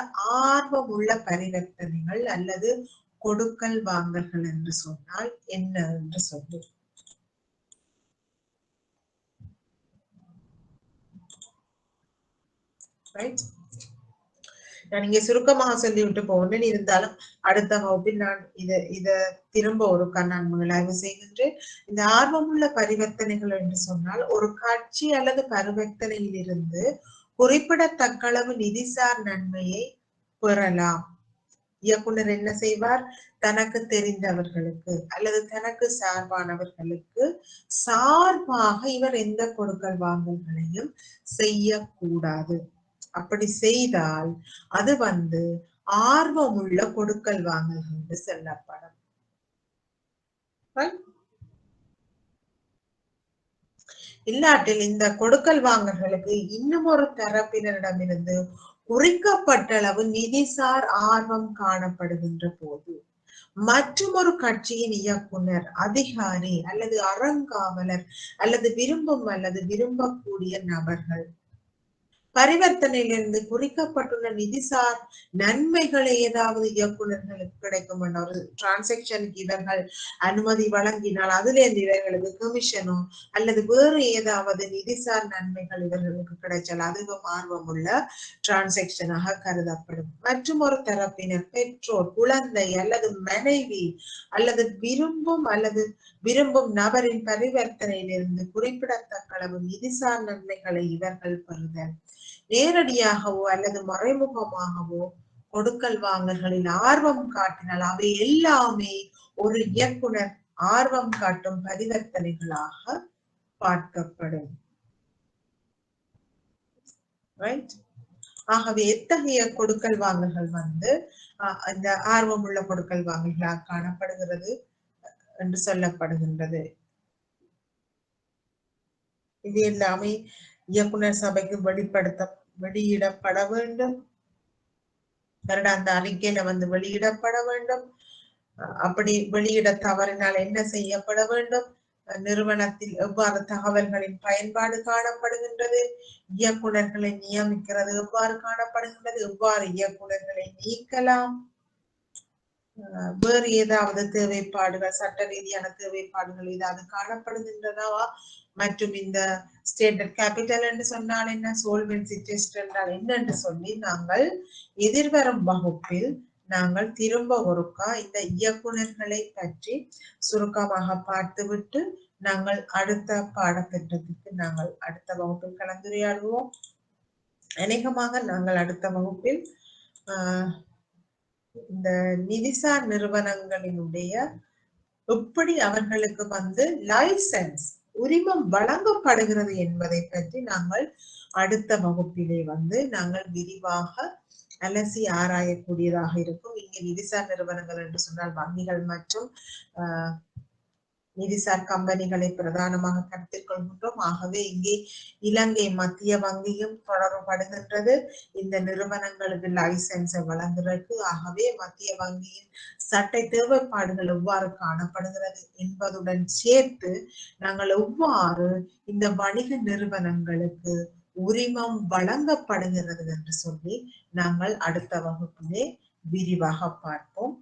ஆர்வமுள்ள பரிவர்த்தனைகள் அல்லது கொடுக்கல் வாங்கல்கள் என்று சொன்னால் என்ன என்று சொல்லு. ரைட், நான் இங்க சுருக்கமாக சொல்லிவிட்டு போனேன். இருந்தாலும் அடுத்த வகுப்பில் நான் இத திரும்ப ஒரு நான் ஆய்வு செய்கின்றேன். இந்த ஆர்வமுள்ள பரிவர்த்தனைகள் என்று சொன்னால் ஒரு காட்சி அல்லது பரிவர்த்தனையில் இருந்து குறிப்பிடத்தக்களவு நிதிசார் நன்மையை பெறலாம். இயக்குனர் என்ன செய்வார்? தனக்கு தெரிந்தவர்களுக்கு அல்லது தனக்கு சார்பானவர்களுக்கு சார்பாக இவர் எந்த கொடுக்கல் வாங்கல்களையும் செய்யக்கூடாது. அப்படி செய்தால் அது வந்து ஆர்வமுள்ள கொடுக்கல் வாங்கல்கள் என்று சொல்லப்படும். இல்லாட்டில் இந்த கொடுக்கல் வாங்கல்களுக்கு இன்னும் ஒரு தரப்பினரிடமிருந்து குறிக்கப்பட்டளவு நிதிசார் ஆர்வம் காணப்படுகின்ற போது மற்றும் ஒரு கட்சியின் இயக்குனர், அதிகாரி அல்லது அறங்காவலர் அல்லது விரும்பும் அல்லது விரும்பக்கூடிய நபர்கள் பரிவர்த்தனையிலிருந்து குறிக்கப்பட்டுள்ள நிதிசார் நன்மைகளை ஏதாவது இயக்குநர்களுக்கு கிடைக்கும். ஒரு டிரான்சாக்சனுக்கு இவர்கள் அனுமதி வழங்கினால் அதுல இருந்து இவர்களுக்கு கமிஷனோ அல்லது வேறு ஏதாவது நிதிசார் நன்மைகள் இவர்களுக்கு கிடைச்சால் அதுவும் ஆர்வம் உள்ள டிரான்சாக்சனாக கருதப்படும். மற்றும் ஒரு தரப்பினர் பெற்றோர், குழந்தை அல்லது மனைவி அல்லது விரும்பும் நபரின் பரிவர்த்தனையிலிருந்து குறிப்பிடத்தக்க அளவு நிதிசார் நன்மைகளை இவர்கள் பெறுதல். நேரடியாகவோ அல்லது மறைமுகமாகவோ கொடுக்கல் வாங்கல்களில் ஆர்வம் காட்டினால் அவை எல்லாமே ஒரு இயக்குனர் ஆர்வம் காட்டும் பரிவர்த்தனைகளாக பார்க்கப்படும். ஆகவே எத்தகைய கொடுக்கல் வாங்கல்கள் வந்து இந்த ஆர்வமுள்ள கொடுக்கல் வாங்கல்களாக காணப்படுகிறது என்று சொல்லப்படுகின்றது. இது எல்லாமே இயக்குனர் சபைக்கு வெளியிடப்பட வேண்டும். அந்த அறிக்கையில வந்து வெளியிடப்பட வேண்டும். அப்படி வெளியிட தவறினால் என்ன செய்யப்பட வேண்டும்? நிறுவனத்தில் எவ்வாறு தகவல்களின் பயன்பாடு காணப்படுகின்றது, இயக்குனர்களை நியமிக்கிறது எவ்வாறு காணப்படுகின்றது, எவ்வாறு இயக்குனர்களை நீக்கலாம், வேறு ஏதாவது தேவைப்பாடுகள், சட்ட ரீதியான தேவைப்பாடுகள் ஏதாவது காணப்படுகின்றனவா, மற்றும் இந்த ஸ்டேண்டர்ட் கேபிட்டல் என்று சொன்னால் என்ன, சோல்வென்சி டெஸ்ட் என்றால் என்ன என்று சொல்லி நாங்கள் எதிர்வரும் வகுப்பில் நாங்கள் திரும்ப ஒருக்கா இந்த இயக்குனர்களை பற்றி சுருக்கமாக பார்த்துவிட்டு நாங்கள் அடுத்த பாடத்திட்டத்திற்கு நாங்கள் அடுத்த வகுப்பில் கலந்துரையாடுவோம். அநேகமாக நாங்கள் அடுத்த வகுப்பில் இந்த நிதிசார் நிறுவனங்களினுடைய எப்படி அவர்களுக்கு வந்து லைசன்ஸ் உரிமம் வழங்கப்படுகிறது என்பதை பற்றி நாங்கள் அடுத்த வகுப்பிலே வந்து நாங்கள் விரிவாக அலசி ஆராயக்கூடியதாக இருக்கும். இங்கே நிதிசார் நிறுவனங்கள் என்று சொன்னால் வங்கிகள் மற்றும் நிதிசார் கம்பெனிகளை பிரதானமாக கருத்தில் கொள்கின்றோம். ஆகவே இங்கே இலங்கை மத்திய வங்கியும் தொடர்படுகின்றது இந்த நிறுவனங்களுக்கு லைசன்ஸை வழங்குவதற்கு. ஆகவே மத்திய வங்கியின் சட்ட தேவைப்பாடுகள் எவ்வாறு காணப்படுகிறது என்பதுடன் சேர்த்து நாங்கள் எவ்வாறு இந்த வணிக நிறுவனங்களுக்கு உரிமம் வழங்கப்படுகிறது என்று சொல்லி நாங்கள் அடுத்த வகுப்பிலே விரிவாக பார்ப்போம்.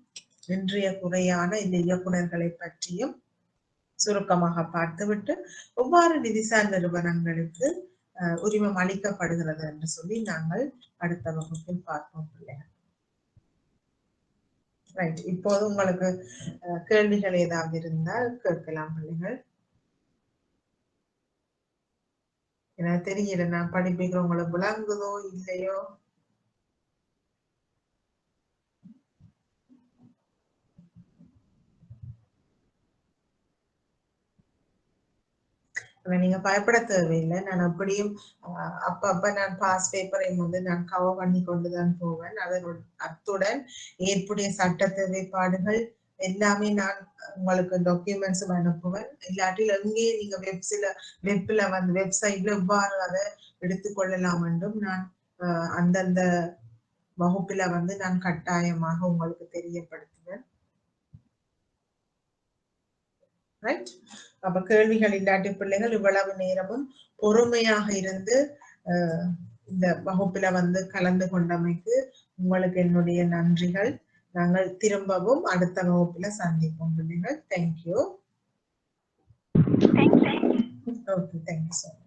இன்றைய குறையான இந்த இயக்குனர்களை பற்றியும் சுருக்கமாக பார்த்துவிட்டு எவ்வாறு நிதிசார் நிறுவனங்களுக்கு உரிமம் அளிக்கப்படுகிறது என்று சொல்லி நாங்கள் அடுத்த வகுப்பில் பார்ப்போம் பிள்ளைகள். ரைட், இப்போது உங்களுக்கு கேள்விகள் ஏதாவது இருந்தால் கேட்கலாம் பிள்ளைகள். எனக்கு தெரியல நான் படிப்பிக்கிறேன் உங்களுக்கு விளங்குதோ இல்லையோ. நீங்க பயப்பட தேவையில்லை. நான் அப்படியும் அப்பப்ப நான் பாஸ் பேப்பரையும் வந்து நான் கவர் பண்ணி கொண்டுதான் போவேன். அத்துடன் ஏற்புடைய சட்ட தேவைப்பாடுகள் எல்லாமே நான் உங்களுக்கு டாக்குமெண்ட்ஸ் அனுப்புவேன். இல்லாட்டில் எங்கே நீங்க வெப்ல வெப்சைட்ல எவ்வாறு அதை எடுத்துக்கொள்ளலாம் என்றும் நான் அந்தந்த வகுப்புல வந்து நான் கட்டாயமாக உங்களுக்கு தெரியப்படுத்துவேன். ரைட்? அப்ப கேள்விகள் இல்லாட்டி பிள்ளைகள் இவ்வளவு நேரமும் பொறுமையாக இருந்து இந்த வகுப்புல வந்து கலந்து கொண்டமைக்கு உங்களுக்கு என்னுடைய நன்றிகள். நாங்கள் திரும்பவும் அடுத்த வகுப்புல சந்திப்போம் பிள்ளைகள். Thank you. Thank you. Okay, thank you so much.